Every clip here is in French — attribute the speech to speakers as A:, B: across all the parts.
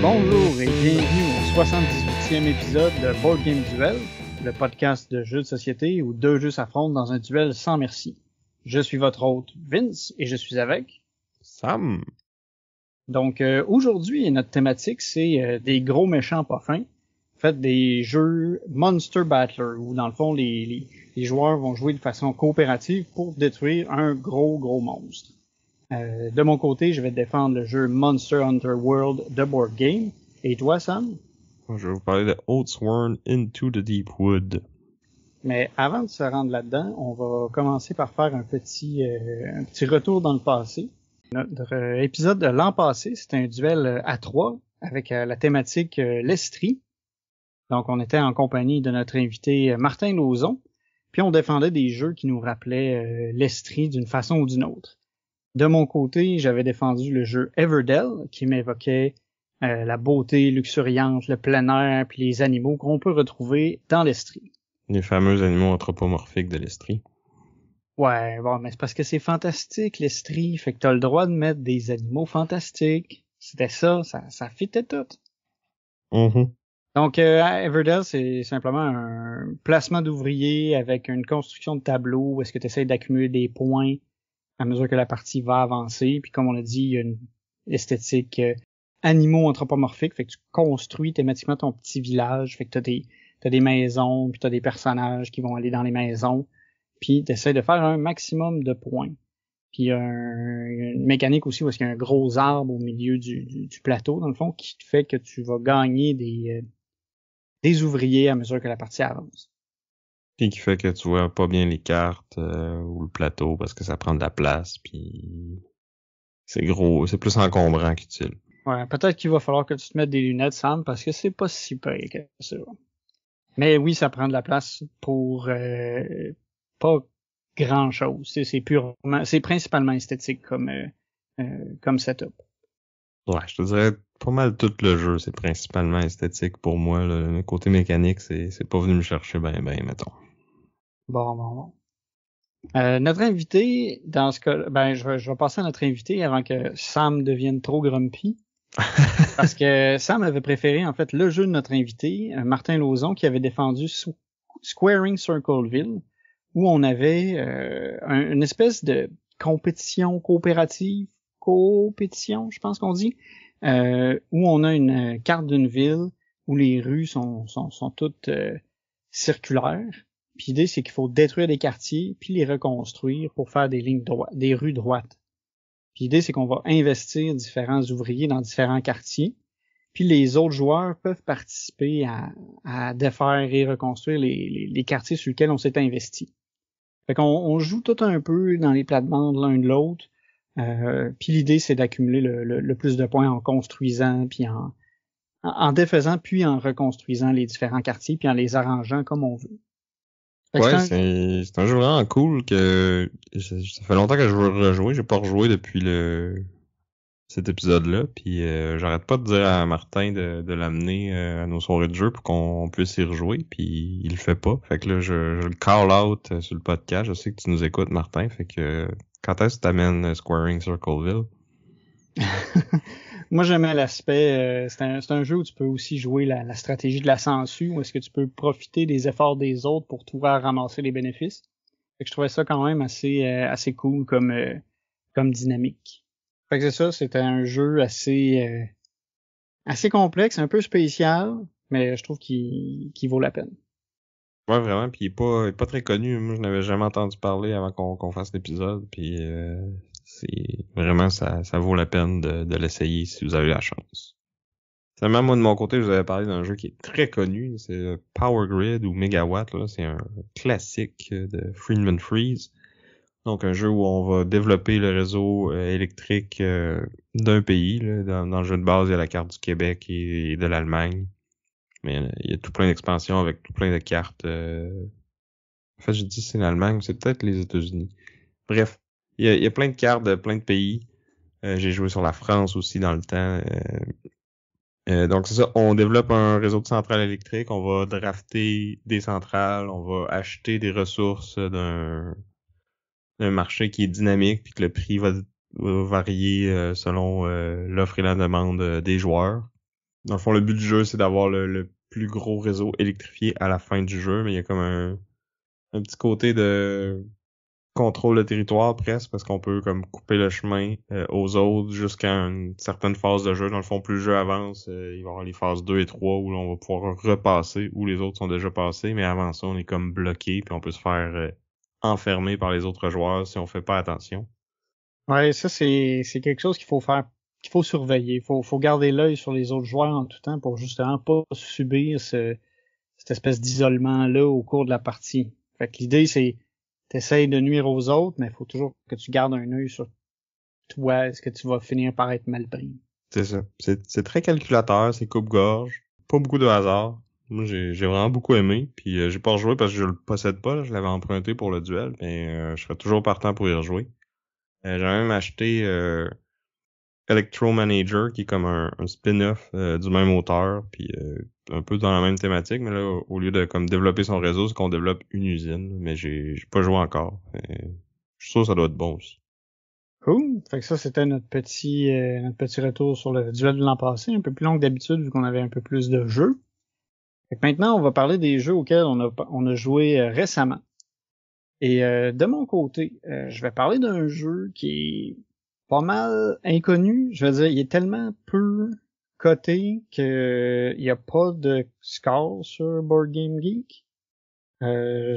A: Bonjour et bienvenue au 78e épisode de Board Game Duel, le podcast de jeux de société où deux jeux s'affrontent dans un duel sans merci. Je suis votre hôte Vince et je suis avec
B: Sam.
A: Donc aujourd'hui, notre thématique c'est des gros méchants pas fins. En fait, des jeux Monster Battler où dans le fond les joueurs vont jouer de façon coopérative pour détruire un gros monstre. De mon côté, je vais défendre le jeu Monster Hunter World de Board Game. Et toi, Sam?
B: Je vais vous parler de Oathsworn Into the Deep Wood.
A: Mais avant de se rendre là-dedans, on va commencer par faire un petit retour dans le passé. Notre épisode de l'an passé, c'était un duel à 3 avec la thématique l'Estrie. Donc, on était en compagnie de notre invité Martin Lauzon, puis on défendait des jeux qui nous rappelaient l'Estrie d'une façon ou d'une autre. De mon côté, j'avais défendu le jeu Everdell, qui m'évoquait la beauté luxuriante, le plein air, puis les animaux qu'on peut retrouver dans l'Estrie.
B: Les fameux animaux anthropomorphiques de l'Estrie.
A: Ouais, bon, mais c'est parce que c'est fantastique, l'Estrie, fait que t'as le droit de mettre des animaux fantastiques. C'était ça fitait tout.
B: Mm-hmm.
A: Donc, Everdell, c'est simplement un placement d'ouvriers avec une construction de tableau où est-ce que tu essaies d'accumuler des points à mesure que la partie va avancer. Puis comme on l'a dit, il y a une esthétique animaux anthropomorphique, fait que tu construis thématiquement ton petit village, fait que t'as des maisons, puis t'as des personnages qui vont aller dans les maisons, puis t'essaies de faire un maximum de points. Puis il y a une mécanique aussi où est-ce qu'il y a un gros arbre au milieu du plateau, dans le fond, qui te fait que tu vas gagner des ouvriers à mesure que la partie avance.
B: Puis qui fait que tu vois pas bien les cartes ou le plateau parce que ça prend de la place, puis c'est gros, c'est plus encombrant qu'utile.
A: Ouais, peut-être qu'il va falloir que tu te mettes des lunettes, Sam, parce que c'est pas si pire que ça. Mais oui, ça prend de la place pour pas grand-chose. C'est principalement esthétique comme setup.
B: Ouais, je te dirais pas mal tout le jeu, c'est principalement esthétique pour moi. Le côté mécanique, c'est pas venu me chercher ben, mettons.
A: Bon. Notre invité, dans ce cas, je vais passer à notre invité avant que Sam devienne trop grumpy. Parce que Sam avait préféré, en fait, le jeu de notre invité, Martin Lauzon, qui avait défendu Squaring Circleville, où on avait une espèce de compétition, je pense qu'on dit, où on a une carte d'une ville où les rues sont toutes circulaires. Puis l'idée, c'est qu'il faut détruire des quartiers puis les reconstruire pour faire des rues droites. Puis l'idée, c'est qu'on va investir différents ouvriers dans différents quartiers. Puis les autres joueurs peuvent participer à défaire et reconstruire les quartiers sur lesquels on s'est investi. Fait qu'on joue tout un peu dans les plates-bandes l'un de l'autre. Puis l'idée, c'est d'accumuler le plus de points en construisant, puis en défaisant, puis en reconstruisant les différents quartiers, puis en les arrangeant comme on veut.
B: Ouais, c'est un jeu vraiment cool que ça fait longtemps que je veux rejouer. J'ai pas rejoué depuis cet épisode-là. Puis j'arrête pas de dire à Martin de l'amener à nos soirées de jeu pour qu'on puisse y rejouer. Puis il le fait pas. Fait que là, je le call out sur le podcast. Je sais que tu nous écoutes, Martin. Fait que quand est-ce que t'amènes Squaring Circleville?
A: Moi, j'aimais l'aspect, c'est un jeu où tu peux aussi jouer la stratégie de la sangsue, où est-ce que tu peux profiter des efforts des autres pour pouvoir ramasser les bénéfices. Fait que je trouvais ça quand même assez cool comme dynamique. Fait que c'est ça, c'était un jeu assez complexe, un peu spécial, mais je trouve qu'il vaut la peine.
B: Ouais, vraiment, puis il est pas très connu. Moi, je n'avais jamais entendu parler avant qu'on fasse l'épisode, puis c'est vraiment ça vaut la peine de l'essayer si vous avez la chance. Seulement, moi de mon côté, je vous avais parlé d'un jeu qui est très connu, c'est Power Grid ou Megawatt, là, c'est un classique de Friedman Freeze. Donc un jeu où on va développer le réseau électrique d'un pays. Là. Dans le jeu de base, il y a la carte du Québec et de l'Allemagne. Mais il y a tout plein d'expansions avec tout plein de cartes. En fait, je dis c'est l'Allemagne, c'est peut-être les États-Unis. Bref, il y a plein de cartes de plein de pays. J'ai joué sur la France aussi dans le temps. Donc c'est ça, on développe un réseau de centrales électriques, on va drafter des centrales, on va acheter des ressources d'un marché qui est dynamique, puis que le prix va varier selon l'offre et la demande des joueurs. Dans le fond, le but du jeu, c'est d'avoir le plus gros réseau électrifié à la fin du jeu, mais il y a comme un petit côté de contrôle de territoire presque, parce qu'on peut comme couper le chemin aux autres jusqu'à une certaine phase de jeu. Dans le fond, plus le jeu avance, il va y avoir les phases 2 et 3 où on va pouvoir repasser, où les autres sont déjà passés, mais avant ça, on est comme bloqué, puis on peut se faire enfermer par les autres joueurs si on fait pas attention.
A: Ouais, ça c'est quelque chose qu'il faut surveiller. Faut garder l'œil sur les autres joueurs en tout temps pour justement pas subir cette espèce d'isolement-là au cours de la partie. Fait que l'idée, c'est t'essayes de nuire aux autres, mais il faut toujours que tu gardes un œil sur toi. Est-ce que tu vas finir par être mal pris?
B: C'est ça. C'est très calculateur, c'est coupe-gorge. Pas beaucoup de hasard. Moi, j'ai vraiment beaucoup aimé. Puis j'ai pas rejoué parce que je le possède pas. Là. Je l'avais emprunté pour le duel, mais je serais toujours partant pour y rejouer. J'ai même acheté Electro Manager, qui est comme un spin-off du même auteur, puis un peu dans la même thématique, mais là, au lieu de comme développer son réseau, c'est qu'on développe une usine, mais j'ai pas joué encore. Je suis sûr que ça doit être bon aussi.
A: Cool. Fait que ça, c'était notre petit retour sur le duel de l'an passé, un peu plus long que d'habitude, vu qu'on avait un peu plus de jeux. Fait que maintenant, on va parler des jeux auxquels on a joué récemment. Et de mon côté, je vais parler d'un jeu qui est pas mal inconnu. Je veux dire, il est tellement peu coté que il y a pas de score sur Board Game Geek.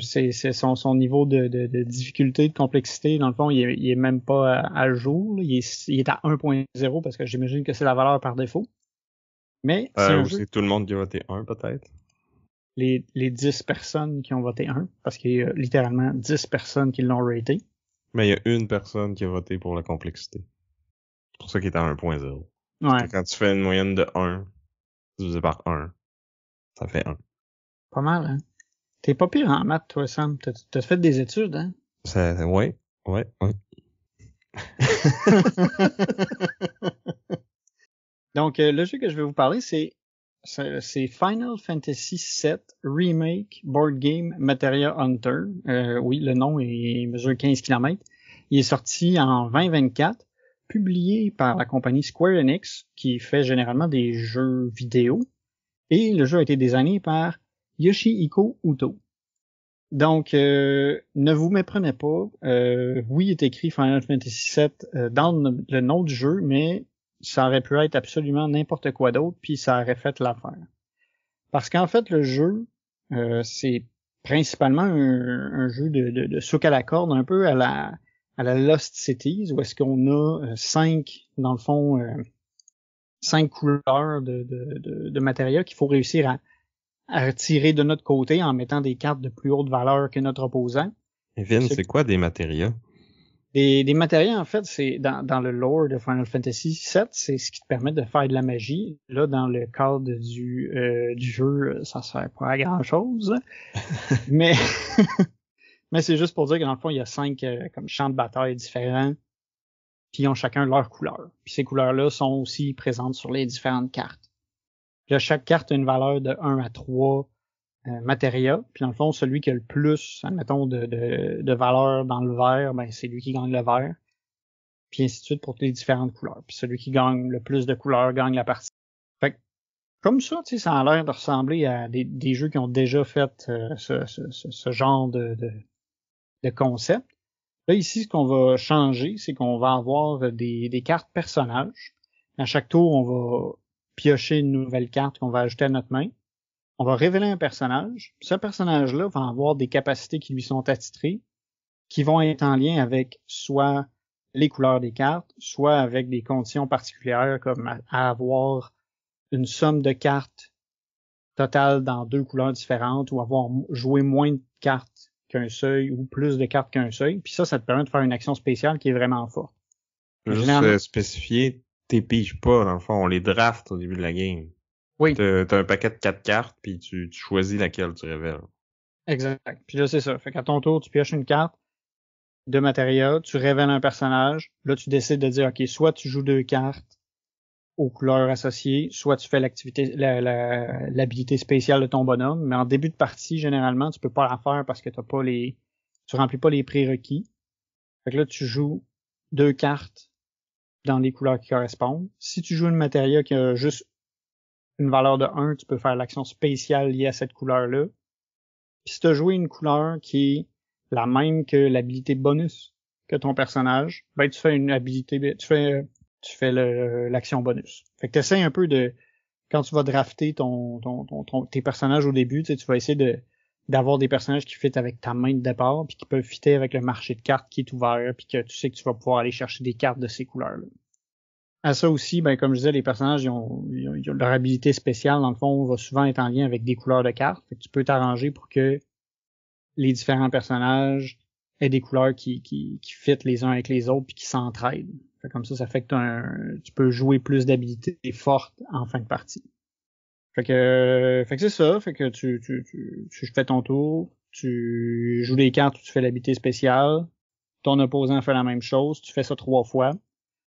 A: C'est son niveau de difficulté, de complexité. Dans le fond, il est même pas à jour. Là. Il est à 1.0 parce que j'imagine que c'est la valeur par défaut. Mais c'est un
B: Ou
A: jeu.
B: c'est tout le monde qui a voté 1, peut-être?
A: Les 10 personnes qui ont voté 1, parce qu'il y a littéralement 10 personnes qui l'ont raté.
B: Mais il y a une personne qui a voté pour la complexité. C'est pour ça qu'il est à 1.0.
A: Ouais.
B: Parce que quand tu fais une moyenne de 1 divisé par 1, ça fait 1.
A: Pas mal, hein? T'es pas pire en maths, toi, Sam. T'as fait des études, hein?
B: Ouais.
A: Donc, le jeu que je vais vous parler, c'est Final Fantasy VII Remake Board Game Materia Hunter. Oui, le nom il mesure 15 km. Il est sorti en 2024, publié par la compagnie Square Enix, qui fait généralement des jeux vidéo. Et le jeu a été designé par Yoshihiko Uto. Donc, ne vous méprenez pas. Oui, il est écrit Final Fantasy VII dans le nom du jeu, mais ça aurait pu être absolument n'importe quoi d'autre, puis ça aurait fait l'affaire. Parce qu'en fait, le jeu, c'est principalement un jeu de souk à la corde, un peu à la Lost Cities, où est-ce qu'on a dans le fond, 5 couleurs de matériel qu'il faut réussir à retirer de notre côté en mettant des cartes de plus haute valeur que notre opposant.
B: Vin, c'est quoi des matériaux?
A: Des matériaux, en fait, c'est dans le lore de Final Fantasy VII, c'est ce qui te permet de faire de la magie. Là, dans le cadre du jeu, ça sert pas à grand chose. mais mais c'est juste pour dire que dans le fond, il y a 5 comme champs de bataille différents, qui ont chacun leur couleur. Puis ces couleurs-là sont aussi présentes sur les différentes cartes. Là, chaque carte a une valeur de 1 à 3 matérias. Puis dans le fond, celui qui a le plus, admettons, de valeur dans le vert, ben c'est lui qui gagne le vert. Puis ainsi de suite pour les différentes couleurs. Puis celui qui gagne le plus de couleurs gagne la partie. Fait que, comme ça, tu sais, ça a l'air de ressembler à des jeux qui ont déjà fait ce genre de concept. Là, ici, ce qu'on va changer, c'est qu'on va avoir des cartes personnages. À chaque tour, on va piocher une nouvelle carte qu'on va ajouter à notre main. On va révéler un personnage. Ce personnage-là va avoir des capacités qui lui sont attitrées, qui vont être en lien avec soit les couleurs des cartes, soit avec des conditions particulières comme à avoir une somme de cartes totale dans 2 couleurs différentes ou avoir joué moins de cartes qu'un seuil ou plus de cartes qu'un seuil. Puis ça te permet de faire une action spéciale qui est vraiment forte.
B: Juste spécifier, t'es piges pas, dans le fond, on les draft au début de la game.
A: Oui.
B: T'as un paquet de 4 cartes, puis tu choisis laquelle tu révèles.
A: Exact. Puis là, c'est ça. Fait qu'à ton tour, tu pioches une carte. de matériel, tu révèles un personnage, là tu décides de dire, ok, soit tu joues 2 cartes aux couleurs associées, soit tu fais l'habilité spéciale de ton bonhomme, mais en début de partie, généralement, tu peux pas la faire parce que tu remplis pas les prérequis. Fait que là, tu joues 2 cartes dans les couleurs qui correspondent. Si tu joues une matériel qui a juste une valeur de 1, tu peux faire l'action spéciale liée à cette couleur-là. Puis si tu as joué une couleur qui est la même que l'habilité bonus que ton personnage, ben tu fais une habilité, tu fais l'action bonus. Fait que t'essaies un peu de, quand tu vas drafter tes personnages au début, tu vas essayer d'avoir des personnages qui fit avec ta main de départ, puis qui peuvent fitter avec le marché de cartes qui est ouvert, puis que tu sais que tu vas pouvoir aller chercher des cartes de ces couleurs-là. À ça aussi, ben comme je disais, les personnages ils ont leur habilité spéciale, dans le fond, va souvent être en lien avec des couleurs de cartes. Fait que tu peux t'arranger pour que les différents personnages aient des couleurs qui fit les uns avec les autres puis qui s'entraident. Fait comme ça fait que tu peux jouer plus d'habilités fortes en fin de partie. Fait que c'est ça, fait que tu fais ton tour, tu joues des cartes où tu fais l'habilité spéciale, ton opposant fait la même chose, tu fais ça 3 fois.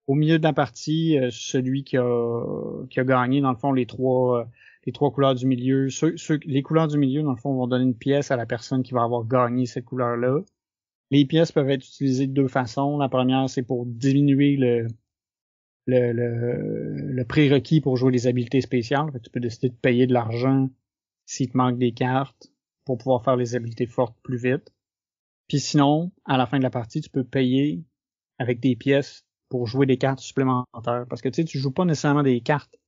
A: Au milieu de la partie, celui qui a gagné, dans le fond, les trois couleurs du milieu, les couleurs du milieu, dans le fond, vont donner une pièce à la personne qui va avoir gagné cette couleur-là. Les pièces peuvent être utilisées de 2 façons. La première, c'est pour diminuer le prérequis pour jouer les habiletés spéciales. Fait que tu peux décider de payer de l'argent s'il te manque des cartes pour pouvoir faire les habiletés fortes plus vite. Puis sinon, à la fin de la partie, tu peux payer avec des pièces pour jouer des cartes supplémentaires. Parce que tu sais, tu joues pas nécessairement des cartes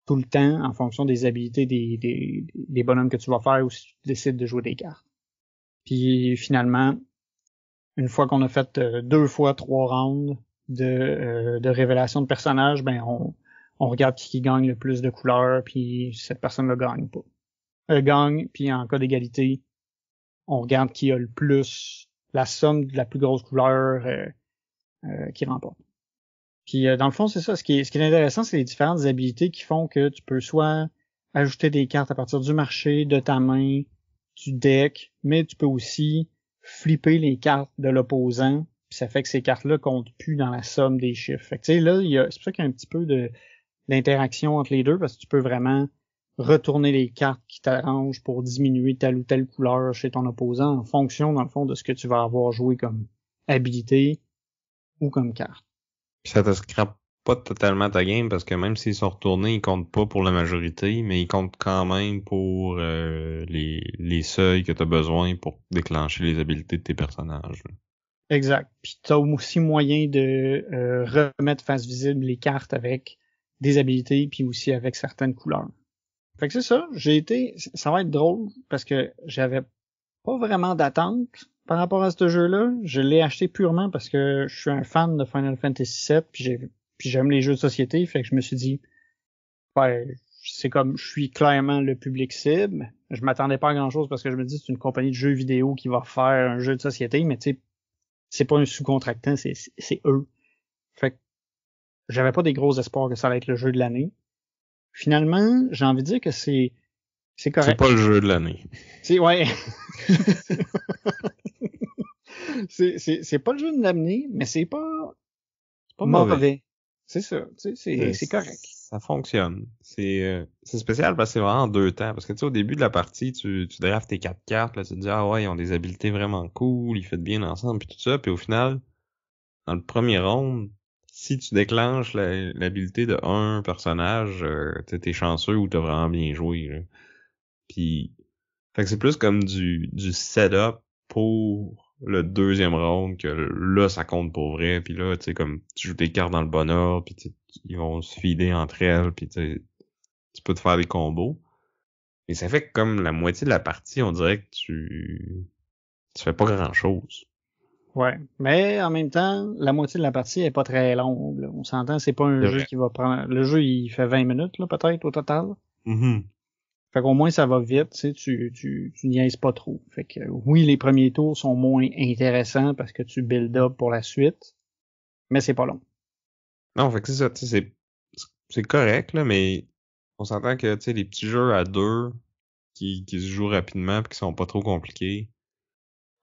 A: tout le temps en fonction des habilités des bonhommes que tu vas faire ou si tu décides de jouer des cartes. Puis finalement, une fois qu'on a fait 2 fois 3 rounds de révélation de personnages, ben on regarde qui gagne le plus de couleurs, puis cette personne-là gagne pas. Gagne, puis en cas d'égalité, on regarde qui a le plus, la somme de la plus grosse couleur qui remporte. Puis dans le fond, c'est ça. Ce qui est intéressant, c'est les différentes habilités qui font que tu peux soit ajouter des cartes à partir du marché, de ta main, du deck, mais tu peux aussi flipper les cartes de l'opposant, puis ça fait que ces cartes-là comptent plus dans la somme des chiffres. Fait que tu sais, là, c'est pour ça qu'il y a un petit peu d'interaction entre les deux, parce que tu peux vraiment retourner les cartes qui t'arrangent pour diminuer telle ou telle couleur chez ton opposant en fonction, dans le fond, de ce que tu vas avoir joué comme habilité ou comme carte.
B: Puis ça te scrape pas totalement ta game parce que même s'ils sont retournés, ils comptent pas pour la majorité, mais ils comptent quand même pour les seuils que tu as besoin pour déclencher les habiletés de tes personnages.
A: Exact. Puis t'as aussi moyen de remettre face visible les cartes avec des habilités puis aussi avec certaines couleurs. Fait que c'est ça, ça va être drôle parce que j'avais pas vraiment d'attente par rapport à ce jeu-là. Je l'ai acheté purement parce que je suis un fan de Final Fantasy VII puis j'aime les jeux de société, fait que je me suis dit, ouais, c'est comme, je suis clairement le public cible. Je m'attendais pas à grand chose parce que je me dis, c'est une compagnie de jeux vidéo qui va faire un jeu de société, mais tu sais, c'est pas un sous-contractant, c'est eux. Fait que j'avais pas des gros espoirs que ça allait être le jeu de l'année. Finalement, j'ai envie de dire que c'est correct.
B: C'est pas le jeu de l'année.
A: Ouais. c'est pas le jeu de l'année, mais c'est pas mauvais. C'est ça, c'est correct.
B: Ça fonctionne. C'est spécial parce que c'est vraiment en 2 temps. Parce que tu sais, au début de la partie, tu draftes tes 4 cartes, là, tu te dis, ah ouais, ils ont des habiletés vraiment cool, ils font bien ensemble, puis tout ça. Puis au final, dans le premier round, si tu déclenches l'habilité de un personnage, t'es chanceux ou t'as vraiment bien joué. Là. Puis, fait que c'est plus comme du setup pour le deuxième round que là, ça compte pour vrai. Puis là, tu sais, comme tu joues tes cartes dans le bon ordre, puis ils vont se fider entre elles, puis tu peux te faire des combos. Mais ça fait que comme la moitié de la partie, on dirait que tu fais pas grand-chose.
A: Ouais, mais en même temps, la moitié de la partie est pas très longue. Là. On s'entend, c'est pas un jeu qui va prendre... Le jeu, il fait 20 minutes, là, peut-être, au total.
B: Mm-hmm.
A: Fait qu'au moins, ça va vite, tu sais, tu niaises pas trop. Fait que, oui, les premiers tours sont moins intéressants parce que tu build up pour la suite, mais c'est pas long.
B: Non, fait que c'est ça, tu sais, c'est correct, là, mais on s'entend que, tu sais, les petits jeux à 2 qui se jouent rapidement pis qui sont pas trop compliqués,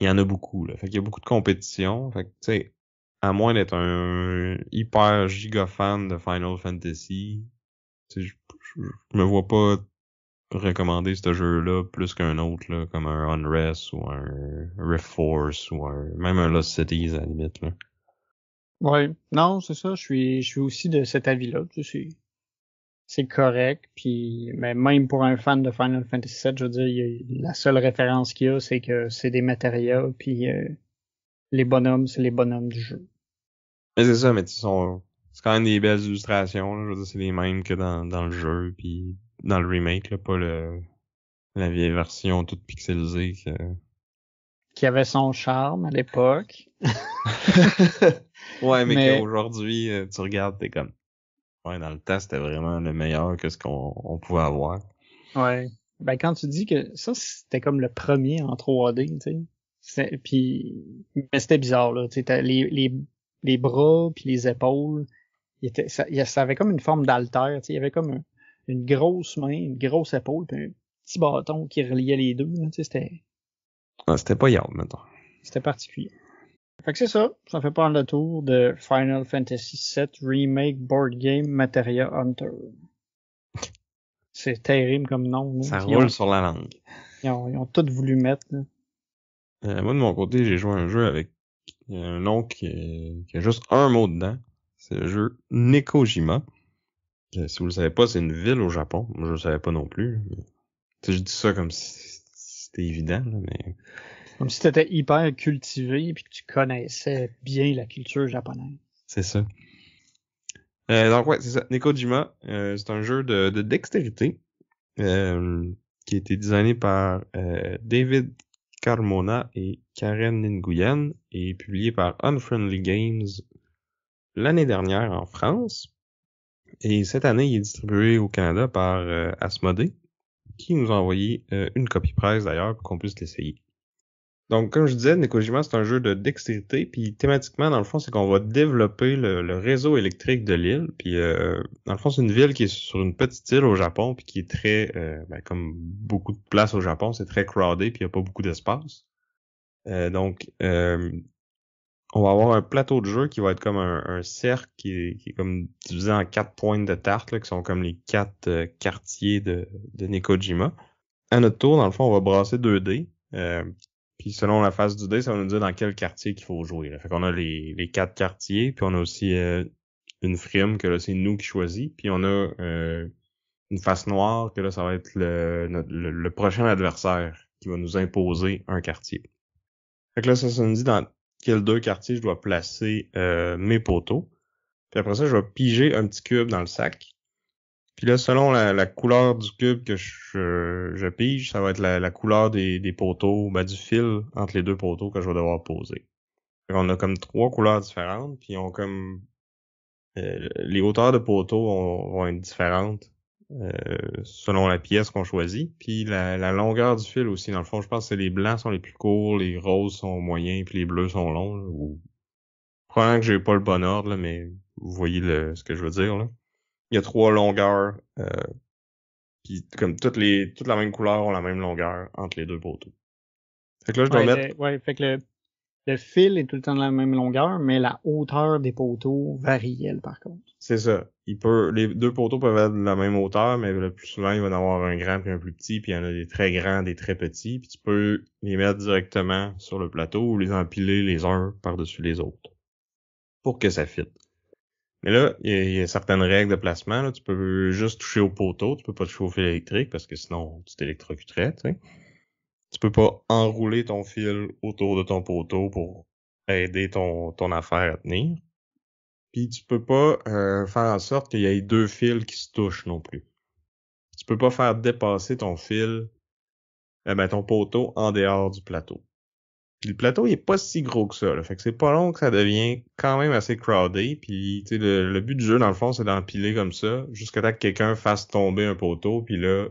B: il y en a beaucoup, là. Fait qu'il y a beaucoup de compétition. Fait que, tu sais, à moins d'être un hyper giga fan de Final Fantasy, tu sais, je me vois pas recommander ce jeu-là plus qu'un autre, là, comme un Unrest ou un Rift Force ou même un Lost Cities à la limite, là.
A: Ouais. Non, c'est ça, je suis aussi de cet avis-là. Tu sais, c'est correct. Puis, mais même pour un fan de Final Fantasy VII, je veux dire, la seule référence qu'il y a, c'est que c'est des matériaux, puis les bonhommes, c'est les bonhommes du jeu.
B: Mais c'est ça, mais c'est quand même des belles illustrations, là. Je veux dire, c'est les mêmes que dans le jeu, puis dans le remake, là, pas la vieille version toute pixelisée que...
A: Qui avait son charme à l'époque.
B: Ouais, mais
A: Mais
B: qu'aujourd'hui, tu regardes, t'es comme... Ouais, dans le temps, c'était vraiment le meilleur que ce qu'on pouvait avoir.
A: ouais. Ben quand tu dis que ça c'était comme le premier en 3D, tu sais. Puis mais c'était bizarre là, tu sais, les bras puis les épaules, ça avait comme une forme d'haltère, tu sais, il y avait comme une grosse main, une grosse épaule puis un petit bâton qui reliait les deux, là, tu sais,
B: Ah, c'était pas hier, mettons.
A: c'était particulier. Fait que c'est ça, ça fait pas le tour de Final Fantasy VII Remake Board Game Materia Hunter. C'est terrible comme nom, là.
B: Ça roule sur la langue.
A: Ils ont tout voulu mettre, là.
B: Moi, de mon côté, j'ai joué à un jeu avec un nom qui a juste un mot dedans. C'est le jeu Nekojima. Si vous le savez pas, c'est une ville au Japon. Moi, je le savais pas non plus. Tu sais, je dis ça comme si c'était évident, là, mais...
A: Comme si t'étais hyper cultivé et que tu connaissais bien la culture japonaise.
B: C'est ça. Donc ouais, c'est ça. Nekojima, c'est un jeu de dextérité qui a été designé par David Carmona et Karen Nguyen et publié par Unfriendly Games l'année dernière en France. Et cette année, il est distribué au Canada par Asmodee, qui nous a envoyé une copie presse d'ailleurs pour qu'on puisse l'essayer. Donc, comme je disais, Nekojima, c'est un jeu de dextérité, puis thématiquement, dans le fond, c'est qu'on va développer le réseau électrique de l'île, puis dans le fond, c'est une ville qui est sur une petite île au Japon, puis qui est très, comme beaucoup de places au Japon, c'est très crowded, puis il n'y a pas beaucoup d'espace. Donc, on va avoir un plateau de jeu qui va être comme un cercle qui est comme divisé en 4 pointes de tarte, là, qui sont comme les 4 quartiers de Nekojima. À notre tour, dans le fond, on va brasser 2 dés. Puis selon la phase du dé, ça va nous dire dans quel quartier qu'il faut jouer. Là. Fait qu'on a les 4 quartiers, puis on a aussi une frime que là, c'est nous qui choisit. Puis on a une face noire que là, ça va être le prochain adversaire qui va nous imposer un quartier. Fait que là, ça nous dit dans quels 2 quartiers je dois placer mes poteaux. Puis après ça, je vais piger un petit cube dans le sac. Puis là, selon la couleur du cube que je pige, ça va être la couleur des poteaux, du fil entre les 2 poteaux que je vais devoir poser. Fait qu'on a comme 3 couleurs différentes, puis on comme les hauteurs de poteaux vont être différentes selon la pièce qu'on choisit. Puis la longueur du fil aussi, dans le fond, je pense que les blancs sont les plus courts, les roses sont moyens, puis les bleus sont longs. Là, probablement que j'ai pas le bon ordre, là, mais vous voyez ce que je veux dire, là. Il y a 3 longueurs, puis comme toute la même couleur ont la même longueur entre les 2 poteaux. Fait que là, je dois mettre...
A: Fait que le fil est tout le temps de la même longueur, mais la hauteur des poteaux varie, elle, par contre.
B: C'est ça. Les 2 poteaux peuvent être de la même hauteur, mais le plus souvent, il va y en avoir un grand puis un plus petit, puis il y en a des très grands, des très petits, puis tu peux les mettre directement sur le plateau ou les empiler les uns par-dessus les autres pour que ça fitte. Mais là, il y a certaines règles de placement. Là. Tu peux juste toucher au poteau, tu peux pas toucher au fil électrique parce que sinon tu t'électrocuterais. Tu sais. Tu peux pas enrouler ton fil autour de ton poteau pour aider ton affaire à tenir. Puis tu peux pas faire en sorte qu'il y ait 2 fils qui se touchent non plus. Tu peux pas faire dépasser ton fil, ton poteau en dehors du plateau. Puis le plateau, il est pas si gros que ça, là. Fait que c'est pas long que ça devient quand même assez crowded. Puis, tu sais, le but du jeu, dans le fond, c'est d'empiler comme ça, jusqu'à temps que quelqu'un fasse tomber un poteau, puis là,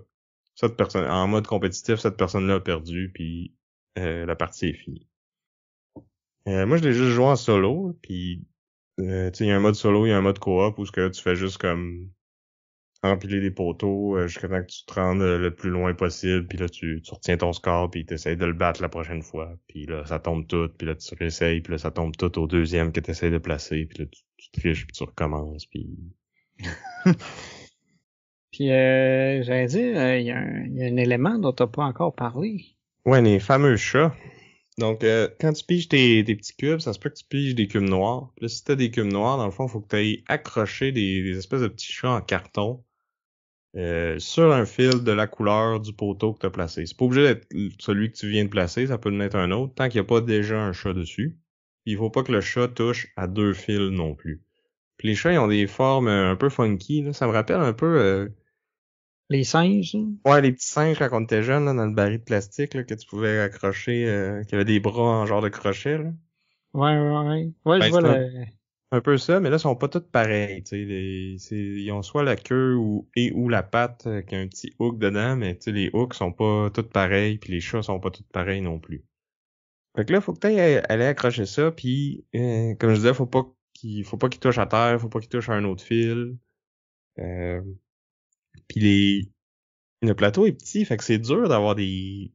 B: cette personne, en mode compétitif, cette personne-là a perdu, puis la partie est finie. Moi, je l'ai juste joué en solo, puis, tu sais, il y a un mode solo, il y a un mode coop, où ce que tu fais juste comme empiler des poteaux jusqu'à temps que tu te rendes le plus loin possible, puis là tu retiens ton score, puis t'essayes de le battre la prochaine fois, puis là ça tombe tout, puis là tu réessayes, puis là ça tombe tout au deuxième que t'essayes de placer, puis là tu triches, puis tu recommences, puis...
A: Puis j'allais dire, il y a un élément dont t'as pas encore parlé.
B: Ouais, les fameux chats. Donc, quand tu piges tes petits cubes, ça se peut que tu piges des cubes noirs. Puis là, si t'as des cubes noirs, dans le fond, il faut que tu ailles accrocher des espèces de petits chats en carton sur un fil de la couleur du poteau que tu as placé. C'est pas obligé d'être celui que tu viens de placer, ça peut en être un autre, tant qu'il n'y a pas déjà un chat dessus. Puis il faut pas que le chat touche à deux fils non plus. Puis les chats, ils ont des formes un peu funky, là. Ça me rappelle un peu...
A: Les singes, là.
B: Ouais, les petits singes quand on était jeune, là, dans le baril de plastique, là, que tu pouvais accrocher, qui avait des bras en genre de crochet, là.
A: Ouais. Ouais, je
B: Ben,
A: vois
B: c'est
A: le...
B: un peu ça, mais là, ils sont pas tous pareils, tu sais. Ils ont soit la queue ou la patte qui a un petit hook dedans, mais tu sais, les hooks sont pas tous pareils, puis les chats sont pas tous pareils non plus. Fait que là, faut que t'ailles aller accrocher ça, puis comme je disais, faut pas qu'il touche à terre, faut pas qu'il touche à un autre fil. Euh, puis le plateau est petit, fait que c'est dur d'avoir des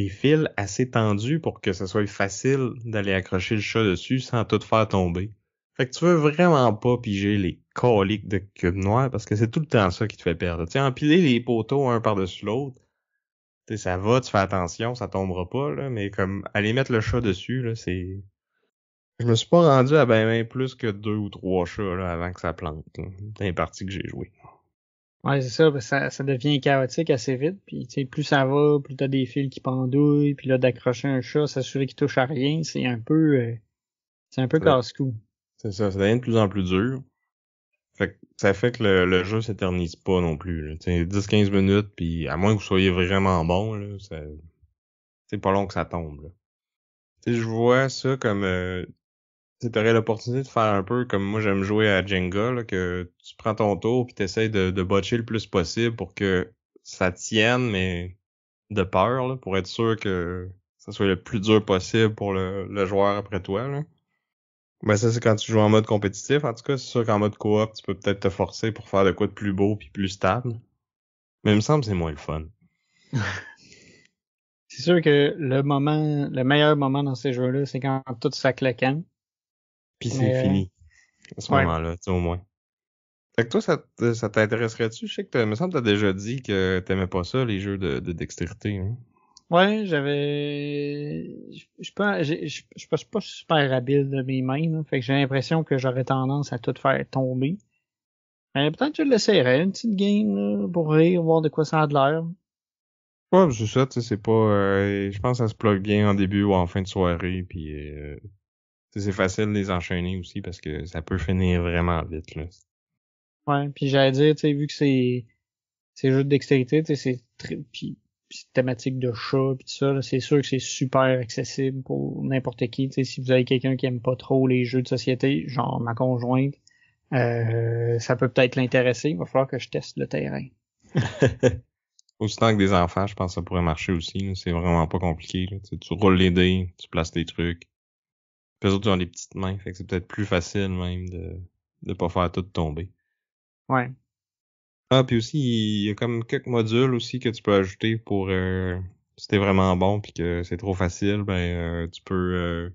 B: fils assez tendus pour que ce soit facile d'aller accrocher le chat dessus sans tout faire tomber. Fait que tu veux vraiment pas piger les coliques de cubes noirs parce que c'est tout le temps ça qui te fait perdre. Tu sais, empiler les poteaux un par-dessus l'autre, tu sais, ça va, tu fais attention, ça tombera pas, là, mais comme aller mettre le chat dessus, là, c'est... Je me suis pas rendu à ben plus que 2 ou 3 chats là, avant que ça plante, là, dans les parties que j'ai jouées.
A: Ouais, c'est ça, parce que ça devient chaotique assez vite, puis tu sais, plus ça va, plus t'as des fils qui pendouillent, puis là, d'accrocher un chat, s'assurer qu'il touche à rien, c'est un peu casse-cou.
B: C'est ça devient de plus en plus dur. Fait que ça fait que le jeu s'éternise pas non plus. Là. 10-15 minutes, puis à moins que vous soyez vraiment bon, là, c'est pas long que ça tombe. Là. T'sais, je vois ça comme t'aurais l'opportunité de faire un peu comme moi j'aime jouer à Jenga, là, que tu prends ton tour puis t'essayes de botcher le plus possible pour que ça tienne, mais de peur, là, pour être sûr que ça soit le plus dur possible pour le joueur après toi. Là. Ben ça c'est quand tu joues en mode compétitif. En tout cas, c'est sûr qu'en mode coop, tu peux peut-être te forcer pour faire de quoi de plus beau puis plus stable. Mais il me semble que c'est moins le fun.
A: C'est sûr que le meilleur moment dans ces jeux-là, c'est quand tout ça claquant.
B: Puis c'est
A: Mais,
B: fini à ce
A: ouais.
B: moment-là, tu sais, au moins. Fait que toi, ça t'intéresserait-tu? Je sais que me semble que t'as déjà dit que t'aimais pas ça, les jeux de dextérité. Hein?
A: Ouais, je suis pas, je suis pas super habile de mes mains, là. Fait que j'ai l'impression que j'aurais tendance à tout faire tomber. Mais peut-être que je l'essayerais, une petite game, là, pour rire, voir de quoi ça a de l'air.
B: Ouais, c'est ça, tu sais, c'est pas... je pense que ça se plug bien en début ou en fin de soirée, puis c'est facile de les enchaîner aussi parce que ça peut finir vraiment vite, là.
A: Ouais, puis j'allais dire, tu sais, vu que c'est jeu de dextérité, tu sais, puis c'est thématique de chat puis tout ça, là, c'est sûr que c'est super accessible pour n'importe qui. Tu sais, si vous avez quelqu'un qui aime pas trop les jeux de société, genre ma conjointe, ça peut peut-être l'intéresser. Il va falloir que je teste le terrain.
B: Autant que des enfants, je pense que ça pourrait marcher aussi, là. C'est vraiment pas compliqué, là. Tu roules les dés, tu places tes trucs. Puis eux autres, ils ont des petites mains, fait que c'est peut-être plus facile même de pas faire tout tomber.
A: Ouais.
B: Ah, puis aussi, il y a comme quelques modules aussi que tu peux ajouter pour si t'es vraiment bon puis que c'est trop facile, ben tu peux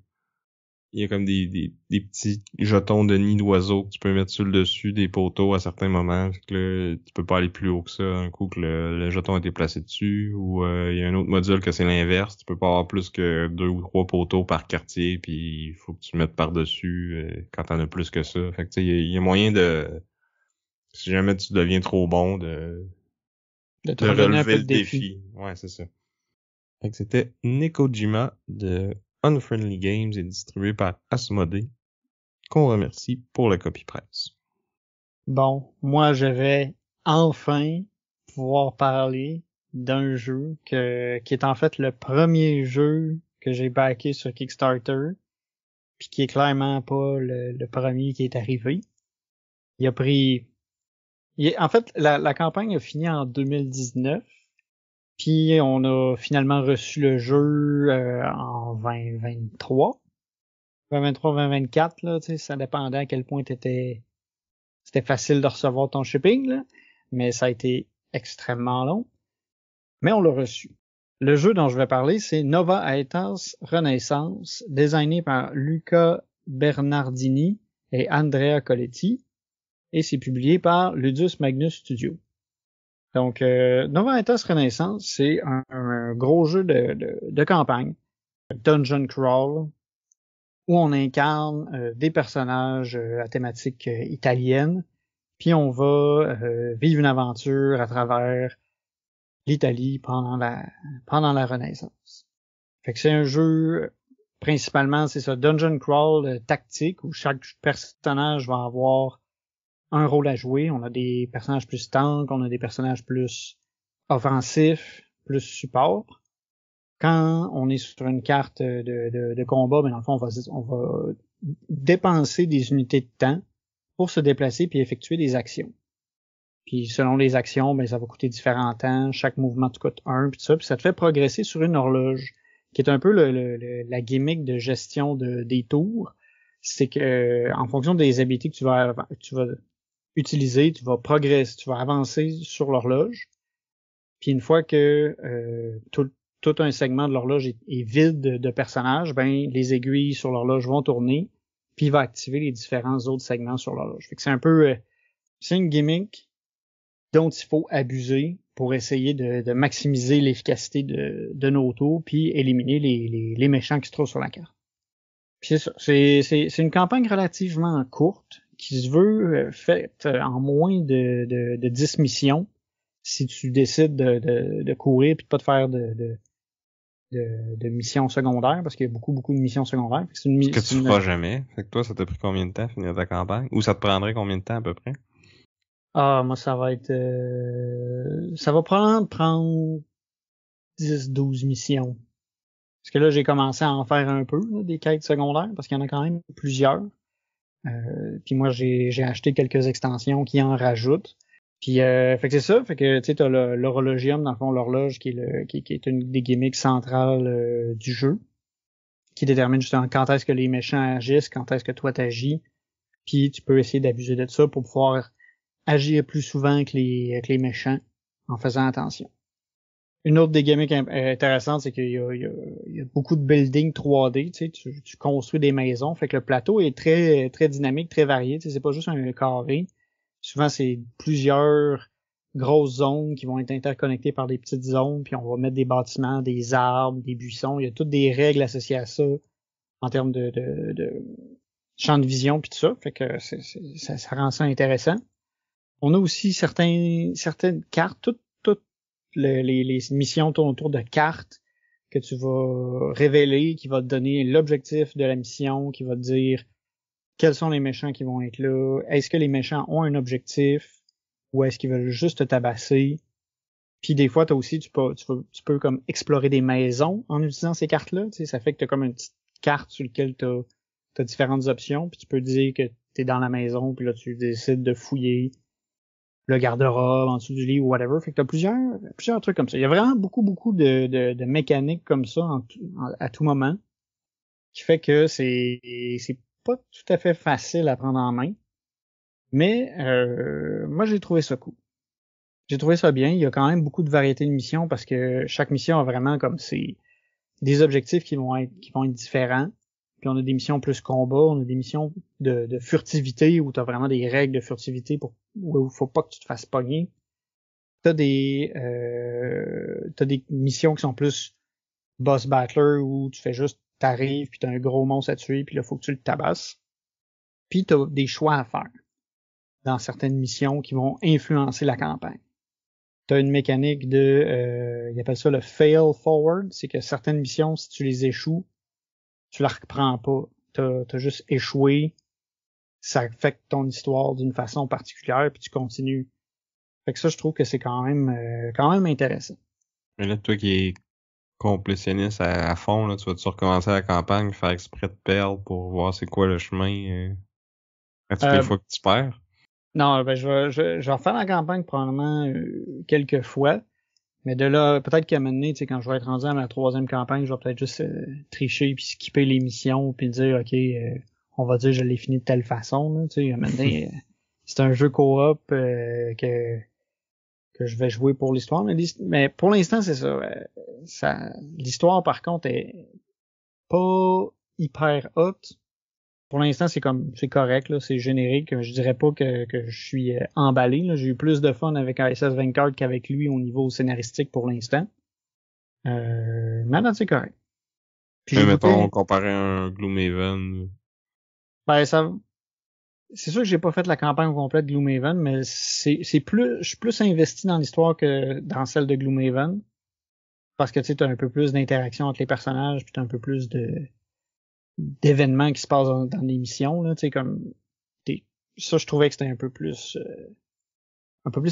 B: il y a comme des petits jetons de nid d'oiseaux que tu peux mettre sur le dessus des poteaux à certains moments. Fait que là, tu peux pas aller plus haut que ça un coup que le jeton a été placé dessus. Ou il y a un autre module que c'est l'inverse. Tu peux pas avoir plus que 2 ou 3 poteaux par quartier, puis il faut que tu mettes par-dessus quand t'en as plus que ça. Fait que tu sais, il y a moyen de si jamais tu deviens trop bon
A: De te
B: de
A: redonner un
B: relever
A: peu
B: le
A: de défi.
B: défi. Ouais, c'est ça. Fait que c'était Nekojima de Unfriendly Games et distribué par Asmodee, qu'on remercie pour la copie presse.
A: Bon, moi, je vais enfin pouvoir parler d'un jeu qui est en fait le premier jeu que j'ai backé sur Kickstarter, puis qui est clairement pas le premier qui est arrivé. Il a pris, en fait, la campagne a fini en 2019, puis on a finalement reçu le jeu en 2023. 2023-2024, là, tu sais, ça dépendait à quel point c'était facile de recevoir ton shipping, là. mais ça a été extrêmement long. Mais on l'a reçu. Le jeu dont je vais parler, c'est Nova Aetas Renaissance, designé par Luca Bernardini et Andrea Coletti, et c'est publié par Ludus Magnus Studio. Donc, Nova Aetas Renaissance, c'est un gros jeu de campagne, dungeon crawl, où on incarne des personnages à thématique italienne, puis on va vivre une aventure à travers l'Italie pendant la Renaissance. Fait que c'est un jeu, principalement, c'est ça, dungeon crawl tactique, où chaque personnage va avoir un rôle à jouer. On a des personnages plus tank, on a des personnages plus offensifs, plus support. Quand on est sur une carte de combat, ben dans le fond, on va dépenser des unités de temps pour se déplacer puis effectuer des actions. Puis selon les actions, ben ça va coûter différents temps. Chaque mouvement te coûte 1, puis ça te fait progresser sur une horloge, qui est un peu la gimmick de gestion des tours. C'est que en fonction des habilités que tu vas utiliser, tu vas progresser, tu vas avancer sur l'horloge. Puis une fois que tout un segment de l'horloge est vide de personnages, ben les aiguilles sur l'horloge vont tourner, puis il va activer les différents autres segments sur l'horloge. Fait que c'est un peu c'est une gimmick dont il faut abuser pour essayer de maximiser l'efficacité de nos tours, puis éliminer les méchants qui se trouvent sur la carte. Puis c'est ça, c'est une campagne relativement courte, qui se veut faite en moins de 10 missions, si tu décides de courir puis de pas te faire de missions secondaires, parce qu'il y a beaucoup de missions secondaires.
B: Que tu feras jamais. Fait que toi, ça t'a pris combien de temps finir ta campagne? Ou ça te prendrait combien de temps à peu près?
A: Ah, moi, ça va être... ça va prendre 10-12 missions. Parce que là, j'ai commencé à en faire un peu, là, des quêtes secondaires, parce qu'il y en a quand même plusieurs. Puis moi, j'ai acheté quelques extensions qui en rajoutent. Puis, fait que c'est ça. Fait que, tu sais, t'as l'horologium, dans le fond, l'horloge, qui est une des gimmicks centrales du jeu, qui détermine justement quand est-ce que les méchants agissent, quand est-ce que toi t'agis. Puis, tu peux essayer d'abuser de ça pour pouvoir agir plus souvent que les méchants en faisant attention. Une autre des gimmicks intéressantes, c'est qu'il y a beaucoup de building 3D, tu sais, tu construis des maisons, fait que le plateau est très très dynamique, très varié, tu sais, c'est pas juste un carré. Souvent, c'est plusieurs grosses zones qui vont être interconnectées par des petites zones, puis on va mettre des bâtiments, des arbres, des buissons, il y a toutes des règles associées à ça en termes de champ de vision puis tout ça, fait que ça rend ça intéressant. On a aussi certaines cartes, toutes les missions tournent autour de cartes que tu vas révéler, qui va te donner l'objectif de la mission, qui va te dire quels sont les méchants qui vont être là, est-ce que les méchants ont un objectif ou est-ce qu'ils veulent juste te tabasser. Puis des fois, tu peux comme explorer des maisons en utilisant ces cartes-là, tu sais, ça fait que tu as comme une petite carte sur laquelle tu as différentes options, puis tu peux dire que tu es dans la maison, puis là tu décides de fouiller le garde-robe en dessous du lit ou whatever. Fait que t'as plusieurs trucs comme ça. Il y a vraiment beaucoup de mécaniques comme ça à tout moment, qui fait que c'est pas tout à fait facile à prendre en main. Mais moi, j'ai trouvé ça cool. J'ai trouvé ça bien. Il y a quand même beaucoup de variété de missions parce que chaque mission a vraiment comme des objectifs qui vont être différents. Puis on a des missions plus combat, on a des missions de furtivité où tu as vraiment des règles de furtivité où il faut pas que tu te fasses pogner. T'as des missions qui sont plus boss battler où tu fais juste t'arrives puis t'as un gros monstre à tuer puis là faut que tu le tabasses. Puis t'as des choix à faire dans certaines missions qui vont influencer la campagne. T'as une mécanique ils appellent ça le fail forward, c'est que certaines missions, si tu les échoues, tu la reprends pas. T'as juste échoué. Ça affecte ton histoire d'une façon particulière, puis tu continues. Fait que ça, je trouve que c'est quand même intéressant.
B: Mais là, toi qui es complétionniste à fond, là, tu vas-tu recommencer la campagne, faire exprès de perdre pour voir c'est quoi le chemin à toutes les fois que tu perds?
A: Non, ben je vais refaire la campagne probablement quelques fois. Mais de là, peut-être qu'à un moment donné, tu sais, quand je vais être rendu à ma 3e campagne, je vais peut-être juste tricher puis skipper les missions puis dire, OK, on va dire je l'ai fini de telle façon, là, tu sais, à un moment donné, c'est un jeu coop que que je vais jouer pour l'histoire, mais pour l'instant, c'est ça. L'histoire, par contre, est pas hyper haute. Pour l'instant, c'est correct, là, c'est générique. Je dirais pas que je suis emballé, là. J'ai eu plus de fun avec ISS Vanguard qu'avec lui au niveau scénaristique pour l'instant. Maintenant, c'est correct.
B: Puis mettons, comparé à un Gloomhaven.
A: Ben, c'est sûr que j'ai pas fait la campagne complète de Gloomhaven, mais je suis plus investi dans l'histoire que dans celle de Gloomhaven. Parce que, tu sais, t'as un peu plus d'interaction entre les personnages, puis t'as un peu plus d'événements qui se passent dans l'émission, là, tu sais, comme, ça, je trouvais que c'était un peu plus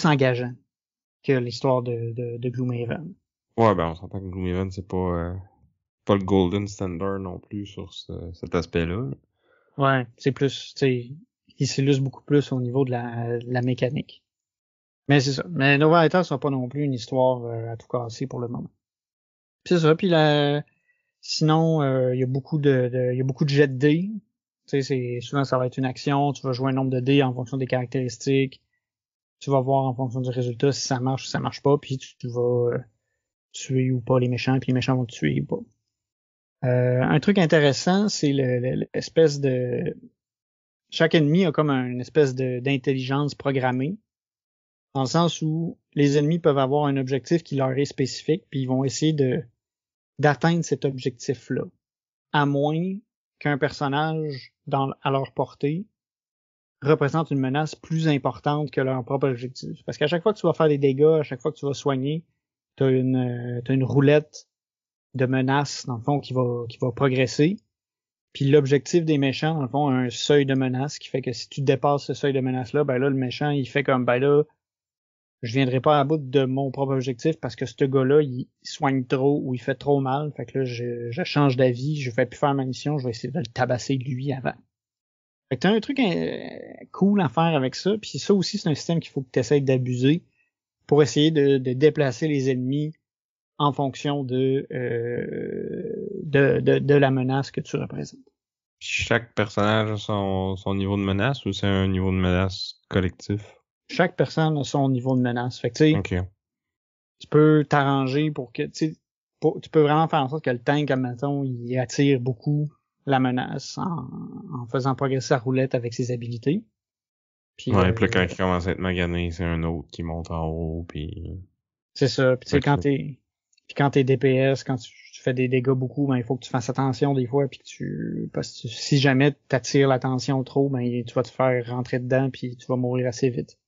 A: engageant que l'histoire de Gloomhaven.
B: Ouais, ben, on s'entend que Gloomhaven, c'est pas le golden standard non plus sur cet aspect-là.
A: Ouais, c'est plus, tu sais, il s'illustre beaucoup plus au niveau de la mécanique. Mais c'est ça. Mais Nova Eater sera pas non plus une histoire à tout casser pour le moment. Puis c'est ça. Puis sinon, il y a beaucoup de jets de dés. Tu sais, souvent ça va être une action. Tu vas jouer un nombre de dés en fonction des caractéristiques. Tu vas voir en fonction du résultat si ça marche ou ça marche pas. Puis tu vas tuer ou pas les méchants. Puis les méchants vont te tuer ou pas. Un truc intéressant, c'est l'espèce de... Chaque ennemi a comme une espèce d'intelligence programmée, dans le sens où les ennemis peuvent avoir un objectif qui leur est spécifique, puis ils vont essayer d'atteindre cet objectif-là, à moins qu'un personnage à leur portée représente une menace plus importante que leur propre objectif. Parce qu'à chaque fois que tu vas faire des dégâts, à chaque fois que tu vas soigner, t'as une roulette de menaces, dans le fond, qui va progresser. Puis l'objectif des méchants, dans le fond, a un seuil de menace qui fait que si tu dépasses ce seuil de menace-là, ben là, le méchant, il fait comme, ben là, je viendrai pas à bout de mon propre objectif parce que ce gars-là, il soigne trop ou il fait trop mal. Fait que là, je change d'avis, je vais plus faire ma mission, je vais essayer de le tabasser lui avant. Fait que t'as un truc cool à faire avec ça, puis ça aussi, c'est un système qu'il faut que tu essaies d'abuser pour essayer de déplacer les ennemis en fonction de la menace que tu représentes.
B: Chaque personnage a son niveau de menace ou c'est un niveau de menace collectif?
A: Chaque personne a son niveau de menace. Fait que tu sais,
B: okay.
A: Tu peux t'arranger pour que tu peux vraiment faire en sorte que le tank, admettons, il attire beaucoup la menace en faisant progresser sa roulette avec ses habilités.
B: Puis, ouais, puis là, quand il commence à être magané, c'est un autre qui monte en haut, puis...
A: C'est ça. Puis tu sais, quand t'es DPS, quand tu fais des dégâts beaucoup, ben il faut que tu fasses attention des fois, puis parce que si jamais t'attires l'attention trop, ben tu vas te faire rentrer dedans, puis tu vas mourir assez vite.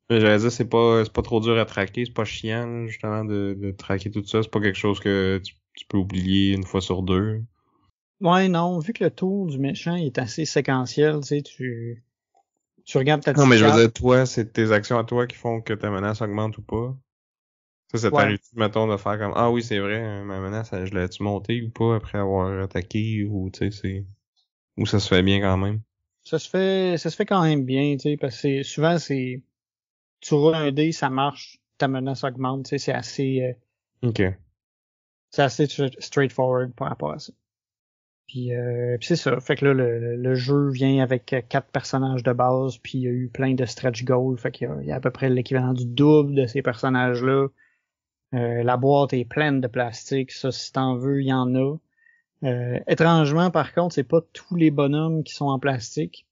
B: Mais j'allais dire, c'est pas trop dur à traquer, c'est pas chiant, justement, de traquer tout ça, c'est pas quelque chose que tu peux oublier une fois sur deux.
A: Ouais, non, vu que le tour du méchant est assez séquentiel, tu sais, tu regardes ta
B: Non, mais je veux dire, toi, c'est tes actions à toi qui font que ta menace augmente ou pas. Ça t'arrive, mettons, de faire comme, ah oui, c'est vrai, ma menace, je l'ai-tu montée ou pas après avoir attaqué, ou, tu sais, ou ça se fait bien quand même.
A: Ça se fait quand même bien, tu sais, parce que souvent, tu roules un dé, ça marche, ta menace augmente, tu sais, c'est assez, c'est assez straightforward par rapport à ça. Puis c'est ça, fait que là, le jeu vient avec 4 personnages de base, puis il y a eu plein de stretch goals, fait qu'il y a à peu près l'équivalent du double de ces personnages-là. La boîte est pleine de plastique, ça, si t'en veux, il y en a. Étrangement, par contre, c'est pas tous les bonhommes qui sont en plastique.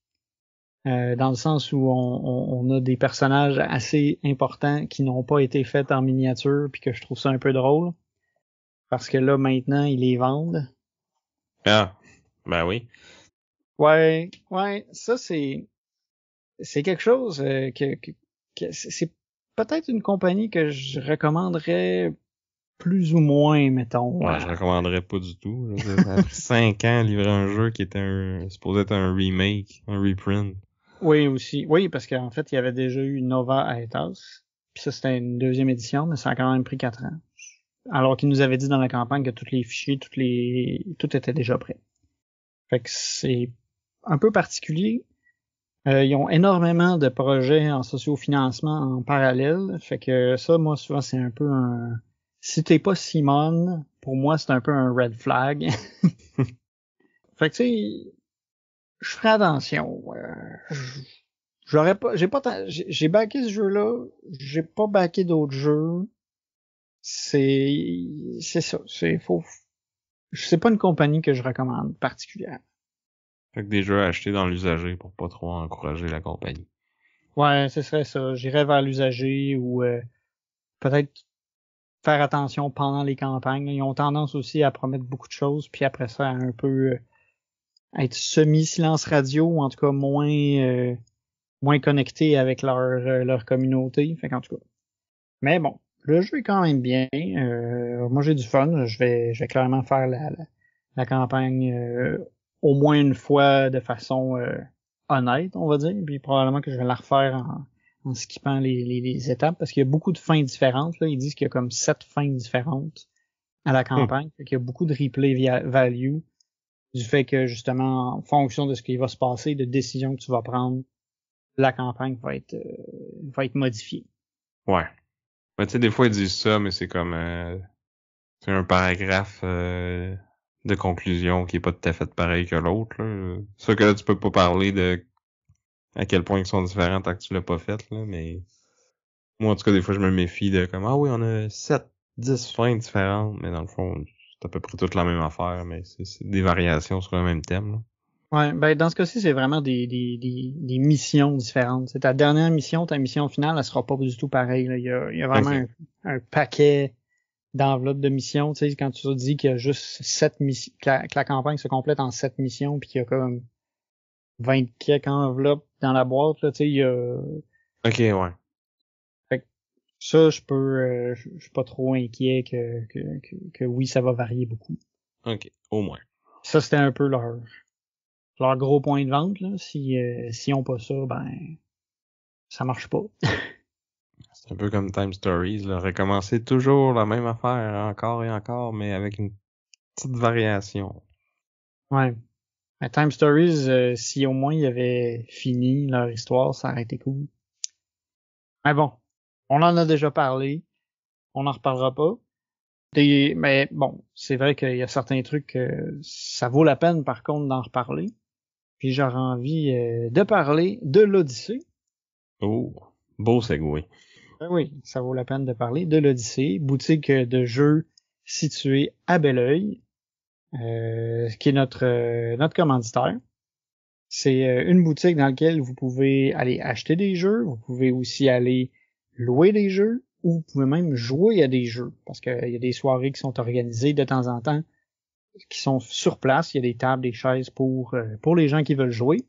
A: Dans le sens où on a des personnages assez importants qui n'ont pas été faits en miniature, puis que je trouve ça un peu drôle. Parce que là, maintenant, ils les vendent.
B: Ah, ben oui.
A: Ouais, ça c'est quelque chose que c'est peut-être une compagnie que je recommanderais plus ou moins, mettons.
B: Ouais, je recommanderais pas du tout. Ça a pris 5 ans à livrer un jeu qui était supposé être un remake, un reprint.
A: Oui, aussi. Oui, parce qu'en fait, il y avait déjà eu Nova Aetas. Puis ça, c'était une deuxième édition, mais ça a quand même pris 4 ans. Alors qu'ils nous avaient dit dans la campagne que tous les fichiers, tout était déjà prêt. Fait que c'est un peu particulier. Ils ont énormément de projets en sociofinancement en parallèle. Fait que ça, moi, souvent, c'est un peu un... Si t'es pas Simone, pour moi, c'est un peu un red flag. Fait que tu sais, je ferai attention. j'ai backé ce jeu-là, j'ai pas backé d'autres jeux. C'est ça, c'est pas une compagnie que je recommande particulièrement.
B: Fait que des jeux à acheter dans l'usager pour pas trop encourager la compagnie.
A: Ouais, ce serait ça. J'irais vers l'usager ou peut-être faire attention pendant les campagnes. Ils ont tendance aussi à promettre beaucoup de choses, puis après ça, à un peu être semi-silence radio, ou en tout cas moins connecté avec leur communauté. Fait qu'en tout cas. Mais bon, le jeu est quand même bien. Moi j'ai du fun. Je vais clairement faire la campagne au moins une fois de façon honnête, on va dire. Puis probablement que je vais la refaire en skippant les étapes parce qu'il y a beaucoup de fins différentes. Là. Ils disent qu'il y a comme 7 fins différentes à la campagne. Fait qu'il y a beaucoup de replay value du fait que justement, en fonction de ce qui va se passer, de décisions que tu vas prendre, la campagne va être modifiée.
B: Ouais. Mais tu sais, des fois ils disent ça, mais c'est comme c'est un paragraphe de conclusion qui est pas tout à fait pareil que l'autre. Là. C'est sûr que là, tu peux pas parler de à quel point ils sont différents tant que tu l'as pas fait, là, mais moi en tout cas des fois je me méfie de comme ah oui, on a 7-10 fins différentes, mais dans le fond, c'est à peu près toute la même affaire, mais c'est des variations sur le même thème. Là.
A: Ouais, ben dans ce cas-ci, c'est vraiment des missions différentes. C'est ta dernière mission, ta mission finale, elle sera pas du tout pareille. Là. Il y a vraiment un paquet d'enveloppes de missions. Tu sais, quand tu dis qu'il y a juste 7 missions, que la campagne se complète en 7 missions, puis qu'il y a comme 20 quelques enveloppes dans la boîte, là, tu sais, il y a.
B: Ok, ouais.
A: Fait que ça, je suis pas trop inquiet que oui, ça va varier beaucoup.
B: Ok, au moins.
A: Ça, c'était un peu leur gros point de vente, là. Si ont pas ça, ben ça marche pas.
B: C'est un peu comme Time Stories, là. Recommencer toujours la même affaire encore et encore, mais avec une petite variation.
A: Ouais. Mais Time Stories, si au moins ils avaient fini leur histoire, ça aurait été cool. Mais bon, on en a déjà parlé. On n'en reparlera pas. Mais bon, c'est vrai qu'il y a certains trucs que ça vaut la peine par contre d'en reparler. Puis j'aurais envie de parler de l'Odyssée.
B: Oh, beau segway.
A: Ben oui, ça vaut la peine de parler de l'Odyssée, boutique de jeux située à Belleuil, qui est notre commanditaire. C'est une boutique dans laquelle vous pouvez aller acheter des jeux, vous pouvez aussi aller louer des jeux, ou vous pouvez même jouer à des jeux, parce qu'il y a des soirées qui sont organisées de temps en temps, qui sont sur place. Il y a des tables, des chaises pour les gens qui veulent jouer.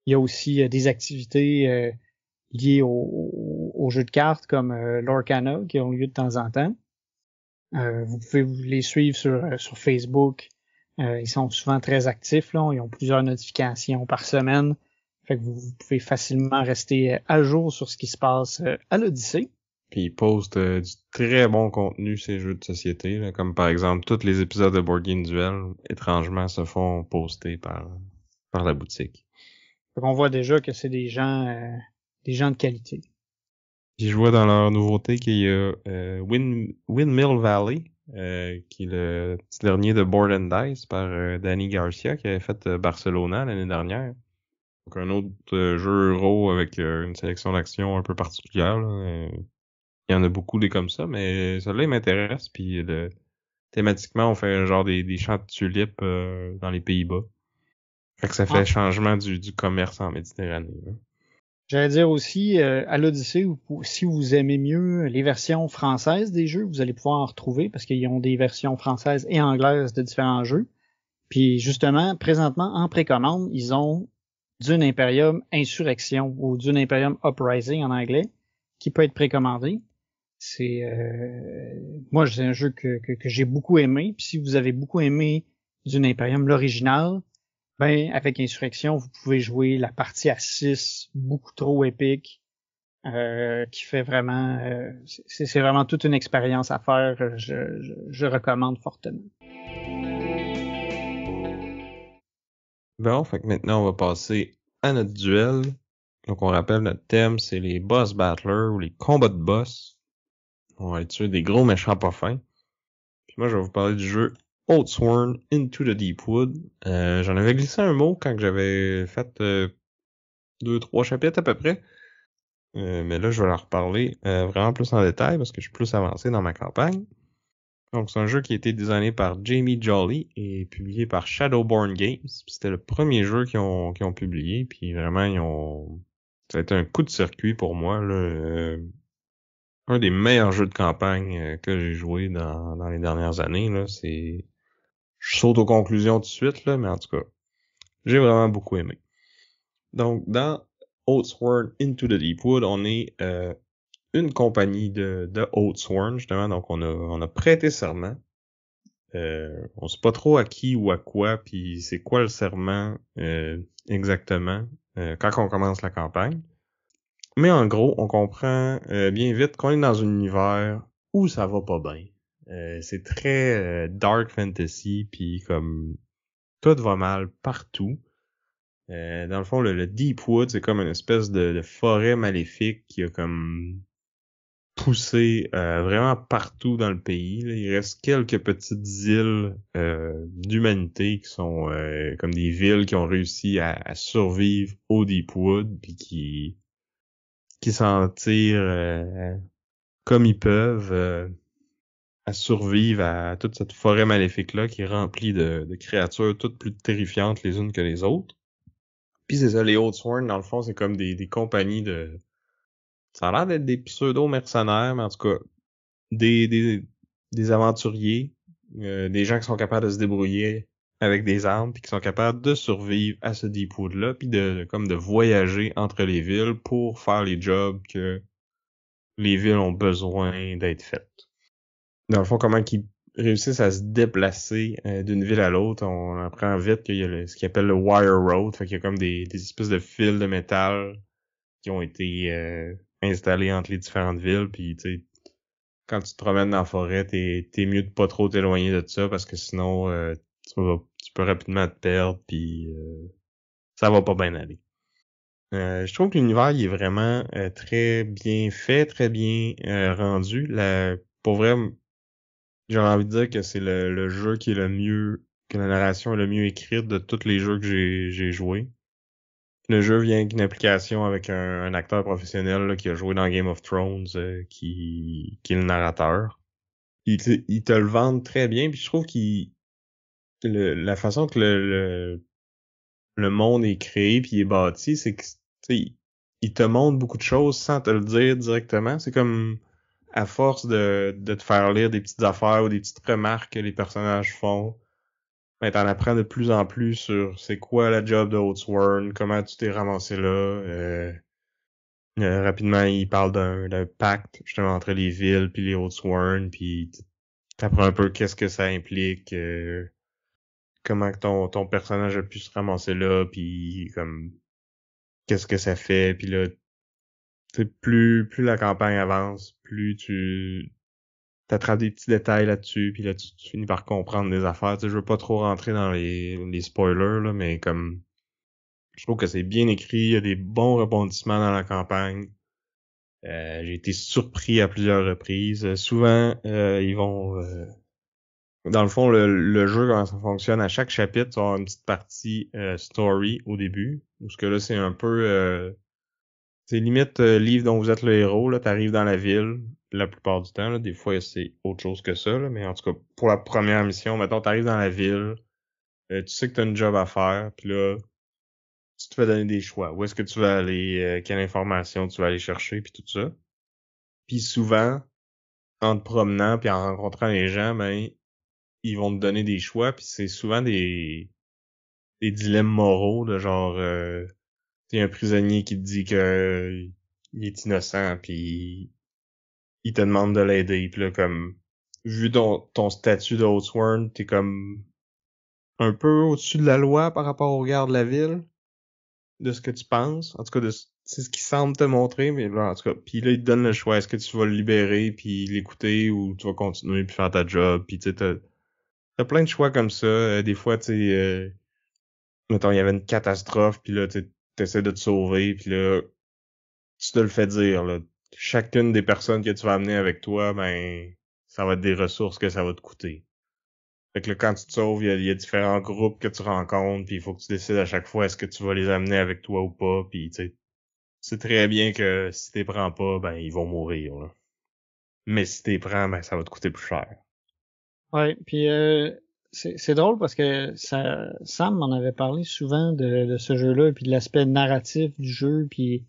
A: Il y a aussi des activités liées aux jeux de cartes comme l'Orcana qui ont lieu de temps en temps. Vous pouvez les suivre sur Facebook. Ils sont souvent très actifs, là. Ils ont plusieurs notifications par semaine. Fait que vous pouvez facilement rester à jour sur ce qui se passe à l'Odyssée.
B: Puis ils postent du très bon contenu, ces jeux de société, là, comme par exemple tous les épisodes de Board Game Duel, étrangement, se font poster par la boutique.
A: Fait qu'on voit déjà que c'est des gens de qualité.
B: Puis je vois dans leur nouveauté qu'il y a Windmill Valley, qui est le petit dernier de Board and Dice par Danny Garcia, qui avait fait Barcelona l'année dernière. Donc un autre jeu euro avec une sélection d'actions un peu particulière. Là. Il y en a beaucoup des comme ça, mais celui-là, il m'intéresse. Puis thématiquement, on fait un genre des champs de tulipes dans les Pays-Bas. Fait que ça fait changement du commerce en Méditerranée. Là.
A: J'allais dire aussi, à l'Odyssée, si vous aimez mieux les versions françaises des jeux, vous allez pouvoir en retrouver parce qu'ils ont des versions françaises et anglaises de différents jeux. Puis justement, présentement, en précommande, ils ont Dune Imperium Insurrection ou Dune Imperium Uprising en anglais, qui peut être précommandé. Moi, c'est un jeu que j'ai beaucoup aimé. Puis si vous avez beaucoup aimé Dune Imperium, l'original, ben avec Insurrection, vous pouvez jouer la partie à 6, beaucoup trop épique, qui fait vraiment, c'est vraiment toute une expérience à faire. Je recommande fortement.
B: Bon, fait que maintenant, on va passer à notre duel. Donc, on rappelle, notre thème, c'est les boss battlers ou les combats de boss. On va être sur des gros méchants pas fins. Puis moi, je vais vous parler du jeu Oathsworn Into the Deep Wood. J'en avais glissé un mot quand j'avais fait 2-3 chapitres à peu près. Mais là, je vais leur reparler vraiment plus en détail parce que je suis plus avancé dans ma campagne. Donc, c'est un jeu qui a été designé par Jamie Jolly et publié par Shadowborn Games. Puis c'était le premier jeu qu'ils ont publié. Puis vraiment, ça a été un coup de circuit pour moi. Là, un des meilleurs jeux de campagne que j'ai joué dans les dernières années. Là, je saute aux conclusions tout de suite, là, mais en tout cas, j'ai vraiment beaucoup aimé. Donc, dans Oathsworn Into the Deepwood, on est une compagnie de Oathsworn, justement. Donc, on a prêté serment. On sait pas trop à qui ou à quoi, puis c'est quoi le serment exactement quand on commence la campagne. Mais en gros, on comprend bien vite qu'on est dans un univers où ça va pas bien. C'est très dark fantasy, puis comme tout va mal partout. Dans le fond, le Deepwood, c'est comme une espèce de forêt maléfique qui a comme poussé vraiment partout dans le pays. Là. Il reste quelques petites îles d'humanité qui sont comme des villes qui ont réussi à survivre au Deepwood, puis qui s'en tirent comme ils peuvent à survivre à toute cette forêt maléfique-là qui est remplie de créatures toutes plus terrifiantes les unes que les autres. Puis c'est ça, les Oathsworn, dans le fond, c'est comme des compagnies de... Ça a l'air d'être des pseudo-mercenaires, mais en tout cas, des aventuriers, des gens qui sont capables de se débrouiller avec des armes, puis qui sont capables de survivre à ce Deepwood-là, puis de voyager entre les villes pour faire les jobs que les villes ont besoin d'être faites. Dans le fond, comment qu'ils réussissent à se déplacer d'une ville à l'autre, on apprend vite qu'il y a ce qu'ils appelle le wire road, fait qu'il y a comme des espèces de fils de métal qui ont été installés entre les différentes villes, puis tu sais, quand tu te promènes dans la forêt, t'es mieux de pas trop t'éloigner de ça parce que sinon tu peux rapidement te perdre, puis ça va pas bien aller. Je trouve que l'univers il est vraiment très bien fait, très bien rendu. Pour vrai, j'aurais envie de dire que c'est le jeu qui est le mieux, que la narration est le mieux écrite de tous les jeux que j'ai joués. Le jeu vient avec une application avec un acteur professionnel là, qui a joué dans Game of Thrones, qui est le narrateur. Ils te le vendent très bien, puis je trouve la façon que le monde est créé puis est bâti, c'est que tu sais, il te montre beaucoup de choses sans te le dire directement. C'est comme à force de te faire lire des petites affaires ou des petites remarques que les personnages font, ben t'en apprends de plus en plus sur c'est quoi la job de Oathsworn, comment tu t'es ramassé là. Rapidement, il parle d'un pacte justement entre les villes puis les Oathsworn, puis t'apprends un peu qu'est-ce que ça implique, comment que ton personnage a pu se ramasser là, puis comme qu'est-ce que ça fait, puis là, plus la campagne avance, plus tu t'attrapes des petits détails là-dessus, puis là tu finis par comprendre des affaires. Tu sais, je veux pas trop rentrer dans les spoilers là, mais comme je trouve que c'est bien écrit, il y a des bons rebondissements dans la campagne. J'ai été surpris à plusieurs reprises. Souvent, ils vont dans le fond, le jeu, comment ça fonctionne, à chaque chapitre, tu vas avoir une petite partie story au début. Parce que là, c'est un peu c'est limite livre dont vous êtes le héros, là, t'arrives dans la ville la plupart du temps, là, des fois c'est autre chose que ça, là, mais en tout cas, pour la première mission, mettons, t'arrives dans la ville, tu sais que t'as une job à faire, puis là, tu te fais donner des choix. Où est-ce que tu vas aller, quelle information tu vas aller chercher, puis tout ça. Puis souvent, en te promenant puis en rencontrant les gens, ben ils vont te donner des choix, puis c'est souvent des dilemmes moraux de genre t'es un prisonnier qui te dit que il est innocent, puis il te demande de l'aider, puis là comme vu ton statut de Oathsworn, t'es comme un peu au-dessus de la loi par rapport au garde de la ville, de ce que tu penses, en tout cas c'est ce qu'il semble te montrer, mais là, en tout cas, puis là il te donne le choix, est-ce que tu vas le libérer puis l'écouter ou tu vas continuer puis faire ta job, puis tu sais t'as plein de choix comme ça, des fois tu sais mettons il y avait une catastrophe puis là tu t'essaies de te sauver puis là tu te le fais dire là, chacune des personnes que tu vas amener avec toi, ben ça va être des ressources que ça va te coûter. Fait que là, quand tu te sauves, il y a différents groupes que tu rencontres, puis il faut que tu décides à chaque fois est-ce que tu vas les amener avec toi ou pas, puis tu sais, c'est très bien que si t'es prends pas, ben ils vont mourir, là. Mais si t'es prends, ben ça va te coûter plus cher.
A: Ouais, puis c'est drôle parce que Sam m'en avait parlé souvent de ce jeu-là, puis de l'aspect narratif du jeu, puis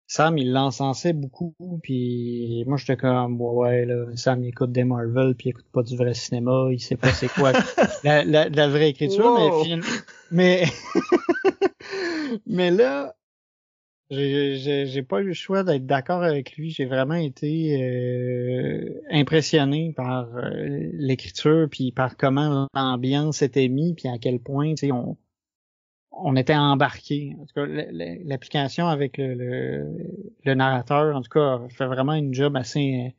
A: Sam, il l'encensait beaucoup, puis moi, j'étais comme, ouais, là, Sam, il écoute des Marvel, puis il écoute pas du vrai cinéma, il sait pas c'est quoi la vraie écriture, mais
B: Wow!
A: finalement, mais, mais là, j'ai pas eu le choix d'être d'accord avec lui. J'ai vraiment été impressionné par l'écriture, puis par comment l'ambiance était mise, puis à quel point, tu sais, on était embarqué. En tout cas, l'application avec le narrateur, en tout cas, fait vraiment une job assez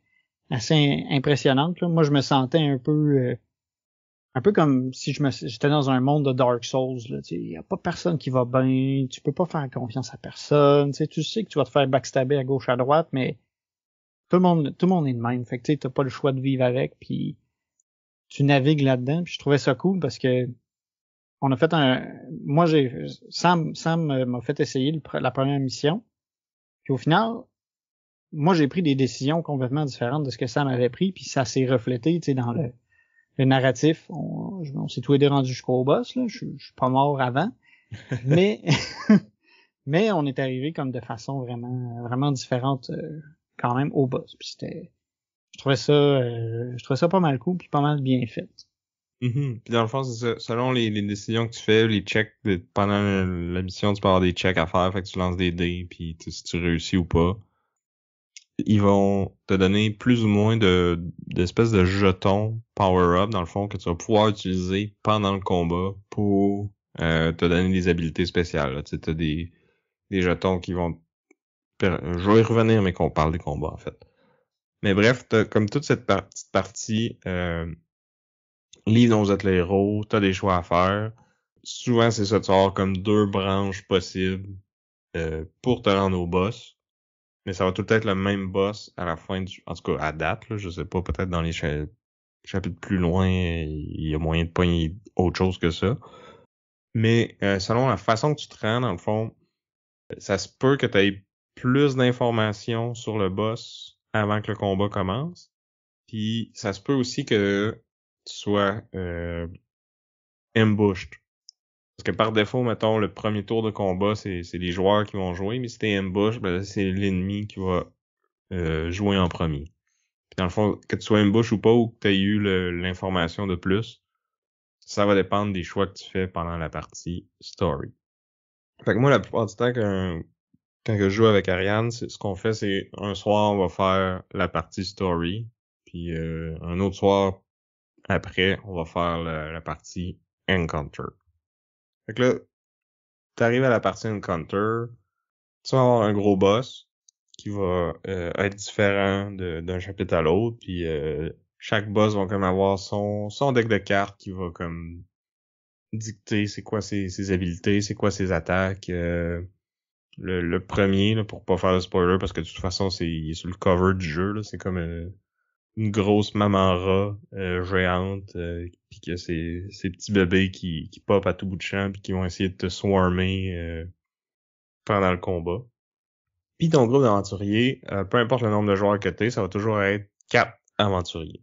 A: impressionnante. Là. Moi, je me sentais un peu comme si j'étais dans un monde de Dark Souls. Il y a pas personne qui va bien, tu peux pas faire confiance à personne. Tu sais que tu vas te faire backstabber à gauche à droite, mais tout le monde est de même. Fait que tu t'as pas le choix de vivre avec, puis tu navigues là-dedans. Puis je trouvais ça cool parce que on a fait moi Sam m'a fait essayer la première mission. Puis au final, moi j'ai pris des décisions complètement différentes de ce que Sam avait pris, puis ça s'est reflété, tu sais, dans le narratif. On s'est tous les deux rendus jusqu'au boss, là. Je suis pas mort avant. Mais mais on est arrivé comme de façon vraiment différente quand même au boss. Puis je trouvais ça pas mal cool puis pas mal bien fait.
B: Mhm. Puis dans le fond, c'est ça. Selon les décisions que tu fais, les checks, pendant la mission, tu peux avoir des checks à faire, fait que tu lances des dés, puis si tu réussis ou pas, ils vont te donner plus ou moins d'espèces de jetons power-up, dans le fond, que tu vas pouvoir utiliser pendant le combat pour te donner des habilités spéciales. Là. Tu sais, t'as des jetons qui vont... Je vais y revenir, mais qu'on parle des combats, en fait. Mais bref, t'as comme toute cette petite partie... livre dont vous êtes les héros, t'as des choix à faire. Souvent, c'est ça, tu vas avoir comme deux branches possibles pour te rendre au boss. Mais ça va tout être le même boss à la fin du... En tout cas, à date, là, je sais pas, peut-être dans les chapitres plus loin, il y a moyen de pogner autre chose que ça. Mais selon la façon que tu te rends, dans le fond, ça se peut que tu aies plus d'informations sur le boss avant que le combat commence. Puis ça se peut aussi que tu sois ambushed. Parce que par défaut, mettons, le premier tour de combat, c'est les joueurs qui vont jouer, mais si t'es ambush, ben là, c'est l'ennemi qui va jouer en premier. Puis dans le fond, que tu sois ambush ou pas, ou que tu aies eu l'information de plus, ça va dépendre des choix que tu fais pendant la partie story. Fait que moi, la plupart du temps, quand je joue avec Ariane, ce qu'on fait, c'est un soir, on va faire la partie story, puis un autre soir, après, on va faire la partie encounter. Fait que là, t'arrives à la partie encounter, tu vas avoir un gros boss qui va être différent d'un chapitre à l'autre, puis chaque boss va comme avoir son deck de cartes qui va comme dicter c'est quoi ses habiletés, c'est quoi ses attaques. Le premier, là, pour pas faire de spoiler, parce que de toute façon, il est sur le cover du jeu, là, c'est comme une grosse maman rat géante, puis que ces petits bébés qui pop à tout bout de champ, puis qui vont essayer de te swarmer pendant le combat. Puis ton groupe d'aventuriers, peu importe le nombre de joueurs que t'es, ça va toujours être 4 aventuriers.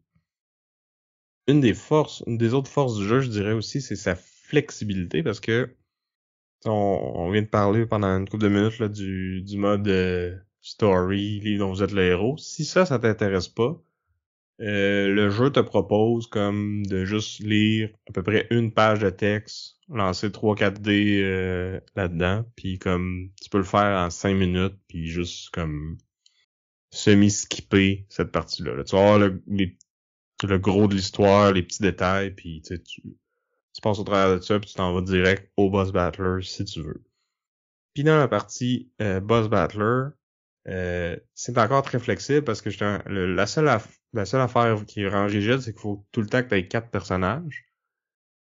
B: Une des autres forces du jeu, je dirais aussi, c'est sa flexibilité, parce que on vient de parler pendant une couple de minutes là, du mode story, livre dont vous êtes le héros. Si ça t'intéresse pas, le jeu te propose comme de juste lire à peu près une page de texte, lancer 3-4 dés là-dedans, puis comme tu peux le faire en 5 minutes, puis juste comme semi-skipper cette partie-là. Là, tu vas avoir le gros de l'histoire, les petits détails, puis tu passes au travers de ça, puis tu t'en vas direct au boss battler si tu veux. Puis dans la partie boss battler, c'est encore très flexible parce que la seule affaire qui rend rigide, c'est qu'il faut tout le temps que tu aies 4 personnages.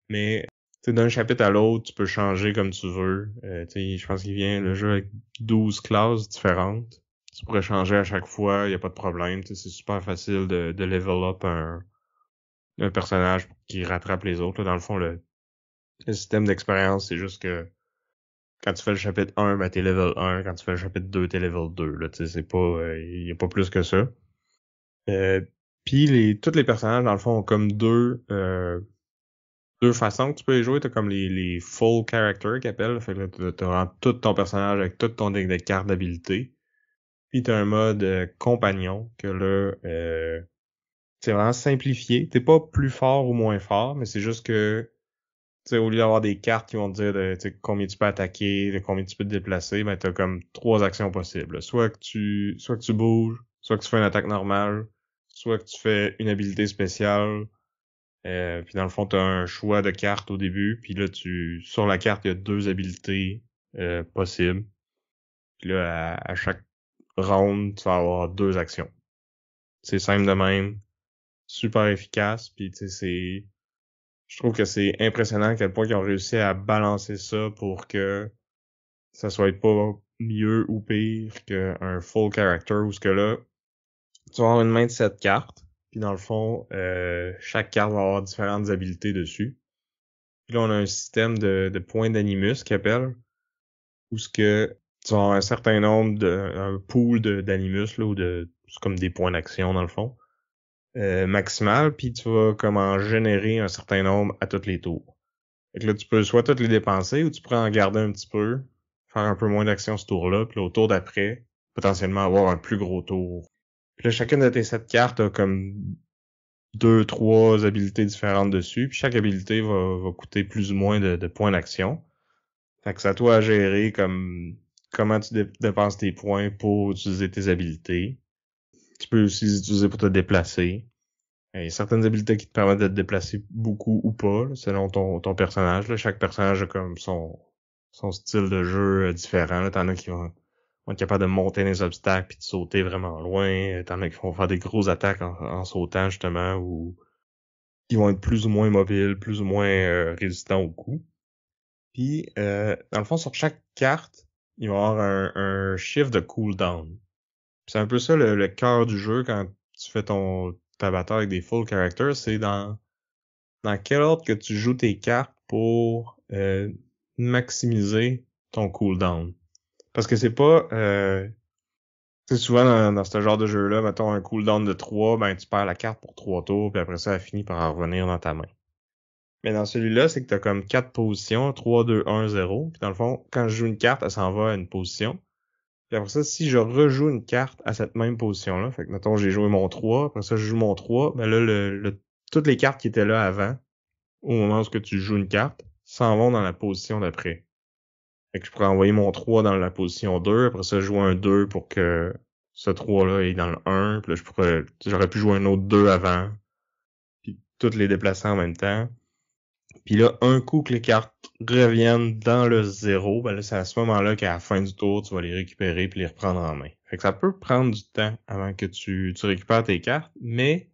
B: Mais d'un chapitre à l'autre, tu peux changer comme tu veux. Je pense qu'il vient le jeu avec 12 classes différentes. Tu pourrais changer à chaque fois, il y a pas de problème. C'est super facile de level up un personnage qui rattrape les autres. Là. Dans le fond, le système d'expérience, c'est juste que quand tu fais le chapitre 1, ben t'es level 1. Quand tu fais le chapitre 2, t'es level 2. Là, tu sais, c'est pas, y a pas plus que ça. Puis tous les personnages, dans le fond, ont comme deux façons que tu peux les jouer. T'as comme les full character qu'ils appellent. Fait que là, t'as vraiment tout ton personnage avec tout ton deck de cartes d'habilité. Puis t'as un mode compagnon que là, c'est vraiment simplifié. T'es pas plus fort ou moins fort, mais c'est juste que tu sais, au lieu d'avoir des cartes qui vont te dire de, tu sais, combien tu peux attaquer, de combien tu peux te déplacer, ben t'as comme 3 actions possibles. Soit que tu bouges, soit que tu fais une attaque normale, soit que tu fais une habilité spéciale. Puis dans le fond, t'as un choix de carte au début, puis là sur la carte, il y a 2 habilités possibles. Puis là, à chaque round, tu vas avoir 2 actions. C'est simple de même, super efficace, puis tu sais, je trouve que c'est impressionnant à quel point ils ont réussi à balancer ça pour que ça soit pas mieux ou pire qu'un full character où ce que là, tu vas avoir une main de 7 cartes, puis dans le fond, chaque carte va avoir différentes habilités dessus. Puis là, on a un système de points d'animus qui appelle, où ce que tu vas avoir un certain nombre un pool d'animus, là, c'est comme des points d'action dans le fond, maximal, puis tu vas comme en générer un certain nombre à tous les tours. Fait que là, tu peux soit toutes les dépenser ou tu pourrais en garder un petit peu, faire un peu moins d'action ce tour-là, puis là, au tour d'après, potentiellement avoir un plus gros tour. Puis là, chacune de tes 7 cartes a comme 2, 3 habilités différentes dessus, puis chaque habilité va coûter plus ou moins de points d'action. Fait que c'est à toi à gérer comme comment tu dépenses tes points pour utiliser tes habilités. Tu peux aussi les utiliser pour te déplacer. Il y a certaines habiletés qui te permettent de te déplacer beaucoup ou pas, là, selon ton personnage. Là. Chaque personnage a comme son style de jeu différent. Là. T'en as qui vont être capables de monter les obstacles puis de sauter vraiment loin. T'en as qui vont faire des grosses attaques en sautant, justement, ou qui vont être plus ou moins mobiles, plus ou moins résistants aux coups. Puis, dans le fond, sur chaque carte, il va y avoir un chiffre de cooldown. C'est un peu ça le cœur du jeu quand tu fais ta bataille avec des full characters, c'est dans quel ordre que tu joues tes cartes pour maximiser ton cooldown. Parce que c'est pas tu sais, souvent dans ce genre de jeu-là, mettons un cooldown de 3, ben tu perds la carte pour 3 tours, puis après ça, elle finit par revenir dans ta main. Mais dans celui-là, c'est que t'as comme 4 positions, 3, 2, 1, 0. Puis dans le fond, quand je joue une carte, elle s'en va à une position. Puis après ça, si je rejoue une carte à cette même position-là, fait que mettons j'ai joué mon 3, après ça je joue mon 3, ben là toutes les cartes qui étaient là avant, au moment où tu joues une carte, s'en vont dans la position d'après. Fait que je pourrais envoyer mon 3 dans la position 2, après ça jouer un 2 pour que ce 3-là est dans le 1, puis là j'aurais pu jouer un autre 2 avant, puis toutes les déplacer en même temps. Puis là, un coup que les cartes reviennent dans le 0, ben là, c'est à ce moment-là qu'à la fin du tour, tu vas les récupérer puis les reprendre en main. Fait que ça peut prendre du temps avant que tu récupères tes cartes, mais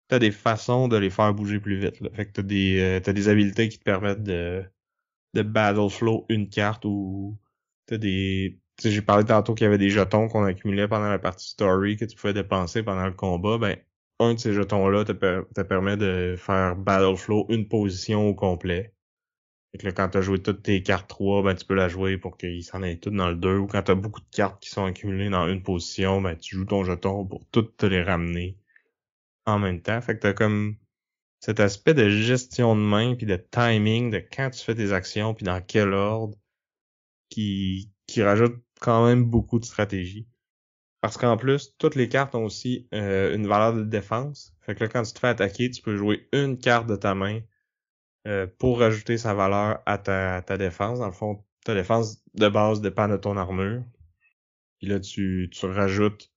B: t'as des façons de les faire bouger plus vite, là. Fait que t'as des habilités qui te permettent de battle flow une carte ou tu sais, j'ai parlé tantôt qu'il y avait des jetons qu'on accumulait pendant la partie story que tu pouvais dépenser pendant le combat, ben, un de ces jetons-là te permet de faire battle flow une position au complet. Fait que là, quand t'as joué toutes tes cartes 3, ben, tu peux la jouer pour qu'ils s'en aient toutes dans le 2, ou quand t'as beaucoup de cartes qui sont accumulées dans une position, ben, tu joues ton jeton pour toutes te les ramener en même temps. Fait que t'as comme cet aspect de gestion de main puis de timing de quand tu fais tes actions puis dans quel ordre qui rajoute quand même beaucoup de stratégie. Parce qu'en plus, toutes les cartes ont aussi une valeur de défense. Fait que là, quand tu te fais attaquer, tu peux jouer une carte de ta main pour rajouter sa valeur à ta défense. Dans le fond, ta défense de base dépend de ton armure. Puis là, tu rajoutes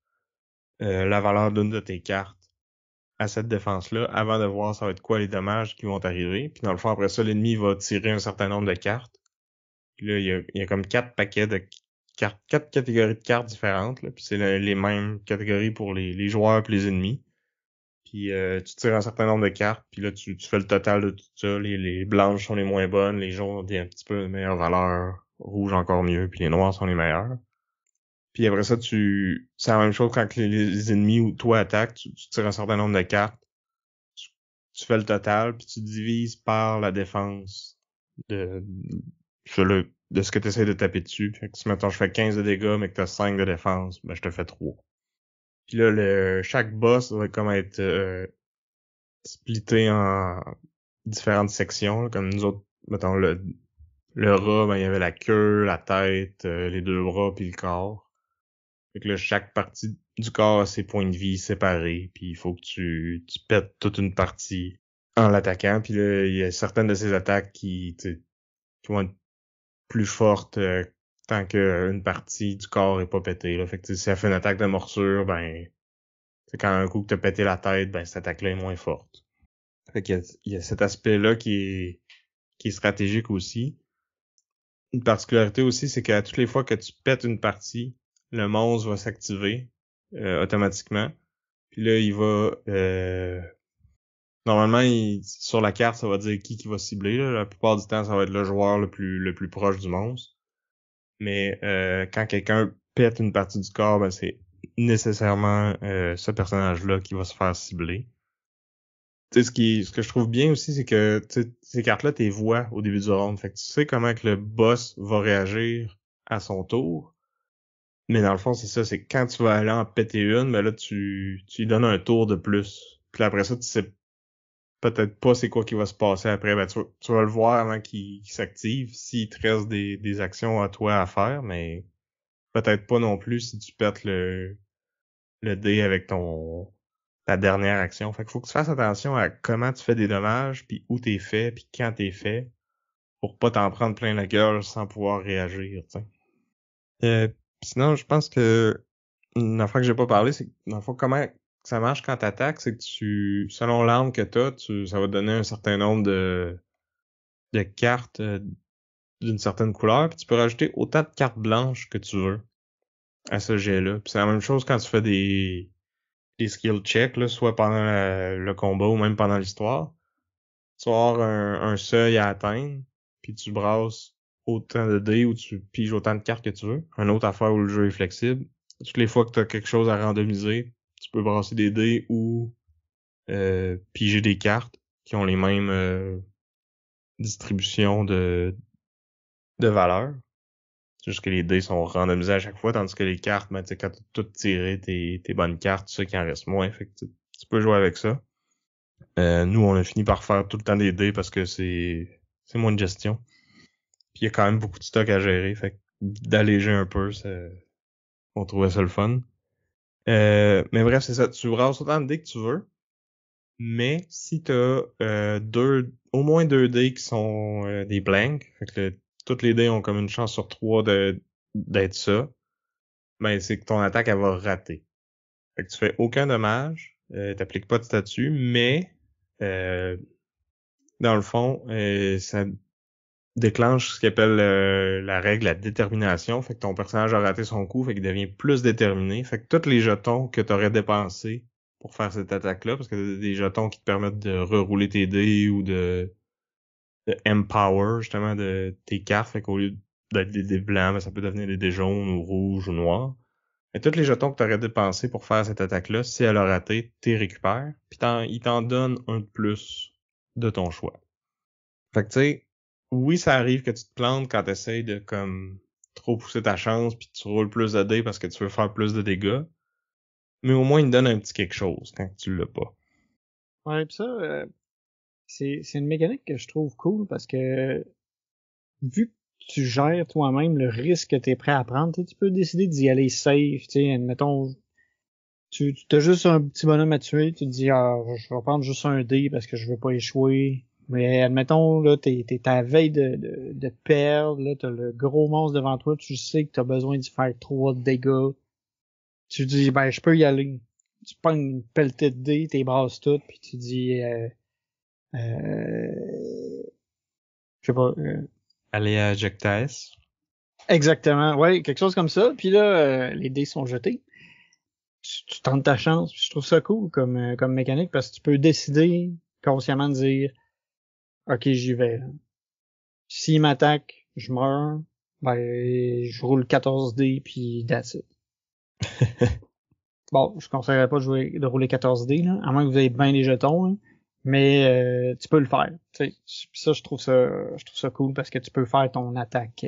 B: la valeur d'une de tes cartes à cette défense-là avant de voir ça va être quoi les dommages qui vont arriver. Puis dans le fond, après ça, l'ennemi va tirer un certain nombre de cartes. Puis là, il y a comme 4 paquets de cartes, 4 catégories de cartes différentes. Là. Puis c'est les mêmes catégories pour les joueurs et les ennemis. Puis tu tires un certain nombre de cartes, puis là tu fais le total de tout ça. Les blanches sont les moins bonnes, les jaunes ont un petit peu de meilleure valeur, rouges encore mieux, puis les noirs sont les meilleurs. Puis après ça, c'est la même chose quand les ennemis ou toi attaquent, tu tires un certain nombre de cartes. Tu tu fais le total, puis tu divises par la défense de ce que tu essaies de taper dessus. Fait que si, mettons, je fais 15 de dégâts, mais que t'as 5 de défense, ben je te fais 3. Puis là, chaque boss va comme être splitté en différentes sections, là, comme nous autres, mettons, le rat, ben il y avait la queue, la tête, les deux bras, puis le corps. Fait que là, chaque partie du corps a ses points de vie séparés, puis il faut que tu pètes toute une partie en l'attaquant, puis là, il y a certaines de ces attaques qui vont être plus fortes tant qu'une partie du corps est pas pétée. Là. Fait que si elle fait une attaque de morsure, ben c'est quand un coup que t'as pété la tête, ben cette attaque-là est moins forte. Fait qu'il y a cet aspect-là qui est stratégique aussi. Une particularité aussi, c'est qu'à toutes les fois que tu pètes une partie, le monstre va s'activer automatiquement. Puis là, il va normalement sur la carte, ça va dire qui va cibler. Là. La plupart du temps, ça va être le joueur le plus proche du monstre. Mais quand quelqu'un pète une partie du corps, ben c'est nécessairement ce personnage-là qui va se faire cibler. Tu sais, ce que je trouve bien aussi, c'est que ces cartes-là, t'es vois au début du round. Fait que tu sais comment que le boss va réagir à son tour. Mais dans le fond, c'est ça, c'est quand tu vas aller en péter une, ben là, tu lui donnes un tour de plus. Puis après ça, tu sais peut-être pas c'est quoi qui va se passer après. Ben, tu vas le voir avant qu'il s'active, s'il te reste des actions à toi à faire, mais peut-être pas non plus si tu pètes le dé avec ta dernière action. Fait qu'il faut que tu fasses attention à comment tu fais des dommages, puis où t'es fait, puis quand t'es fait, pour pas t'en prendre plein la gueule sans pouvoir réagir, tu sais. Sinon, je pense que une affaire que j'ai pas parlé, c'est dans le fond, comment ça marche quand t'attaques, c'est que selon l'arme que t'as, ça va te donner un certain nombre de cartes d'une certaine couleur, puis tu peux rajouter autant de cartes blanches que tu veux à ce jet-là. Puis c'est la même chose quand tu fais des skill checks, là, soit pendant le combat ou même pendant l'histoire. Tu vas avoir un seuil à atteindre, puis tu brasses autant de dés ou tu piges autant de cartes que tu veux. Une autre affaire où le jeu est flexible. Toutes les fois que tu as quelque chose à randomiser, tu peux brasser des dés ou piger des cartes qui ont les mêmes distributions de valeurs. C'est juste que les dés sont randomisés à chaque fois, tandis que les cartes, ben, tu sais, quand tu as tout tiré tes bonnes cartes, tu sais qu'il en reste moins. Fait que tu peux jouer avec ça. Nous, on a fini par faire tout le temps des dés parce que c'est moins de gestion. Puis il y a quand même beaucoup de stock à gérer. Fait que d'alléger un peu, on trouvait ça le fun. Mais bref, c'est ça. Tu brasses autant de dés que tu veux. Mais si t'as au moins 2 dés qui sont des blanks, fait que toutes les dés ont comme une chance sur 3 d'être ça, ben c'est que ton attaque elle va rater. Fait que tu fais aucun dommage, t'appliques pas de statut, mais dans le fond, ça déclenche ce qu'il appelle la règle la détermination. Fait que ton personnage a raté son coup, fait qu'il devient plus déterminé. Fait que tous les jetons que t'aurais dépensés pour faire cette attaque-là, parce que t'as des jetons qui te permettent de rerouler tes dés ou de empower justement de tes cartes. Fait qu'au lieu d'être des dés blancs, ben, ça peut devenir des dés jaunes ou rouges ou noirs. Et tous les jetons que t'aurais dépensés pour faire cette attaque-là, si elle a raté, t'es récupères. Puis il t'en donne un de plus de ton choix. Fait que tu sais, oui, ça arrive que tu te plantes quand t'essayes de comme trop pousser ta chance puis tu roules plus de dés parce que tu veux faire plus de dégâts. Mais au moins, il te donne un petit quelque chose quand tu l'as pas.
A: Ouais, pis ça, c'est une mécanique que je trouve cool parce que vu que tu gères toi-même le risque que t'es prêt à prendre, tu peux décider d'y aller safe, tu sais, admettons, tu as juste un petit bonhomme à tuer, tu te dis, ah, je vais prendre juste un dé parce que je veux pas échouer. Mais admettons, là, t'es à la veille de perdre, là, t'as le gros monstre devant toi, tu sais que t'as besoin d'y faire 3 dégâts. Tu dis, ben, je peux y aller. Tu prends une pelletée de dés, t'es brasses toutes, puis tu dis, je sais pas,
B: Aller à Jectaes.
A: exactement, ouais, quelque chose comme ça. Puis là, les dés sont jetés. Tu tentes ta chance. Je trouve ça cool comme mécanique parce que tu peux décider consciemment de dire, ok, j'y vais. Là. S'il m'attaque, je meurs. Ben, je roule 14 dés puis that's it. Bon, je conseillerais pas de rouler 14 dés, là, à moins que vous ayez bien des jetons. Là. Mais tu peux le faire. Tu sais, ça, je trouve ça cool parce que tu peux faire ton attaque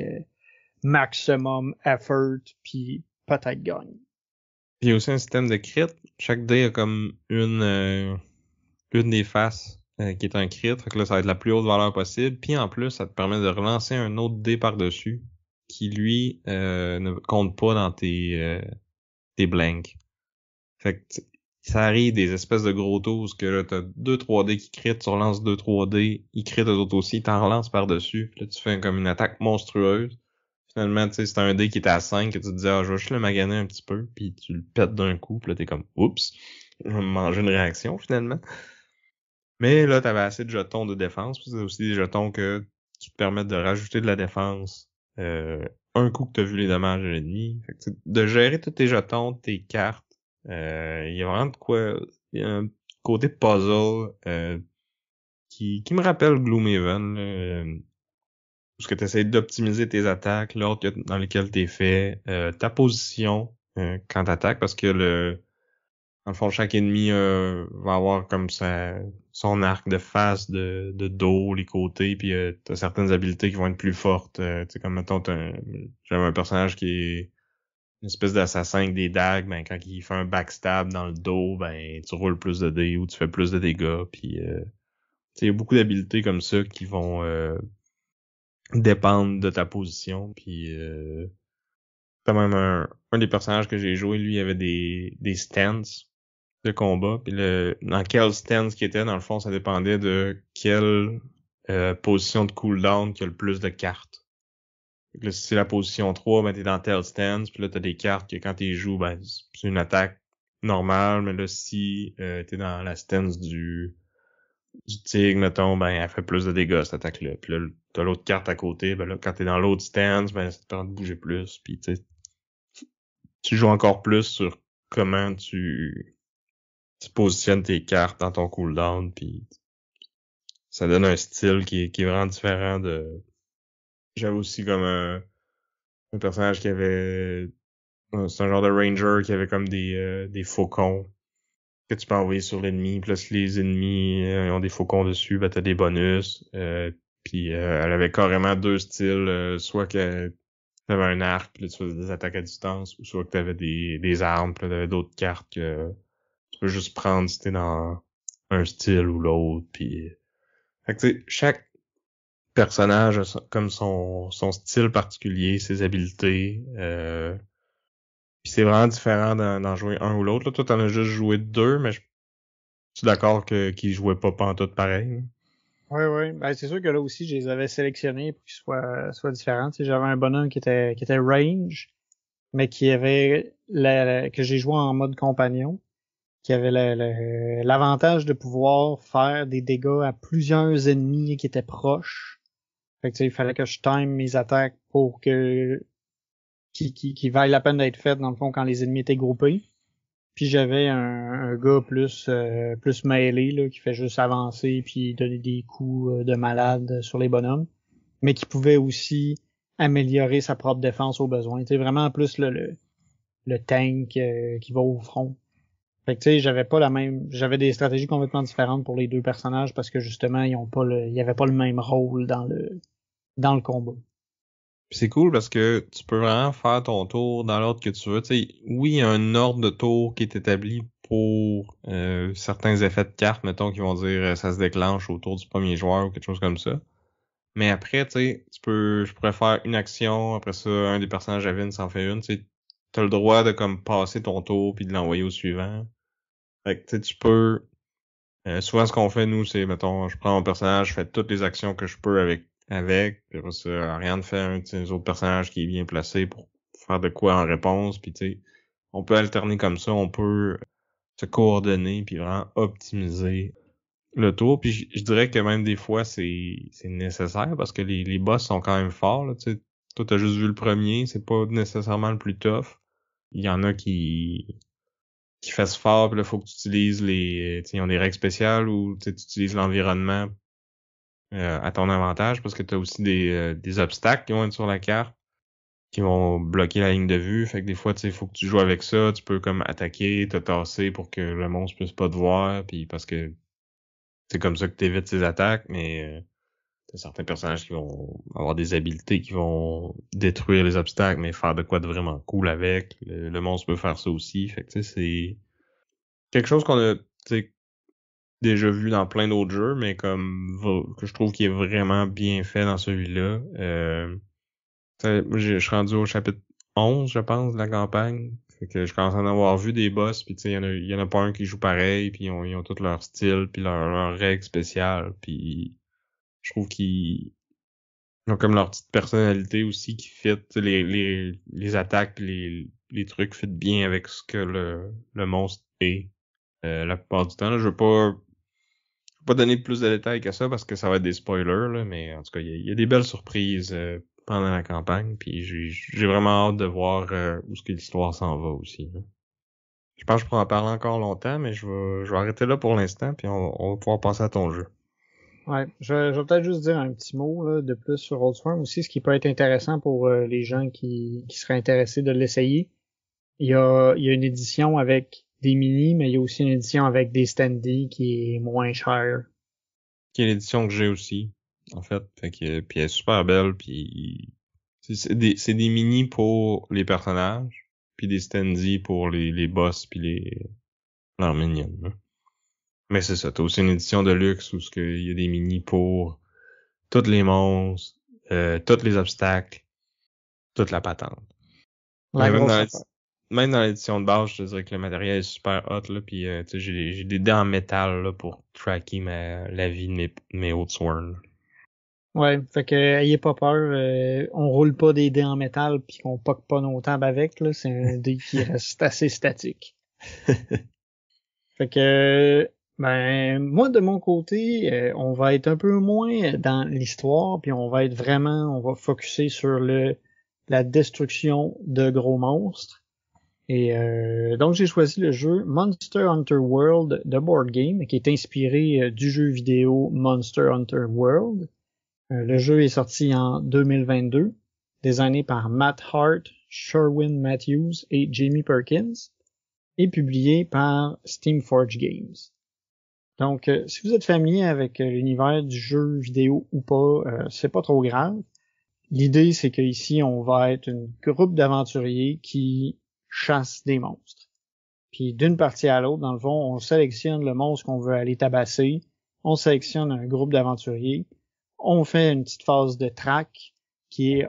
A: maximum effort puis peut-être gagner.
B: Il y a aussi un système de crit. Chaque dé a comme une des faces qui est un crit. Fait que là, ça va être la plus haute valeur possible. Puis en plus, ça te permet de relancer un autre dé par-dessus qui, lui, ne compte pas dans tes blanks. Fait que ça arrive des espèces de gros tours que là, t'as 2-3 dés qui crit, tu relances 2-3 dés, ils crit eux autres aussi, t'en relances par-dessus. Puis là, tu fais comme une attaque monstrueuse. Finalement, tu sais, c'est un dé qui était à 5 que tu te dis, ah, je vais juste le maganer un petit peu, puis tu le pètes d'un coup, puis là, t'es comme, oups, je vais me manger une réaction, finalement. Mais là, t'avais assez de jetons de défense, puis c'est aussi des jetons qui te permettent de rajouter de la défense, un coup que t'as vu les dommages de l'ennemi. Fait que, de gérer tous tes jetons, tes cartes, il y a vraiment de quoi, il y a un côté puzzle, qui me rappelle Gloomhaven, parce que tu essaies d'optimiser tes attaques, l'ordre dans lequel t'es fait, ta position quand t'attaques, parce que dans le fond, chaque ennemi va avoir comme son arc de face, de dos, les côtés, puis t'as certaines habiletés qui vont être plus fortes. Tu sais, comme mettons, j'avais un personnage qui est une espèce d'assassin avec des dagues, ben quand il fait un backstab dans le dos, ben tu roules plus de dés ou tu fais plus de dégâts, puis tu sais, il y a beaucoup d'habiletés comme ça qui vont dépendre de ta position, puis quand même un des personnages que j'ai joué, lui, il avait des stances de combat, puis dans quel stance qu'il était, dans le fond, ça dépendait de quelle position de cooldown qui a le plus de cartes. Fait que là, si c'est la position 3, ben t'es dans telle stance, puis là t'as des cartes que quand t'es joues, ben c'est une attaque normale, mais là si t'es dans la stance du tigre, mettons, ben elle fait plus de dégâts cette attaque-là. Puis là, t'as l'autre carte à côté, ben là, quand t'es dans l'autre stance, ben ça te permet de bouger plus, puis tu joues encore plus sur comment tu positionnes tes cartes dans ton cooldown, puis ça donne un style qui est vraiment différent de... J'avais aussi comme un personnage qui avait... C'est un genre de ranger qui avait comme des faucons que tu peux envoyer sur l'ennemi. Puis là, si les ennemis ont des faucons dessus, ben t'as des bonus. Puis elle avait carrément deux styles, soit que t'avais un arc, puis là tu faisais des attaques à distance, ou soit que t'avais des armes, puis là t'avais d'autres cartes que tu peux juste prendre si t'es dans un style ou l'autre. Puis fait que tu sais, chaque personnage a comme son style particulier, ses habiletés. Puis c'est vraiment différent d'en jouer un ou l'autre. Là, toi, t'en as juste joué deux, mais je suis d'accord qu'ils jouaient pas pantoute pareil. Là.
A: Oui, oui. Ben, c'est sûr que là aussi, je les avais sélectionnés pour qu'ils soient différents. Tu sais, j'avais un bonhomme qui était range, mais qui avait que j'ai joué en mode compagnon, qui avait l'avantage de pouvoir faire des dégâts à plusieurs ennemis qui étaient proches. Fait que tu sais, il fallait que je time mes attaques pour que qui vaille la peine d'être faites dans le fond quand les ennemis étaient groupés. Puis j'avais un gars plus mêlé là, qui fait juste avancer puis donner des coups de malade sur les bonhommes, mais qui pouvait aussi améliorer sa propre défense au besoin. Tu sais, vraiment plus le tank qui va au front. Fait que tu sais, j'avais des stratégies complètement différentes pour les deux personnages parce que justement ils avaient pas le même rôle dans le combat.
B: Puis c'est cool parce que tu peux vraiment faire ton tour dans l'ordre que tu veux. Tu sais, oui, il y a un ordre de tour qui est établi pour certains effets de cartes, mettons, qui vont dire ça se déclenche autour du premier joueur ou quelque chose comme ça. Mais après, tu sais, je pourrais faire une action, après ça, un des personnages à Vince en fait une, tu sais, t'as le droit de comme passer ton tour puis de l'envoyer au suivant. Fait que tu sais, tu peux, souvent ce qu'on fait nous, c'est, mettons, je prends mon personnage, je fais toutes les actions que je peux puis après ça, Ariane fait un de ses autres personnages qui est bien placé pour faire de quoi en réponse, puis tu sais, on peut alterner comme ça, on peut se coordonner puis vraiment optimiser le tour, puis je dirais que même des fois c'est nécessaire parce que les boss sont quand même forts là, tu sais. Toi t'as juste vu le premier, c'est pas nécessairement le plus tough. Il y en a qui fassent fort, puis là faut que tu utilises tu sais, ils ont des règles spéciales ou tu sais, tu utilises l'environnement à ton avantage parce que t'as aussi des obstacles qui vont être sur la carte qui vont bloquer la ligne de vue. Fait que des fois, tu sais, faut que tu joues avec ça. Tu peux comme attaquer, te tasser pour que le monstre puisse pas te voir. Puis parce que c'est comme ça que t'évites ses attaques, mais t'as certains personnages qui vont avoir des habiletés qui vont détruire les obstacles, mais faire de quoi de vraiment cool avec. Le monstre peut faire ça aussi. Fait que tu sais, c'est quelque chose qu'on a tu sais, déjà vu dans plein d'autres jeux, mais que je trouve qui est vraiment bien fait dans celui-là. Moi, je suis rendu au chapitre 11, je pense, de la campagne. Fait que je commence à en avoir vu des boss, puis tu sais, il y en a pas un qui joue pareil, puis ils ont tout leur style, puis leur règles spéciales, puis je trouve qu'ils ont comme leur petite personnalité aussi qui fit, tu sais, les attaques, pis les trucs fit bien avec ce que le monstre est. La plupart du temps, là, je veux pas donner plus de détails que ça parce que ça va être des spoilers, là, mais en tout cas, il y a des belles surprises pendant la campagne, puis j'ai vraiment hâte de voir où ce que l'histoire s'en va aussi, là. Je pense que je pourrais en parler encore longtemps, mais je vais arrêter là pour l'instant, puis on va pouvoir passer à ton jeu.
A: Ouais, je vais peut-être juste dire un petit mot là, de plus sur Old Swarm aussi, ce qui peut être intéressant pour les gens qui seraient intéressés de l'essayer. Il y a une édition avec des mini, mais il y a aussi une édition avec des standees qui est moins chère.
B: Qui est l'édition que j'ai aussi, en fait. Fait que, puis elle est super belle, puis c'est des mini pour les personnages, puis des standees pour les boss, puis leurs minions, là. Mais c'est ça, t'as aussi une édition de luxe où il y a des mini pour tous les monstres, tous les obstacles, toute la patente.
A: La
B: Mais
A: grosse affaire.
B: même dans l'édition de base, je te dirais que le matériel est super hot, là, puis tu sais, j'ai des dés en métal, là, pour tracker la vie de mes hautes sworn.
A: Ouais, fait que ayez pas peur, on roule pas des dés en métal puis qu'on poque pas nos tables avec, là, c'est un dé qui reste assez statique. Fait que ben moi de mon côté, on va être un peu moins dans l'histoire puis on va focusser sur la destruction de gros monstres. Et donc j'ai choisi le jeu Monster Hunter World de Board Game qui est inspiré du jeu vidéo Monster Hunter World. Le jeu est sorti en 2022, designé par Matt Hart, Sherwin Matthews et Jamie Perkins, et publié par Steamforge Games. Donc, si vous êtes familier avec l'univers du jeu vidéo ou pas, c'est pas trop grave. L'idée, c'est qu'ici, on va être un groupe d'aventuriers qui chassent des monstres. Puis d'une partie à l'autre, dans le fond, on sélectionne le monstre qu'on veut aller tabasser, on sélectionne un groupe d'aventuriers, on fait une petite phase de track qui est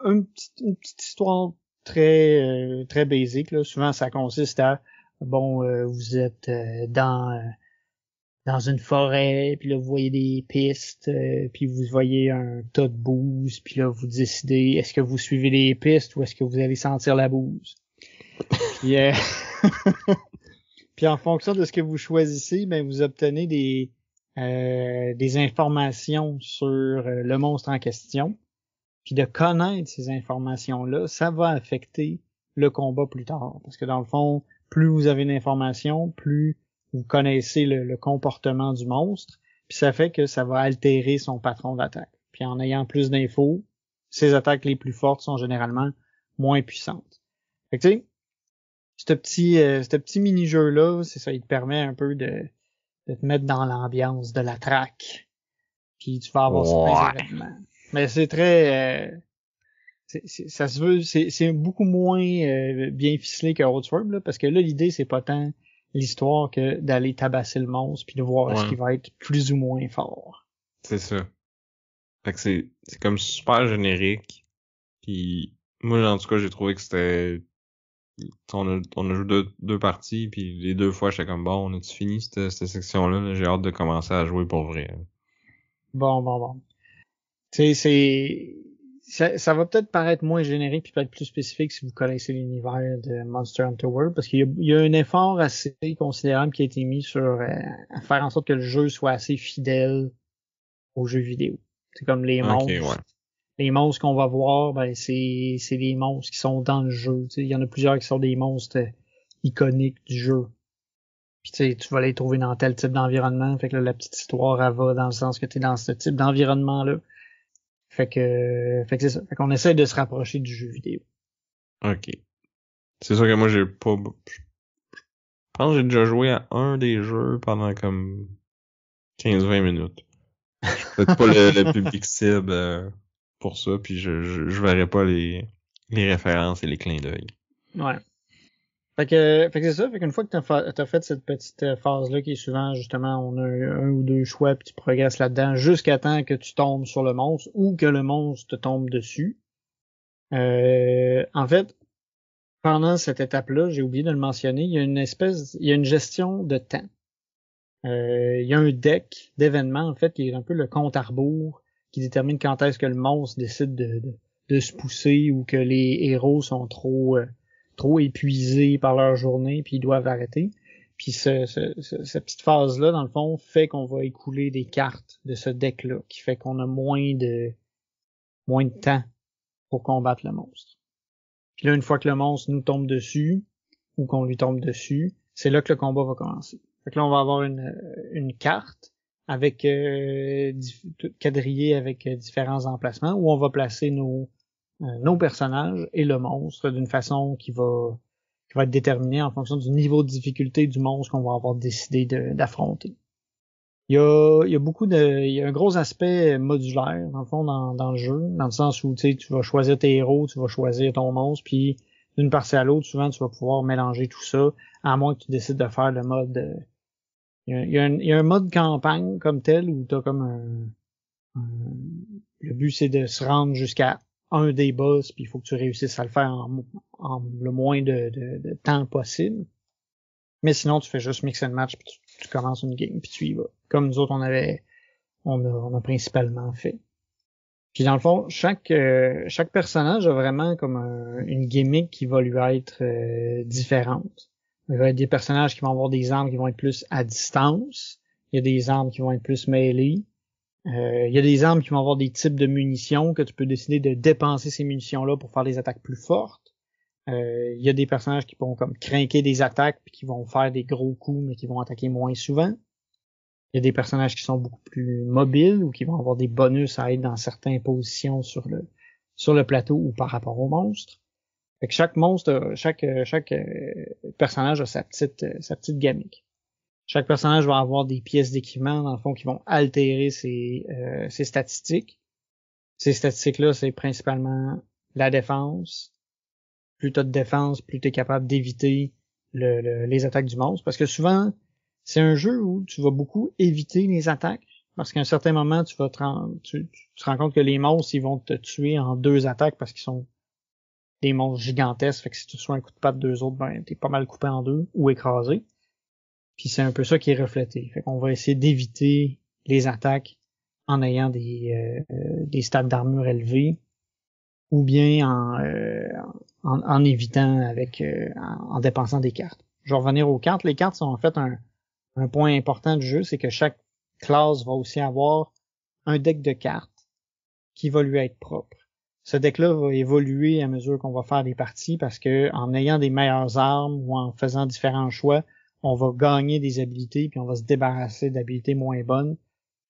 A: une petite histoire très basique. Là. Souvent, ça consiste à vous êtes dans une forêt, puis là, vous voyez des pistes, puis vous voyez un tas de bouse, puis là, vous décidez est-ce que vous suivez les pistes ou est-ce que vous allez sentir la bouse. Puis, puis en fonction de ce que vous choisissez, ben vous obtenez des informations sur le monstre en question. Puis de connaître ces informations-là, ça va affecter le combat plus tard. Parce que dans le fond, plus vous avez d'informations, plus vous connaissez le comportement du monstre, puis ça fait que ça va altérer son patron d'attaque. Puis en ayant plus d'infos, ses attaques les plus fortes sont généralement moins puissantes. Fait que tu sais, ce petit mini-jeu-là, c'est ça, il te permet un peu de te mettre dans l'ambiance de la track. Puis tu vas avoir certains événements. Mais c'est très ça se veut c'est beaucoup moins bien ficelé que Roadsworm là parce que là l'idée c'est pas tant l'histoire que d'aller tabasser le monstre puis de voir est-ce qu'il va être plus ou moins fort.
B: C'est ça. Fait que c'est comme super générique. Puis moi en tout cas j'ai trouvé que c'était on a joué deux parties puis les deux fois j'étais comme bon on a-tu fini cette section-là là? J'ai hâte de commencer à jouer pour vrai.
A: Bon. Ça va peut-être paraître moins générique puis peut-être plus spécifique si vous connaissez l'univers de Monster Hunter World parce qu'il y a un effort assez considérable qui a été mis sur à faire en sorte que le jeu soit assez fidèle aux jeux vidéo. C'est comme les
B: Ok,
A: monstres.
B: ouais.
A: Les monstres qu'on va voir, ben c'est des monstres qui sont dans le jeu. Il y en a plusieurs qui sont des monstres iconiques du jeu. Puis tu vas les trouver dans tel type d'environnement. Fait que là, la petite histoire, elle va dans le sens que tu es dans ce type d'environnement-là. Fait que c'est ça. Fait qu'on essaie de se rapprocher du jeu vidéo.
B: Ok. C'est sûr que moi j'ai pas. Je pense que j'ai déjà joué à un des jeux pendant comme 15-20 minutes. Peut-être pas le public cible pour ça, puis je verrai pas les références et les clins d'œil.
A: Ouais. Fait que c'est ça. Fait qu'une fois que t'as fait cette petite phase-là qui est souvent, justement, on a un ou deux choix puis tu progresses là-dedans jusqu'à temps que tu tombes sur le monstre ou que le monstre te tombe dessus. En fait, pendant cette étape-là, j'ai oublié de le mentionner, il y a une gestion de temps. Il y a un deck d'événements, en fait, qui est un peu le compte à rebours, qui détermine quand est-ce que le monstre décide de se pousser ou que les héros sont trop épuisés par leur journée puis ils doivent arrêter. Puis cette petite phase-là, dans le fond, fait qu'on va écouler des cartes de ce deck-là, qui fait qu'on a moins de temps pour combattre le monstre. Puis là, une fois que le monstre nous tombe dessus, ou qu'on lui tombe dessus, c'est là que le combat va commencer. Fait que là, on va avoir une carte avec quadrillée avec différents emplacements où on va placer nos personnages et le monstre d'une façon qui va être déterminée en fonction du niveau de difficulté du monstre qu'on va avoir décidé d'affronter. Il y a un gros aspect modulaire, dans le fond, dans le jeu, dans le sens où, tu vas choisir tes héros, tu vas choisir ton monstre, puis d'une partie à l'autre, souvent, tu vas pouvoir mélanger tout ça, à moins que tu décides de faire le mode, il y a un mode campagne comme tel où t'as comme le but c'est de se rendre jusqu'à un des boss, puis il faut que tu réussisses à le faire en le moins de temps possible. Mais sinon, tu fais juste mix and match, puis tu commences une game, puis tu y vas. Comme nous autres, on a principalement fait. Puis dans le fond, chaque personnage a vraiment comme une gimmick qui va lui être différente. Il va y avoir des personnages qui vont avoir des armes qui vont être plus à distance. Il y a des armes qui vont être plus mêlées. Il y a des armes qui vont avoir des types de munitions que tu peux décider de dépenser ces munitions-là pour faire des attaques plus fortes. Il y a des personnages qui vont comme craquer des attaques puis qui vont faire des gros coups mais qui vont attaquer moins souvent. Il y a des personnages qui sont beaucoup plus mobiles ou qui vont avoir des bonus à être dans certaines positions sur le plateau ou par rapport au monstre. Fait que chaque monstre, chaque personnage a sa petite gimmick. Chaque personnage va avoir des pièces d'équipement dans le fond qui vont altérer ses statistiques. Ces statistiques-là, c'est principalement la défense. Plus t'as de défense, plus t'es capable d'éviter les attaques du monstre. Parce que souvent, c'est un jeu où tu vas beaucoup éviter les attaques. Parce qu'à un certain moment, tu te rends compte que les monstres, ils vont te tuer en 2 attaques parce qu'ils sont des monstres gigantesques. Fait que si tu reçois un coup de patte d'eux autres, ben, t'es pas mal coupé en 2 ou écrasé. Puis c'est un peu ça qui est reflété. Fait qu'on va essayer d'éviter les attaques en ayant des stats d'armure élevés ou bien en évitant en dépensant des cartes. Je vais revenir aux cartes. Les cartes sont en fait un point important du jeu, c'est que chaque classe va aussi avoir un deck de cartes qui va lui être propre. Ce deck-là va évoluer à mesure qu'on va faire des parties parce que en ayant des meilleures armes ou en faisant différents choix, on va gagner des habilités puis on va se débarrasser d'habilités moins bonnes.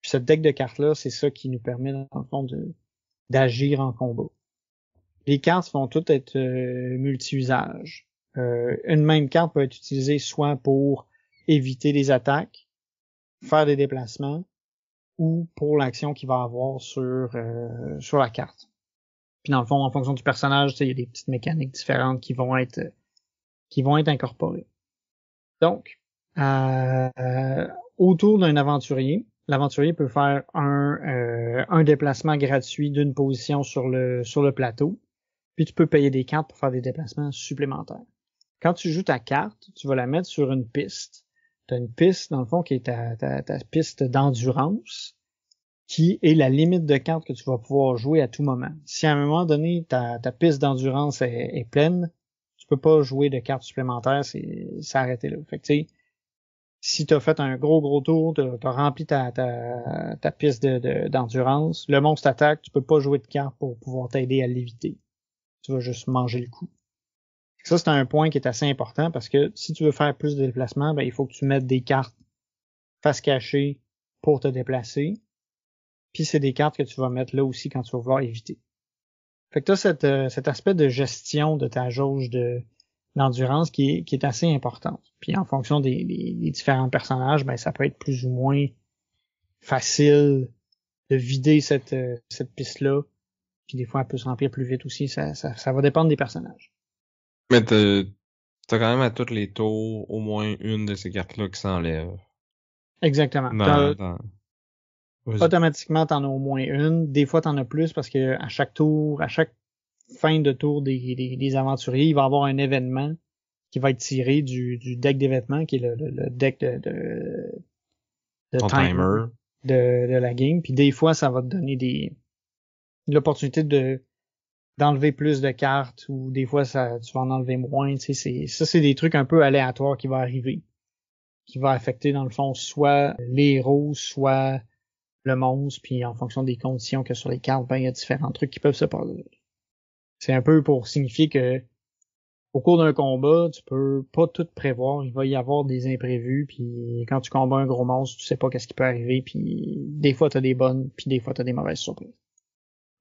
A: Puis ce deck de cartes-là, c'est ça qui nous permet, dans le fond, d'agir en combat. Les cartes vont toutes être multi-usages. Une même carte peut être utilisée soit pour éviter les attaques, faire des déplacements, ou pour l'action qu'il va avoir sur la carte. Puis dans le fond, en fonction du personnage, il y a des petites mécaniques différentes qui vont être incorporées. Donc, autour d'un aventurier, l'aventurier peut faire un déplacement gratuit d'une position sur le plateau, puis tu peux payer des cartes pour faire des déplacements supplémentaires. Quand tu joues ta carte, tu vas la mettre sur une piste. Tu as une piste, dans le fond, qui est ta piste d'endurance, qui est la limite de cartes que tu vas pouvoir jouer à tout moment. Si à un moment donné, ta piste d'endurance est pleine, tu peux pas jouer de cartes supplémentaires, c'est arrêté là. Fait que tu sais, si t'as fait un gros tour, t'as rempli ta piste d'endurance, le monstre t'attaque, tu peux pas jouer de cartes pour pouvoir t'aider à l'éviter. Tu vas juste manger le coup. Ça, c'est un point qui est assez important parce que si tu veux faire plus de déplacements, ben, il faut que tu mettes des cartes face cachée pour te déplacer. Puis c'est des cartes que tu vas mettre là aussi quand tu vas vouloir éviter. Fait que t'as cet aspect de gestion de ta jauge d'endurance qui est assez importante. Puis en fonction des différents personnages, ben ça peut être plus ou moins facile de vider cette piste-là. Puis des fois, elle peut se remplir plus vite aussi. Ça va dépendre des personnages.
B: Mais t'as quand même à tous les tours au moins une de ces cartes-là qui s'enlève.
A: Exactement. Automatiquement, t'en as au moins une. Des fois, t'en as plus parce que à chaque tour, à chaque fin de tour des aventuriers, il va y avoir un événement qui va être tiré du deck d'événements, qui est le deck de timer de la game. Puis des fois, ça va te donner l'opportunité d'enlever plus de cartes, ou des fois, tu vas en enlever moins. Tu sais, c'est des trucs un peu aléatoires qui vont arriver, qui va affecter, dans le fond, soit les héros, soit le monstre, puis en fonction des conditions que sur les cartes, ben, il y a différents trucs qui peuvent se passer. C'est un peu pour signifier que au cours d'un combat, tu peux pas tout prévoir, il va y avoir des imprévus, puis quand tu combats un gros monstre, tu sais pas qu'est-ce qui peut arriver, puis des fois t'as des bonnes, puis des fois t'as des mauvaises surprises.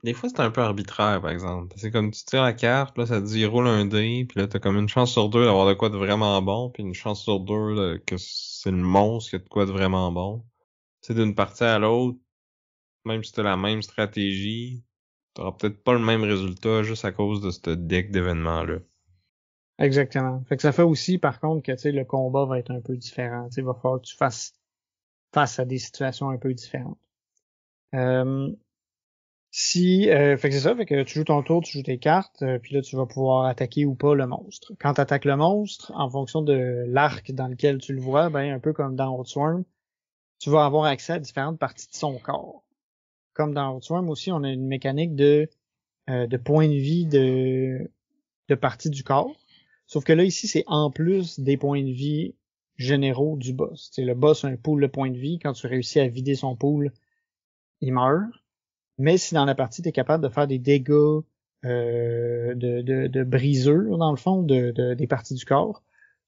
B: Des fois, c'est un peu arbitraire, par exemple. C'est comme tu tires la carte, là, ça te dit roule un dé, puis là, t'as comme une chance sur deux d'avoir de quoi de vraiment bon, puis une chance sur deux là, que c'est le monstre qui a de quoi de vraiment bon. Tu sais, d'une partie à l'autre, même si t'as la même stratégie, t'auras peut-être pas le même résultat juste à cause de ce deck d'événements-là.
A: Exactement. Fait que ça fait aussi, par contre, que, tu sais, le combat va être un peu différent. Tu sais, il va falloir que tu fasses face à des situations un peu différentes. Fait que c'est ça, fait que tu joues ton tour, tu joues tes cartes, puis là tu vas pouvoir attaquer ou pas le monstre. Quand tu attaques le monstre, en fonction de l'arc dans lequel tu le vois, ben un peu comme dans Outsworm, tu vas avoir accès à différentes parties de son corps. Comme dans Outsworm aussi, on a une mécanique de points de vie de parties du corps. Sauf que là ici, c'est en plus des points de vie généraux du boss. T'sais, le boss a un pool de points de vie. Quand tu réussis à vider son pool, il meurt. Mais si dans la partie, tu es capable de faire des dégâts de brisure, dans le fond, des parties du corps,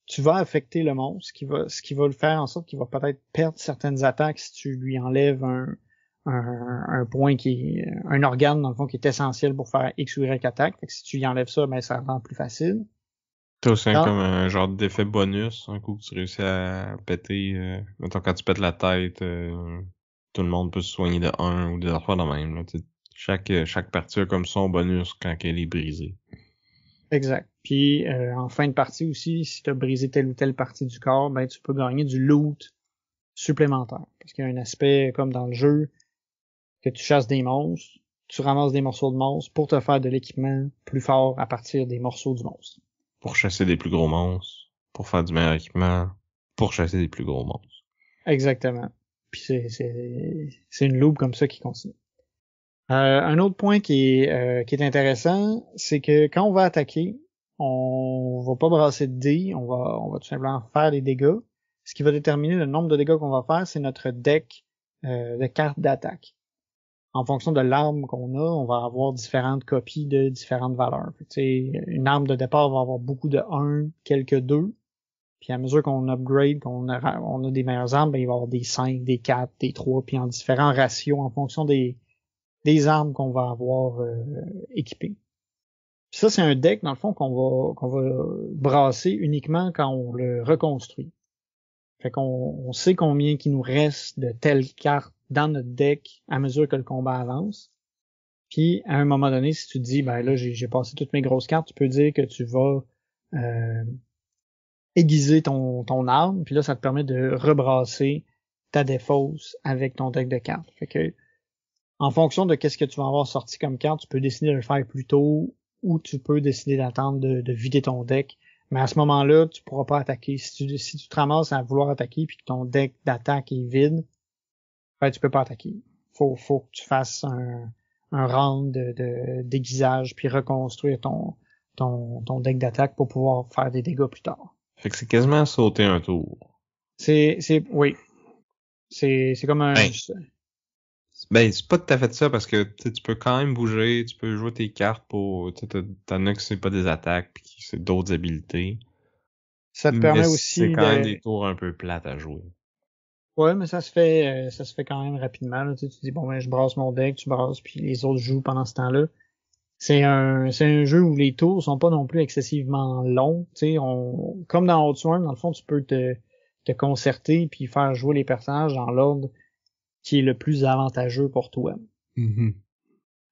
A: tu vas affecter le monstre, ce qui va le faire en sorte qu'il va peut-être perdre certaines attaques si tu lui enlèves un point un organe, dans le fond, qui est essentiel pour faire X ou Y attaque. Fait que si tu y enlèves ça, ben, ça rend plus facile.
B: T'as aussi comme un genre d'effet bonus, un coup que tu réussis à péter, mettons quand tu pètes la tête, tout le monde peut se soigner de 1 ou des affaires de même. Là. Chaque partie a comme son bonus quand elle est brisée.
A: Exact. Puis en fin de partie aussi, si tu as brisé telle ou telle partie du corps, ben tu peux gagner du loot supplémentaire. Parce qu'il y a un aspect comme dans le jeu que tu chasses des monstres, tu ramasses des morceaux de monstres pour te faire de l'équipement plus fort à partir des morceaux du monstre.
B: Pour chasser des plus gros monstres, pour faire du meilleur équipement, pour chasser des plus gros monstres.
A: Exactement. Puis c'est une loupe comme ça qui continue. Un autre point qui est intéressant, c'est que quand on va attaquer, on va pas brasser de dés, on va tout simplement faire des dégâts. Ce qui va déterminer le nombre de dégâts qu'on va faire, c'est notre deck de cartes d'attaque. En fonction de l'arme qu'on a, on va avoir différentes copies de différentes valeurs. Une arme de départ va avoir beaucoup de 1, quelques 2. Puis à mesure qu'on upgrade, on a des meilleures armes, ben, il va y avoir des 5, des 4, des 3, puis en différents ratios en fonction des armes qu'on va avoir équipées. Puis ça, c'est un deck, dans le fond, qu'on va brasser uniquement quand on le reconstruit. Fait qu'on sait combien qu'il nous reste de telles cartes dans notre deck à mesure que le combat avance. Puis à un moment donné, si tu te dis, ben là, j'ai passé toutes mes grosses cartes, tu peux dire que tu vas aiguiser ton arme, puis là, ça te permet de rebrasser ta défausse avec ton deck de cartes. Fait que en fonction de qu'est-ce que tu vas avoir sorti comme carte, tu peux décider de le faire plus tôt ou tu peux décider d'attendre de vider ton deck. Mais à ce moment-là, tu pourras pas attaquer. Si tu te ramasses à vouloir attaquer puis que ton deck d'attaque est vide, ben, tu peux pas attaquer. Faut que tu fasses un round de déguisage puis reconstruire ton deck d'attaque pour pouvoir faire des dégâts plus tard.
B: Fait que c'est quasiment sauter un tour.
A: Oui. C'est comme un...
B: Ben, c'est pas tout à fait ça parce que tu peux quand même bouger, tu peux jouer tes cartes pour... T'en as que c'est pas des attaques pis que c'est d'autres habilités.
A: Ça te permet aussi
B: c'est quand même des tours un peu plates à jouer.
A: Ouais, mais ça se fait quand même rapidement. Là. Tu dis bon ben je brasse mon deck, tu brasses, puis les autres jouent pendant ce temps-là. C'est un jeu où les tours sont pas non plus excessivement longs. Comme dans Outsworm, dans le fond, tu peux te concerter puis faire jouer les personnages dans l'ordre qui est le plus avantageux pour toi.
B: Mm-hmm.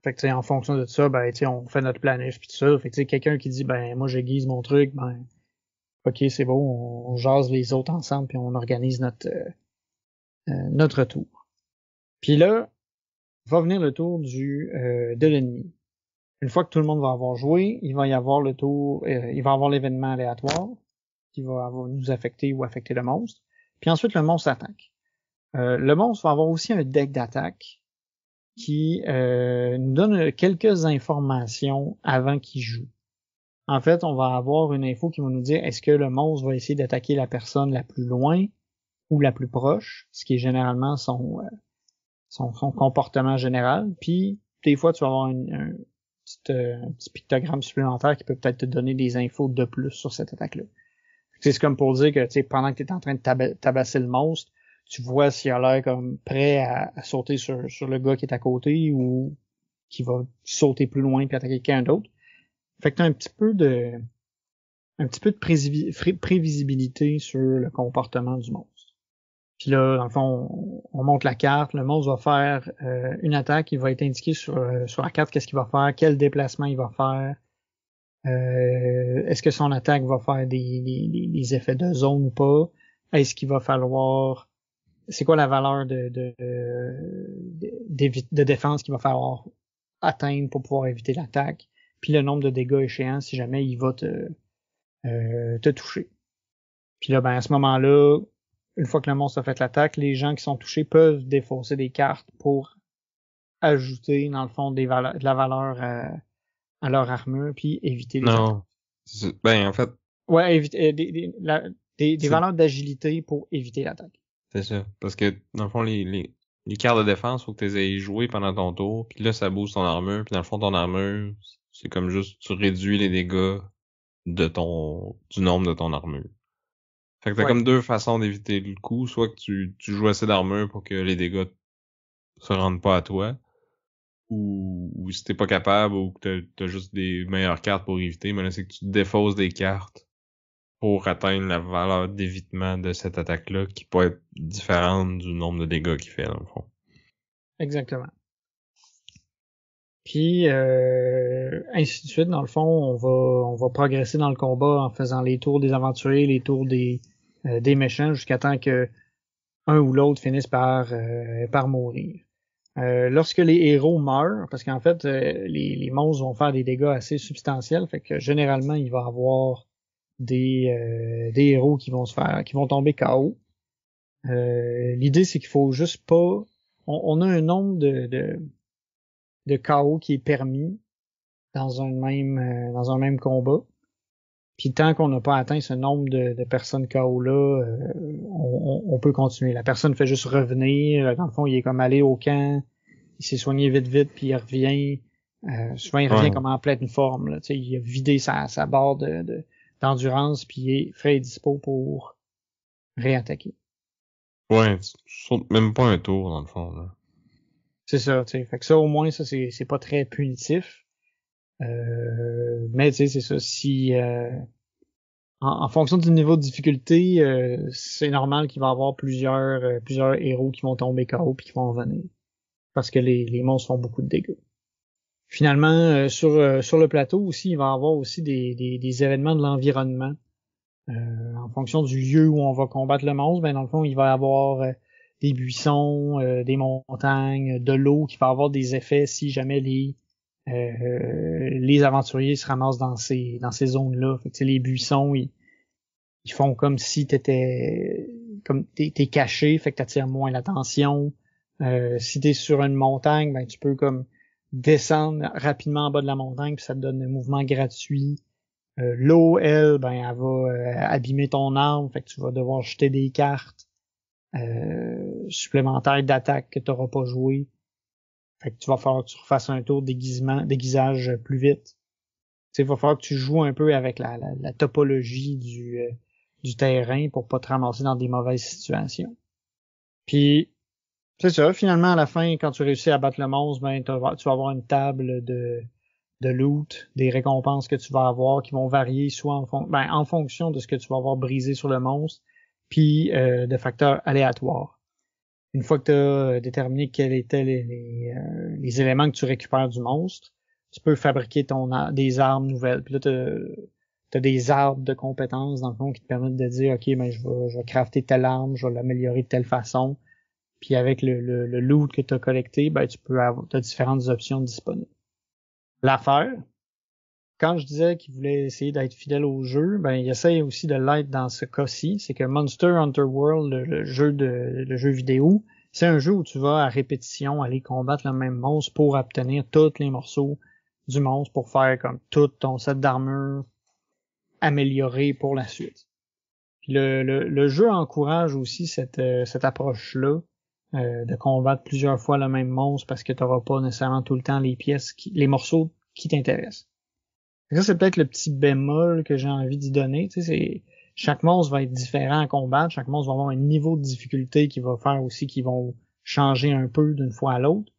A: Fait que, tu sais, en fonction de ça, ben, tu sais, on fait notre planif pis tout ça. Fait que, tu sais, quelqu'un qui dit, ben, moi, j'aiguise mon truc, ben, ok, c'est bon, on jase les autres ensemble puis on organise notre tour. Puis là, va venir le tour de l'ennemi. Une fois que tout le monde va avoir joué, il va y avoir le tour, il va y avoir l'événement aléatoire qui va nous affecter ou affecter le monstre. Puis ensuite, le monstre attaque. Le monstre va avoir aussi un deck d'attaque qui nous donne quelques informations avant qu'il joue. En fait, on va avoir une info qui va nous dire est-ce que le monstre va essayer d'attaquer la personne la plus loin ou la plus proche, ce qui est généralement son comportement général. Puis, des fois, tu vas avoir un petit pictogramme supplémentaire qui peut peut-être te donner des infos de plus sur cette attaque-là. C'est comme pour dire que, tu sais, pendant que tu es en train de tabasser le monstre, tu vois s'il a l'air comme prêt à sauter sur le gars qui est à côté ou qui va sauter plus loin puis attaquer quelqu'un d'autre. Fait que t'as un petit peu de prévisibilité sur le comportement du monstre. Puis là, dans le fond, on monte la carte, le monstre va faire une attaque, il va être indiqué sur la carte qu'est-ce qu'il va faire, quel déplacement il va faire, est-ce que son attaque va faire des effets de zone ou pas, est-ce qu'il va falloir, c'est quoi la valeur de défense qu'il va falloir atteindre pour pouvoir éviter l'attaque, puis le nombre de dégâts échéants si jamais il va te toucher. Puis là, ben à ce moment-là, une fois que le monstre a fait l'attaque, les gens qui sont touchés peuvent défausser des cartes pour ajouter, dans le fond, de la valeur à leur armure, puis éviter les attaques.
B: Ben, en fait...
A: Ouais, éviter des valeurs d'agilité pour éviter l'attaque.
B: C'est ça. Parce que, dans le fond, les cartes de défense, faut que tu les aies jouées pendant ton tour, puis là, ça booste ton armure, puis dans le fond, ton armure, c'est comme juste, tu réduis les dégâts du nombre de ton armure. Fait que t'as comme deux façons d'éviter le coup, soit que tu joues assez d'armure pour que les dégâts se rendent pas à toi, ou si t'es pas capable, ou que t'as juste des meilleures cartes pour éviter, mais là, c'est que tu défausses des cartes pour atteindre la valeur d'évitement de cette attaque-là, qui peut être différente du nombre de dégâts qu'il fait, dans le fond.
A: Exactement. Puis, ainsi de suite, dans le fond, on va progresser dans le combat en faisant les tours des aventuriers, les tours des méchants, jusqu'à temps que un ou l'autre finisse par mourir. Lorsque les héros meurent, parce qu'en fait, les monstres vont faire des dégâts assez substantiels, fait que généralement, il va y avoir des héros qui vont tomber KO. L'idée, c'est qu'il faut juste pas... On a un nombre de KO qui est permis dans un même combat. Puis tant qu'on n'a pas atteint ce nombre de personnes KO-là, on peut continuer. La personne fait juste revenir. Dans le fond, il est comme allé au camp, il s'est soigné vite, puis il revient. Souvent, il revient comme en pleine forme. Là. Il a vidé sa barre d'endurance, puis il est frais et dispo pour réattaquer.
B: Ouais, tu sautes même pas un tour, dans le fond. Là.
A: C'est ça, tu sais. Fait que ça, au moins, ça, c'est pas très punitif. Mais tu sais, c'est ça. Si en fonction du niveau de difficulté, c'est normal qu'il va y avoir plusieurs héros qui vont tomber KO puis qui vont revenir. Parce que les monstres font beaucoup de dégâts. Finalement, sur le plateau aussi, il va y avoir aussi des événements de l'environnement. En fonction du lieu où on va combattre le monstre, ben dans le fond, il va y avoir des buissons, des montagnes, de l'eau qui va avoir des effets si jamais les aventuriers se ramassent dans ces zones-là. Fait que, les buissons, ils font comme si t'es caché, fait que t'attires moins l'attention. Si t'es sur une montagne, ben tu peux comme descendre rapidement en bas de la montagne, puis ça te donne un mouvement gratuit. L'eau, elle, ben elle va abîmer ton arme, fait que tu vas devoir jeter des cartes supplémentaires d'attaque que t'auras pas joué. Fait que tu vas falloir que tu refasses un tour déguisage plus vite. Tu sais, il va falloir que tu joues un peu avec la topologie du terrain pour pas te ramasser dans des mauvaises situations. Puis, c'est ça, finalement, à la fin, quand tu réussis à battre le monstre, ben, tu vas avoir une table de loot, des récompenses que tu vas avoir qui vont varier soit en fonction de ce que tu vas avoir brisé sur le monstre, puis de facteurs aléatoires. une fois que tu as déterminé quels étaient les éléments que tu récupères du monstre, tu peux fabriquer des armes nouvelles. Puis là, t'as des arbres de compétences, dans le fond, qui te permettent de dire, OK, ben, je vais crafter telle arme, je vais l'améliorer de telle façon. Puis avec le loot que tu as collecté, ben, t'as différentes options disponibles. L'affaire, quand je disais qu'il voulait essayer d'être fidèle au jeu, ben, il essaye aussi de l'être dans ce cas-ci. C'est que Monster Hunter World, le jeu vidéo, c'est un jeu où tu vas à répétition aller combattre le même monstre pour obtenir tous les morceaux du monstre pour faire comme tout ton set d'armure amélioré pour la suite. Puis le jeu encourage aussi cette approche-là de combattre plusieurs fois le même monstre parce que tu n'auras pas nécessairement tout le temps les morceaux qui t'intéressent. Ça, c'est peut-être le petit bémol que j'ai envie d'y donner. Tu sais, chaque monstre va être différent à combattre, chaque monstre va avoir un niveau de difficulté qui va faire aussi qu'ils vont changer un peu d'une fois à l'autre.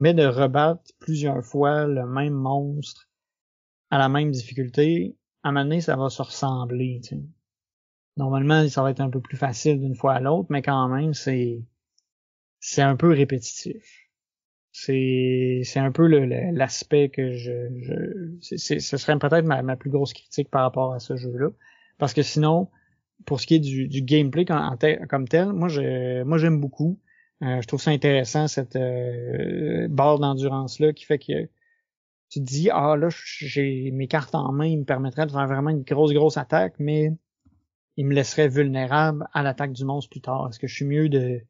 A: Mais de rebattre plusieurs fois le même monstre à la même difficulté, à un moment donné, ça va se ressembler. Tu sais. Normalement, ça va être un peu plus facile d'une fois à l'autre, mais quand même, c'est un peu répétitif. C'est un peu l'aspect que ce serait peut-être ma plus grosse critique par rapport à ce jeu-là. Parce que sinon, pour ce qui est du gameplay comme tel, moi j'aime beaucoup. Je trouve ça intéressant, cette barre d'endurance-là qui fait que tu te dis, ah là, j'ai mes cartes en main, ils me permettraient de faire vraiment une grosse attaque, mais il me laisserait vulnérable à l'attaque du monstre plus tard. Est-ce que je suis mieux de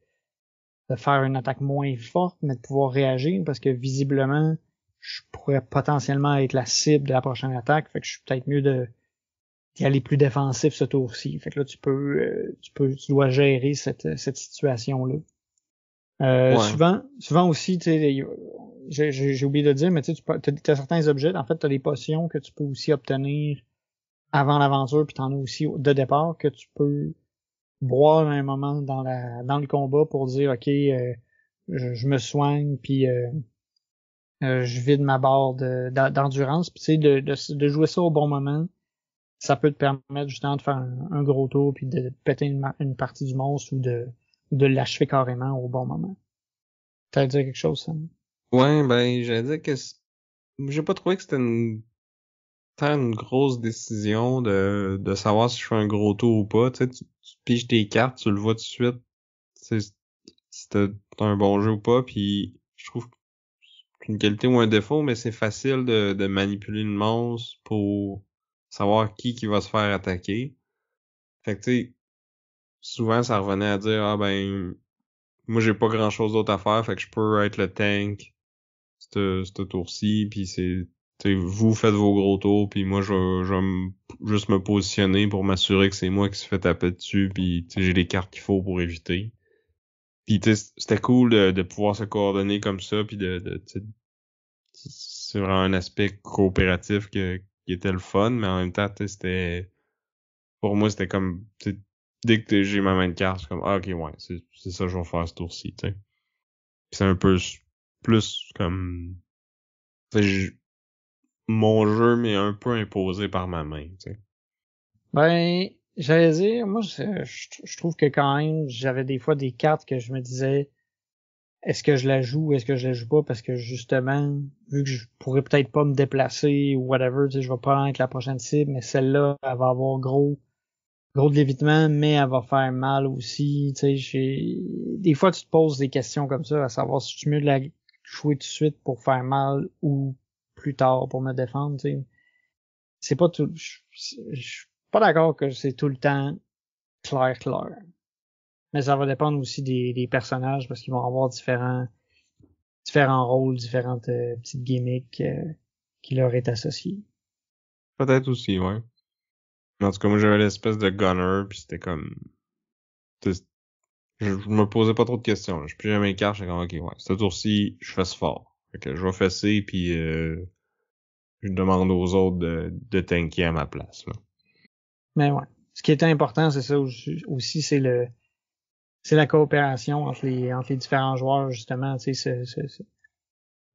A: faire une attaque moins forte, mais de pouvoir réagir, parce que visiblement, je pourrais potentiellement être la cible de la prochaine attaque, fait que je suis peut-être mieux d'y aller plus défensif ce tour-ci. Fait que là, tu dois gérer cette situation-là.
B: Ouais.
A: Souvent aussi, tu sais, j'ai oublié de dire, mais tu sais, t'as certains objets, en fait, t'as des potions que tu peux aussi obtenir avant l'aventure, puis t'en as aussi de départ que tu peux boire à un moment dans le combat pour dire OK, je me soigne puis je vide ma barre d'endurance, puis tu sais de jouer ça au bon moment, ça peut te permettre justement de faire un gros tour puis de péter une partie du monstre ou de l'achever carrément au bon moment. T'as dire quelque chose, Sam?
B: Ouais, ben, j'allais dire que j'ai pas trouvé que c'était tant une grosse décision de savoir si je fais un gros tour ou pas. Tu sais, tu piges tes cartes, tu le vois tout de suite, tu sais, si t'as un bon jeu ou pas, puis je trouve qu'une qualité ou un défaut, mais c'est facile de manipuler le monstre pour savoir qui va se faire attaquer. Fait que tu sais, souvent ça revenait à dire ah ben moi j'ai pas grand chose d'autre à faire, fait que je peux être le tank ce tour-ci, puis c'est tu sais, vous faites vos gros tours, puis moi je vais juste me positionner pour m'assurer que c'est moi qui se fait taper dessus, puis tu sais, j'ai les cartes qu'il faut pour éviter. Puis tu sais, c'était cool de pouvoir se coordonner comme ça, puis tu sais, c'est vraiment un aspect coopératif qui était le fun, mais en même temps, tu sais, pour moi c'était comme tu sais, dès que j'ai ma main de carte, c'est comme ah, ok ouais, c'est ça que je vais faire ce tour-ci, tu sais. Puis c'est un peu plus comme tu sais, mon jeu m'est un peu imposé par ma main, tu sais.
A: Ben, j'allais dire, moi, je trouve que quand même, j'avais des fois des cartes que je me disais, est-ce que je la joue ou est-ce que je la joue pas? Parce que justement, vu que je pourrais peut-être pas me déplacer ou whatever, tu sais, je vais pas être la prochaine cible, mais celle-là, elle va avoir gros de l'évitement, mais elle va faire mal aussi. Tu sais, des fois, tu te poses des questions comme ça, à savoir si tu mieux de la jouer tout de suite pour faire mal ou plus tard pour me défendre, tu sais. C'est pas tout, je suis pas d'accord que c'est tout le temps clair. Mais ça va dépendre aussi des personnages parce qu'ils vont avoir différents rôles, différentes petites gimmicks qui leur est associées.
B: Peut-être aussi, ouais. Mais en tout cas, moi j'avais l'espèce de gunner, puis c'était comme tu sais, je me posais pas trop de questions, là. Je pigeais mes cartes, j'étais comme ok ouais, ce tour-ci, je fais ce fort. Fait que je vais fesser, puis je demande aux autres de tanker à ma place, là.
A: Mais ouais. Ce qui est important, c'est ça aussi, c'est la coopération entre les différents joueurs, justement, tu sais,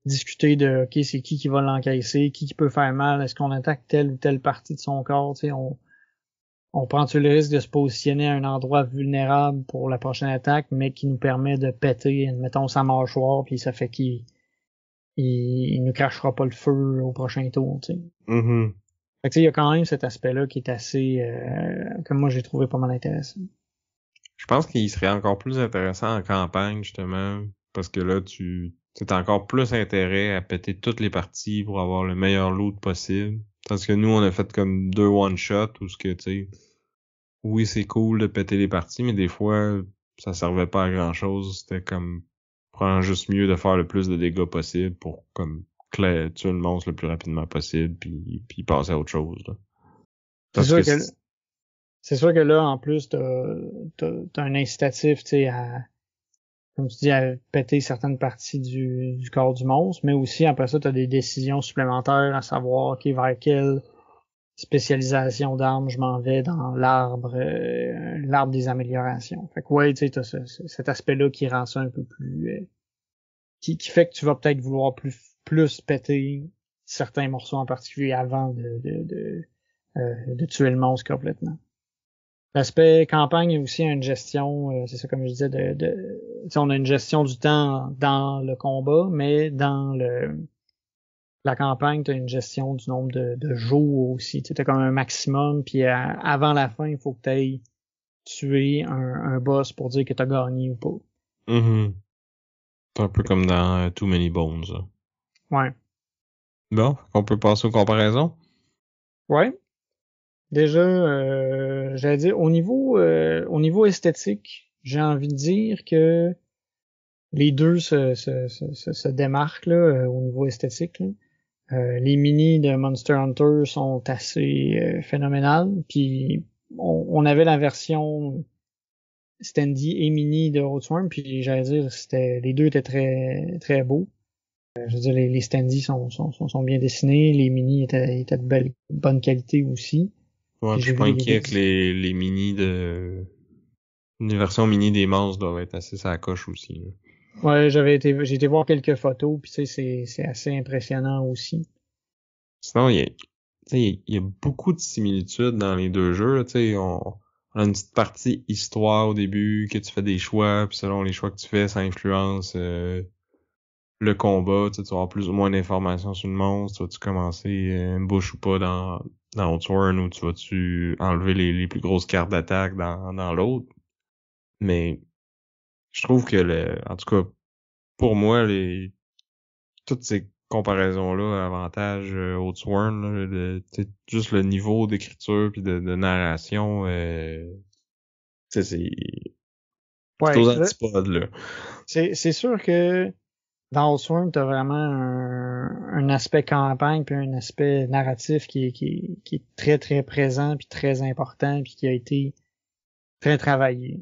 A: discuter de, OK, c'est qui va l'encaisser, qui peut faire mal, est-ce qu'on attaque telle ou telle partie de son corps, tu sais, on prend-tu le risque de se positionner à un endroit vulnérable pour la prochaine attaque, mais qui nous permet de péter, mettons, sa mâchoire, puis ça fait qu'il il nous crachera pas le feu au prochain tour, tu sais.
B: Mm-hmm.
A: Fait que tu sais, il y a quand même cet aspect-là qui est assez, que moi j'ai trouvé pas mal intéressant.
B: Je pense qu'il serait encore plus intéressant en campagne, justement, parce que là, t'as encore plus intérêt à péter toutes les parties pour avoir le meilleur loot possible. Parce que nous, on a fait comme 2 one-shots, où ce que, tu sais, oui, c'est cool de péter les parties, mais des fois, ça servait pas à grand-chose. C'était comme, prendre juste mieux de faire le plus de dégâts possible pour, comme, tuer le monstre le plus rapidement possible, puis passer à autre chose, là. Parce que
A: C'est sûr que là, en plus, t'as un incitatif, tu sais, comme tu dis, à péter certaines parties du corps du monstre, mais aussi, après ça, t'as des décisions supplémentaires à savoir, OK, vers quelle spécialisation d'armes je m'en vais dans l'arbre des améliorations. Fait que ouais, tu sais, t'as cet aspect-là qui rend ça un peu plus, qui fait que tu vas peut-être vouloir plus péter certains morceaux en particulier avant de tuer le monstre complètement. L'aspect campagne est aussi une gestion, c'est ça comme je disais, on a une gestion du temps dans le combat, mais dans la campagne, tu as une gestion du nombre de jours aussi. Tu as comme un maximum, puis avant la fin, il faut que tu ailles tuer un boss pour dire que tu as gagné ou pas.
B: Mm-hmm. C'est un peu comme dans Too Many Bones, là.
A: Ouais.
B: Bon, on peut passer aux comparaisons.
A: Ouais. Déjà, j'allais dire, au niveau esthétique, j'ai envie de dire que les deux se démarquent là, au niveau esthétique. Là. Les minis de Monster Hunter sont assez phénoménales. Puis on avait la version standy et mini de Roadsworm, puis j'allais dire les deux étaient très très beaux. Je veux dire les standy sont bien dessinés, les mini étaient de bonne qualité aussi.
B: Ouais,
A: Puis
B: puis je
A: j'ai
B: suis
A: vu
B: pas
A: des
B: inquiet
A: vidéos.
B: que les mini une version mini des monstres doivent être assez sa coche aussi, là.
A: Ouais, j'ai été voir quelques photos, puis tu sais c'est assez impressionnant aussi.
B: Sinon, il y a beaucoup de similitudes dans les deux jeux, là. Tu sais, on a une petite partie histoire au début, que tu fais des choix, puis selon les choix que tu fais, ça influence le combat. Tu vas avoir plus ou moins d'informations sur le monstre. Vas-tu commencer une bouche ou pas dans Outsworn, ou tu vas-tu enlever les plus grosses cartes d'attaque dans l'autre. Mais je trouve que en tout cas, pour moi, toutes ces comparaisons-là, avantage Outsworn, là, juste le niveau d'écriture puis de narration, c'est
A: Ouais,
B: aux
A: là,
B: antipodes, là.
A: c'est sûr que dans Swarm, t'as vraiment un aspect campagne puis un aspect narratif qui est très très présent puis très important puis qui a été très travaillé.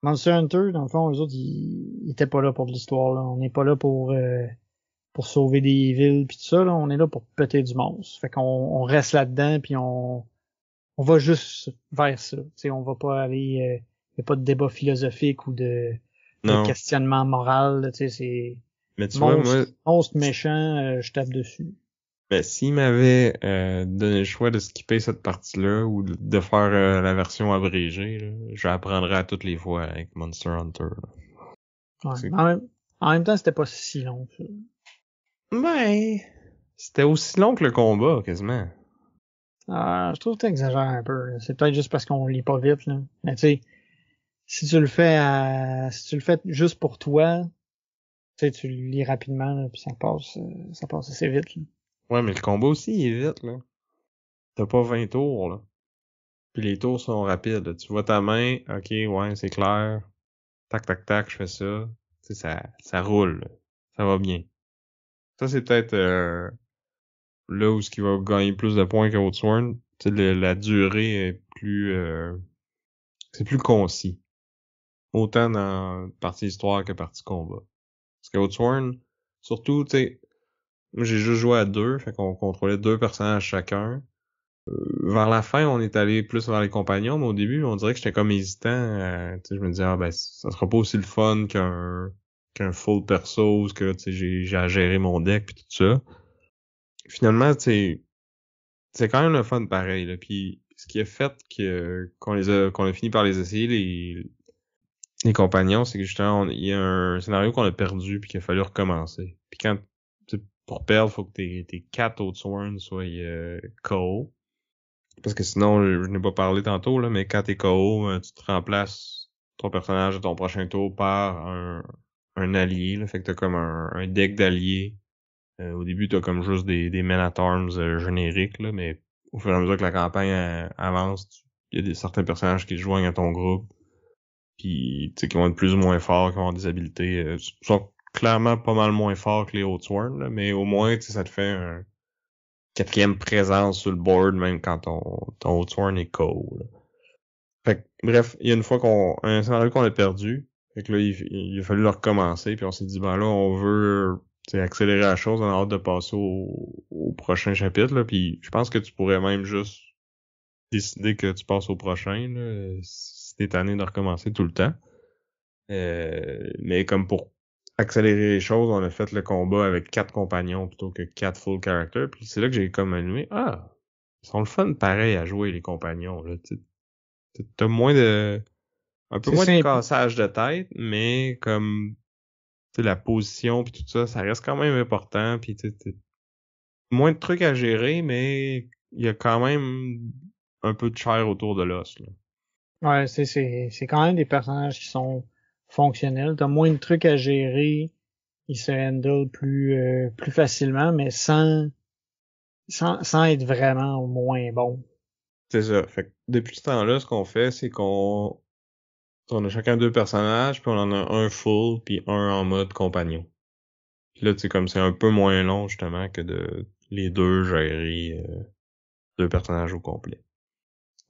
A: Monster Hunter, dans le fond, eux autres, ils étaient pas là pour de l'histoire, là. On n'est pas là pour sauver des villes puis tout ça, là. On est là pour péter du monstre. Fait qu'on reste là-dedans puis on va juste vers ça. T'sais, on va pas aller, y a pas de débat philosophique ou de
B: Non.
A: questionnement moral, tu sais, c'est
B: Mais tu vois, moi,
A: monstre méchant, je tape dessus.
B: ben, s'il m'avait donné le choix de skipper cette partie-là ou de faire la version abrégée, là, je l'apprendrais à toutes les fois avec Monster Hunter, là.
A: Ouais. En même temps, c'était pas si long. Ça.
B: Ben, c'était aussi long que le combat, quasiment.
A: Je trouve que t'exagères un peu. Là. C'est peut-être juste parce qu'on lit pas vite. Là. Mais tu sais, si tu le fais juste pour toi, tu sais, tu le lis rapidement, là, puis ça passe assez vite. Là.
B: Ouais, mais le combat aussi, il est vite, là. T'as pas 20 tours, là. Puis les tours sont rapides, là. Tu vois ta main, ok, ouais, c'est clair. Tac, tac, tac, je fais ça. Tu sais, ça roule, là. Ça va bien. Ça, c'est peut-être là où ce qui va gagner plus de points que Outsworn. Tu sais, la durée est c'est plus concis. Autant dans partie histoire que partie combat. Parce que Outsworn, surtout, tu sais, moi j'ai juste joué à deux, fait qu'on contrôlait deux personnages chacun. Vers la fin, on est allé plus vers les compagnons, mais au début, on dirait que j'étais comme hésitant. Tu sais, je me disais, ah ben, ça sera pas aussi le fun qu'un full perso, parce que tu sais, j'ai à gérer mon deck puis tout ça. Finalement, tu sais, c'est quand même le fun pareil, là. Puis ce qui a fait qu'on a fini par les essayer, les compagnons, c'est que justement, il y a un scénario qu'on a perdu puis qu'il a fallu recommencer. Puis quand, pour perdre, faut que tes 4 autres Sworn soient KO. Parce que sinon, je n'ai pas parlé tantôt, là, mais quand t'es KO, tu te remplaces ton personnage de ton prochain tour par un allié, là. Fait que t'as comme un deck d'alliés. Au début, t'as comme juste des men at arms génériques, là, mais au fur et à mesure que la campagne avance, il y a certains personnages qui se joignent à ton groupe. Puis, tu sais, qui vont être plus ou moins forts, qui vont avoir des habiletés, sont clairement pas mal moins forts que les Sworn, là, mais au moins, tu sais, ça te fait un quatrième présence sur le board, même quand ton Sworn est KO, là. Fait que, bref, il y a un scénario qu'on a perdu. Fait que là, il a fallu le recommencer, puis on s'est dit, ben là, on veut, tu sais, accélérer la chose, on a hâte de passer au prochain chapitre, là, puis je pense que tu pourrais même juste décider que tu passes au prochain, là, si t'es tanné de recommencer tout le temps. Mais comme pour accélérer les choses, on a fait le combat avec 4 compagnons plutôt que 4 full characters. Puis c'est là que j'ai comme allumé, ils sont le fun pareil à jouer les compagnons, là. T'as un peu
A: C'est
B: moins de
A: simple.
B: cassage de tête, mais comme, tu sais, la position puis tout ça, ça reste quand même important. Puis moins de trucs à gérer, mais il y a quand même un peu de chair autour de l'os, là.
A: Ouais, c'est quand même des personnages qui sont fonctionnels. T'as moins de trucs à gérer. Ils se handle plus facilement, mais sans être vraiment moins bon.
B: C'est ça. Fait que depuis ce temps-là, ce qu'on fait, c'est on a chacun 2 personnages, puis on en a un full, puis un en mode compagnon. Puis là, tu sais, comme c'est un peu moins long, justement, que de les deux gérer 2 personnages au complet.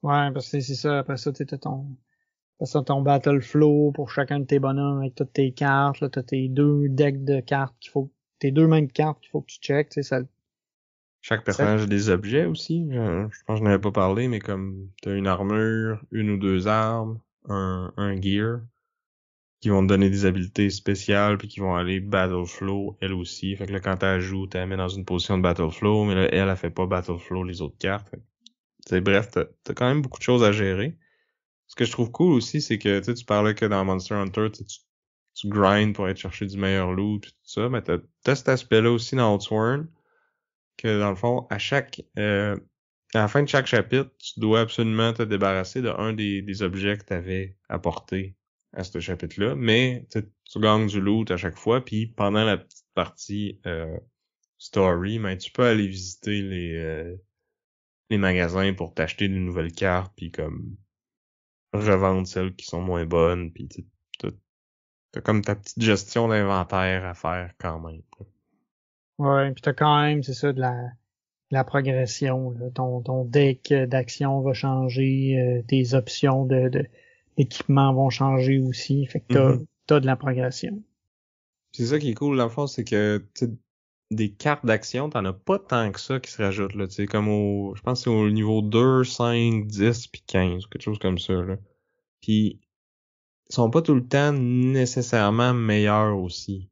A: Ouais, parce que c'est ça. Après ça, après ça, ton battle flow pour chacun de tes bonhommes avec toutes tes cartes. Là, t'as tes 2 decks de cartes tes 2 mains de cartes qu'il faut que tu checkes. Tu sais,
B: Chaque
A: ça,
B: personnage a des objets aussi. Je pense que je n'avais pas parlé, mais comme t'as une armure, une ou 2 armes, un gear, qui vont te donner des habiletés spéciales, puis qui vont aller battle flow, elle aussi. Fait que là, quand t'as joues, t'as mis dans une position de battle flow, mais là, elle fait pas battle flow les autres cartes. Bref, t'as quand même beaucoup de choses à gérer. Ce que je trouve cool aussi, c'est que tu parlais que dans Monster Hunter, tu grindes pour aller chercher du meilleur loot et tout ça, mais t'as cet aspect-là aussi dans Outsworn, que dans le fond, à la fin de chaque chapitre, tu dois absolument te débarrasser de un des objets que t'avais apportés à ce chapitre-là, mais tu gagnes du loot à chaque fois, puis pendant la petite partie story, mais tu peux aller visiter les magasins pour t'acheter de nouvelles cartes, puis comme revendre celles qui sont moins bonnes, puis t'as comme ta petite gestion d'inventaire à faire quand même.
A: ouais, puis t'as quand même, c'est ça, de la progression. Là. Ton deck d'action va changer, tes options d'équipement vont changer aussi. Fait que t'as de la progression.
B: C'est ça qui est cool, dans le fond, c'est que des cartes d'action, t'en as pas tant que ça qui se rajoutent, là. Tu sais, comme je pense que c'est au niveau 2, 5, 10, puis 15, quelque chose comme ça, là. Puis, ils sont pas tout le temps nécessairement meilleurs aussi.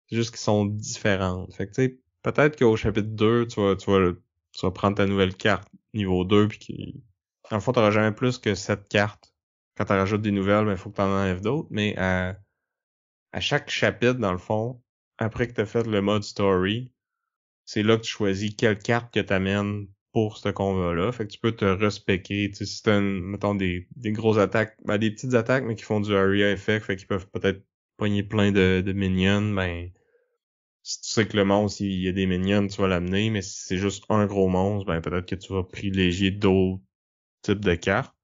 B: C'est juste qu'ils sont différentes. Fait que, tu sais, peut-être qu'au chapitre 2, tu vas prendre ta nouvelle carte niveau 2, puis dans le fond, t'auras jamais plus que 7 cartes. Quand tu rajoutes des nouvelles, ben, il faut que t'en enlèves d'autres, mais à chaque chapitre, dans le fond, après que t'as fait le mode story, c'est là que tu choisis quelle carte que t'amènes pour ce combat-là. Fait que tu peux te respecter. Tu sais, si t'as, mettons, des grosses attaques, ben, des petites attaques, mais qui font du area effect, fait qu'ils peuvent peut-être pogner plein de minions, ben, si tu sais que le monstre, il y a des minions, tu vas l'amener, mais si c'est juste un gros monstre, ben, peut-être que tu vas privilégier d'autres types de cartes.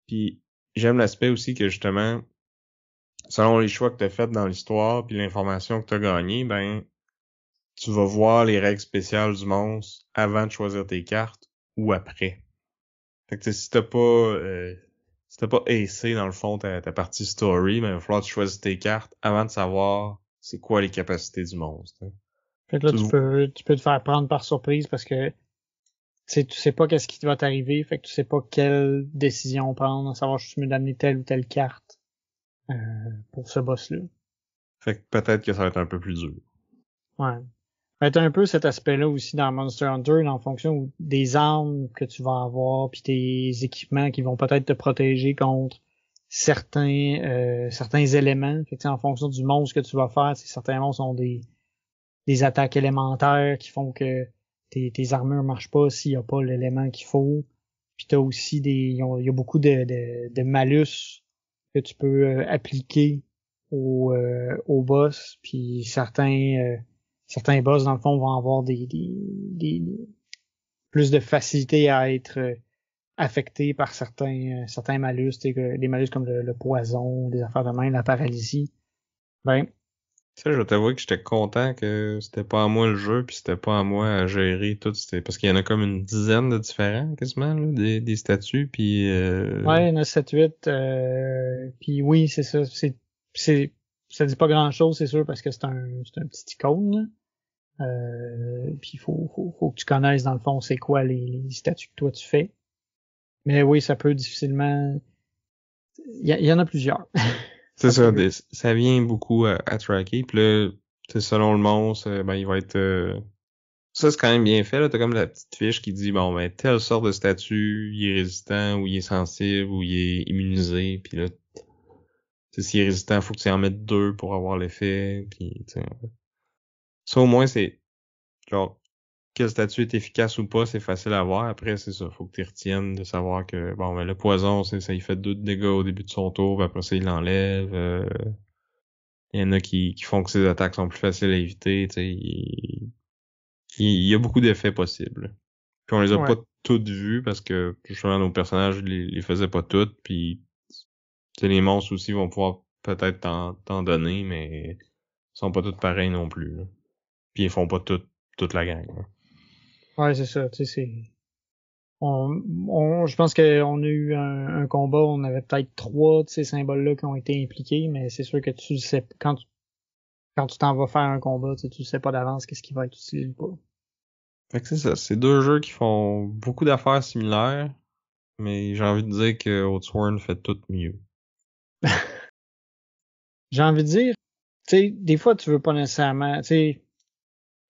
B: Puis, j'aime l'aspect aussi que, justement, selon les choix que tu as fait dans l'histoire puis l'information que tu as gagnée, ben tu vas voir les règles spéciales du monstre avant de choisir tes cartes ou après. Fait que si t'as pas acé dans le fond ta partie story, ben il va falloir que tu choisisses tes cartes avant de savoir c'est quoi les capacités du monstre, hein.
A: Fait que là, tu peux te faire prendre par surprise parce que tu sais pas qu'est-ce qui va t'arriver, fait que tu sais pas quelle décision prendre, à savoir je suis mieux d'amener telle ou telle carte pour ce boss-là.
B: Fait que peut-être que ça va être un peu plus dur.
A: Ouais. Ben, t'as un peu cet aspect-là aussi dans Monster Hunter, en fonction des armes que tu vas avoir, puis tes équipements qui vont peut-être te protéger contre certains éléments. Fait que, en fonction du monstre que tu vas faire, certains monstres ont des attaques élémentaires qui font que tes armures marchent pas s'il y a pas l'élément qu'il faut. Puis t'as aussi il y a beaucoup de malus que tu peux appliquer au boss. Puis certains boss, dans le fond, vont avoir plus de facilité à être affectés par certains malus, des malus comme le poison, des affaires de même, la paralysie. Ben,
B: Ça, je t'avoue que j'étais content que c'était pas à moi le jeu, puis c'était pas à moi à gérer tout. Parce qu'il y en a comme une dizaine de différents, quasiment, là, des statuts, puis...
A: ouais, il y en a 7-8. Puis oui, c'est ça. Ça dit pas grand-chose, c'est sûr, parce que c'est un petit icône. Puis faut que tu connaisses, dans le fond, c'est quoi les statuts que toi tu fais. Mais oui, ça peut difficilement... Il y en a plusieurs.
B: C'est ça, ça vient beaucoup à tracker. Puis là, selon le monstre, ben il va être... Ça, c'est quand même bien fait. Là, t'as comme la petite fiche qui dit, bon, ben telle sorte de statut, il est résistant, ou il est sensible, ou il est immunisé. Puis là, s'il est résistant, faut que tu en mettes 2 pour avoir l'effet. Puis, ça, au moins, c'est genre quel statut est efficace ou pas, c'est facile à voir. Après, c'est ça, faut que tu retiennes de savoir que bon, ben le poison, ça il fait 2 de dégâts au début de son tour, puis après ça, il l'enlève. Il y en a qui font que ses attaques sont plus faciles à éviter. Tu sais, il y a beaucoup d'effets possibles. Puis on les a
A: Ouais.
B: pas toutes vues parce que justement nos personnages les faisaient pas toutes. Puis les monstres aussi vont pouvoir peut-être t'en donner, mais ils sont pas toutes pareils non plus. Là. Puis ils font pas toute la gang. Là.
A: Ouais, c'est ça. Tu sais, je pense qu'on a eu un combat, on avait peut-être 3 de ces symboles-là qui ont été impliqués, mais c'est sûr que tu sais, quand tu t'en vas faire un combat, tu sais pas d'avance qu'est-ce qui va être utilisé ou pas.
B: Fait que c'est ça, c'est 2 jeux qui font beaucoup d'affaires similaires, mais j'ai envie de dire que Oathsworn fait tout mieux.
A: J'ai envie de dire, tu sais, des fois tu veux pas nécessairement, tu sais,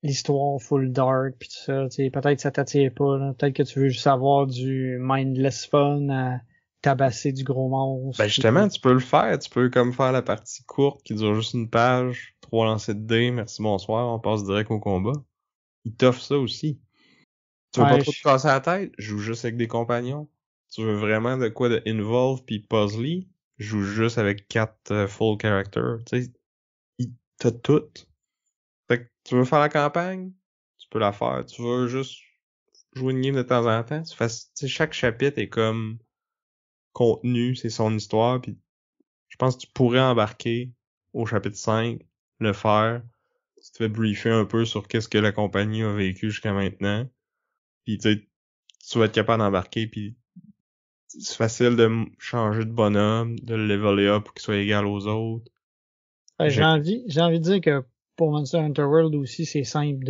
A: l'histoire full dark pis tout ça, tu sais, peut-être ça t'attire pas, là. Peut-être que tu veux juste avoir du mindless fun à tabasser du gros monstre.
B: Ben justement, tu peux le faire, tu peux comme faire la partie courte qui dure juste une page, 3 lancers de dés, merci bonsoir, on passe direct au combat. Il t'offre ça aussi. Tu veux pas
A: Ouais,
B: trop te casser la tête, joue juste avec des compagnons. Tu veux vraiment de quoi de involve pis puzzly, joue juste avec 4 full characters. Tu sais, t'as tout. Fait que tu veux faire la campagne, tu peux la faire. Tu veux juste jouer une game de temps en temps, tu sais, chaque chapitre est comme contenu, c'est son histoire, puis je pense que tu pourrais embarquer au chapitre 5, le faire, tu te fais briefer un peu sur qu'est-ce que la compagnie a vécu jusqu'à maintenant, puis tu vas être capable d'embarquer, puis c'est facile de changer de bonhomme, de le leveler up pour qu'il soit égal aux autres.
A: ouais, j'ai envie de dire que pour Monster Hunter World aussi, c'est simple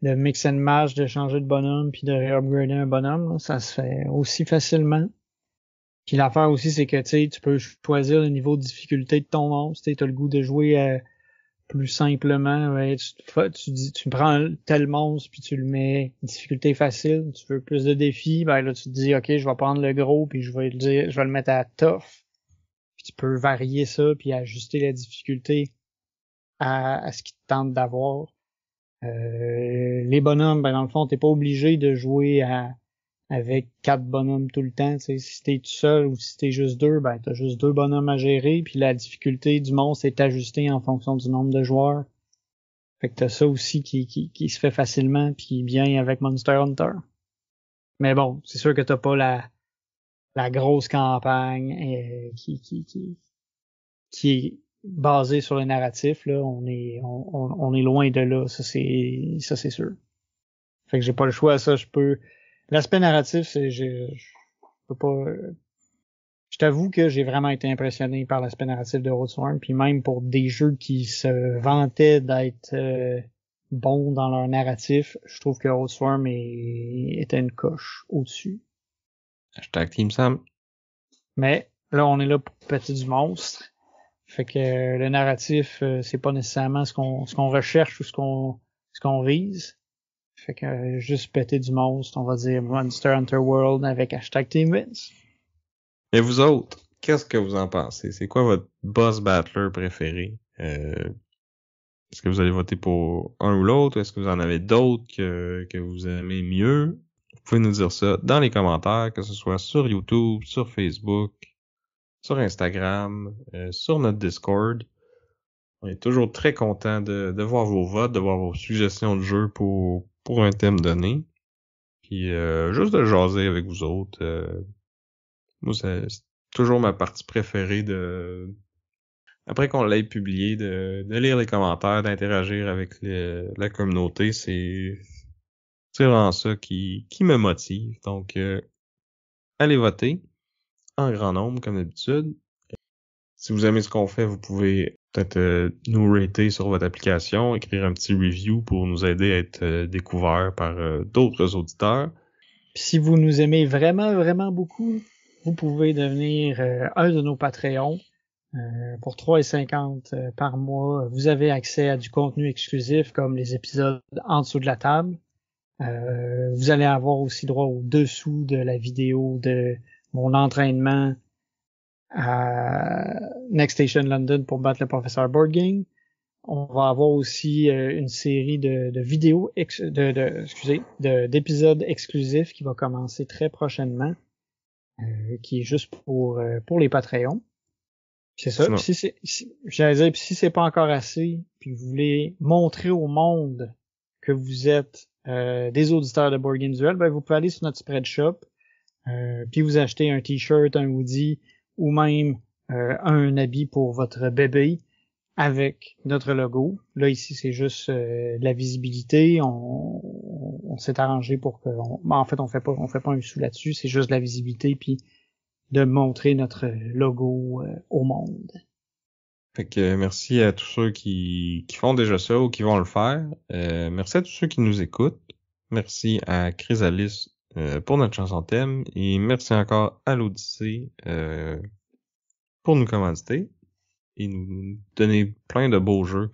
A: de mix and match, de changer de bonhomme puis de réupgrader un bonhomme, là. Ça se fait aussi facilement. Puis l'affaire aussi, c'est que tu peux choisir le niveau de difficulté de ton monstre. Tu as le goût de jouer plus simplement. Ouais, tu prends tel monstre puis tu le mets difficulté facile. Tu veux plus de défis, ben là tu te dis ok, je vais prendre le gros puis je vais le mettre à tough. Puis tu peux varier ça puis ajuster la difficulté à ce qui te tente d'avoir. Les bonhommes, ben dans le fond, t'es pas obligé de jouer avec 4 bonhommes tout le temps. T'sais. Si t'es tout seul ou si t'es juste 2, ben t'as juste 2 bonhommes à gérer, puis la difficulté du monstre est ajustée en fonction du nombre de joueurs. Fait que t'as ça aussi qui se fait facilement puis bien avec Monster Hunter. Mais bon, c'est sûr que t'as pas la grosse campagne qui est basée sur le narratif. Là, on est loin de là, ça c'est sûr. Fait que j'ai pas le choix, ça l'aspect narratif, je peux pas, je t'avoue que j'ai vraiment été impressionné par l'aspect narratif de Oathsworn, puis même pour des jeux qui se vantaient d'être bons dans leur narratif, je trouve que Oathsworn était une coche au-dessus.
B: Hashtag Team Sam.
A: Mais là, on est là pour péter du monstre. Fait que le narratif, c'est pas nécessairement ce qu'on recherche ou ce qu'on vise. Fait que juste péter du monstre, on va dire Monster Hunter World avec hashtag Team Vince.
B: Et vous autres, qu'est-ce que vous en pensez? C'est quoi votre boss battler préféré? Est-ce que vous allez voter pour un ou l'autre? Est-ce que vous en avez d'autres que vous aimez mieux? Vous pouvez nous dire ça dans les commentaires, que ce soit sur YouTube, sur Facebook, sur Instagram, sur notre Discord. On est toujours très content de voir vos votes, de voir vos suggestions de jeux pour un thème donné. Puis juste de jaser avec vous autres. Moi, c'est toujours ma partie préférée après qu'on l'ait publié, de lire les commentaires, d'interagir avec la communauté. C'est vraiment ça qui me motive. Donc, allez voter en grand nombre, comme d'habitude. Si vous aimez ce qu'on fait, vous pouvez peut-être nous rater sur votre application, écrire un petit review pour nous aider à être découverts par d'autres auditeurs.
A: Puis si vous nous aimez vraiment, vraiment beaucoup, vous pouvez devenir un de nos Patreons. Pour 3,50 par mois, vous avez accès à du contenu exclusif comme les épisodes en dessous de la table. Vous allez avoir aussi droit au dessous de la vidéo de mon entraînement à Next Station London pour battre le professeur Board Game. On va avoir aussi une série de vidéos d'épisodes exclusifs qui va commencer très prochainement, qui est juste pour les Patreons. C'est ça. Puis si c'est pas encore assez, puis que vous voulez montrer au monde que vous êtes des auditeurs de Board Game Duel, ben vous pouvez aller sur notre Spreadshop, puis vous acheter un t-shirt, un hoodie ou même un habit pour votre bébé avec notre logo. Là ici c'est juste la visibilité. On s'est arrangé pour que en fait on fait pas un sou là-dessus, c'est juste la visibilité puis de montrer notre logo au monde.
B: Fait que merci à tous ceux qui font déjà ça ou qui vont le faire. Merci à tous ceux qui nous écoutent. Merci à Chrysalis pour notre chanson thème. Et merci encore à l'Odyssée pour nous commanditer et nous donner plein de beaux jeux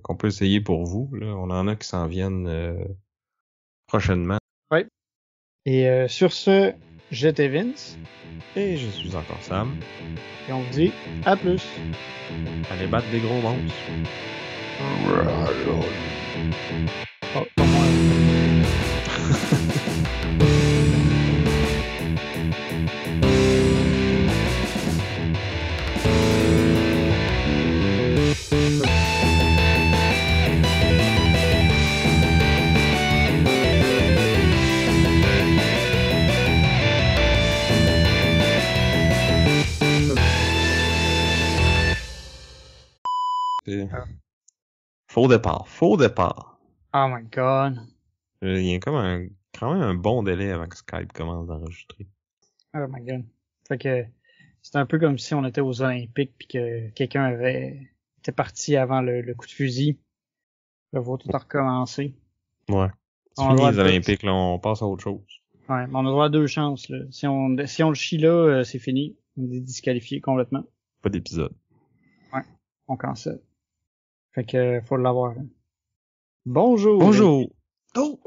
B: qu'on peut essayer pour vous. Là, on en a qui s'en viennent prochainement.
A: Oui. Et sur ce, j'étais Vince.
B: Et je suis encore Sam.
A: Et on vous dit à plus.
B: Allez battre des gros monstres.
A: Oh, pas moi.
B: Faux départ.
A: Oh my god.
B: Il y a quand même un bon délai avant que Skype commence d'enregistrer.
A: Oh my god. Fait que c'est un peu comme si on était aux Olympiques puis que quelqu'un était parti avant le coup de fusil. Là, va tout recommencer.
B: Ouais. C'est fini les Olympiques, là, on passe à autre chose.
A: Ouais, mais on a droit à 2 chances, là. Si on le chie là, c'est fini. On est disqualifié complètement.
B: Pas d'épisode.
A: Ouais, on cancelle. Fait que faut l'avoir. Là. Bonjour.
B: Bonjour. Oh!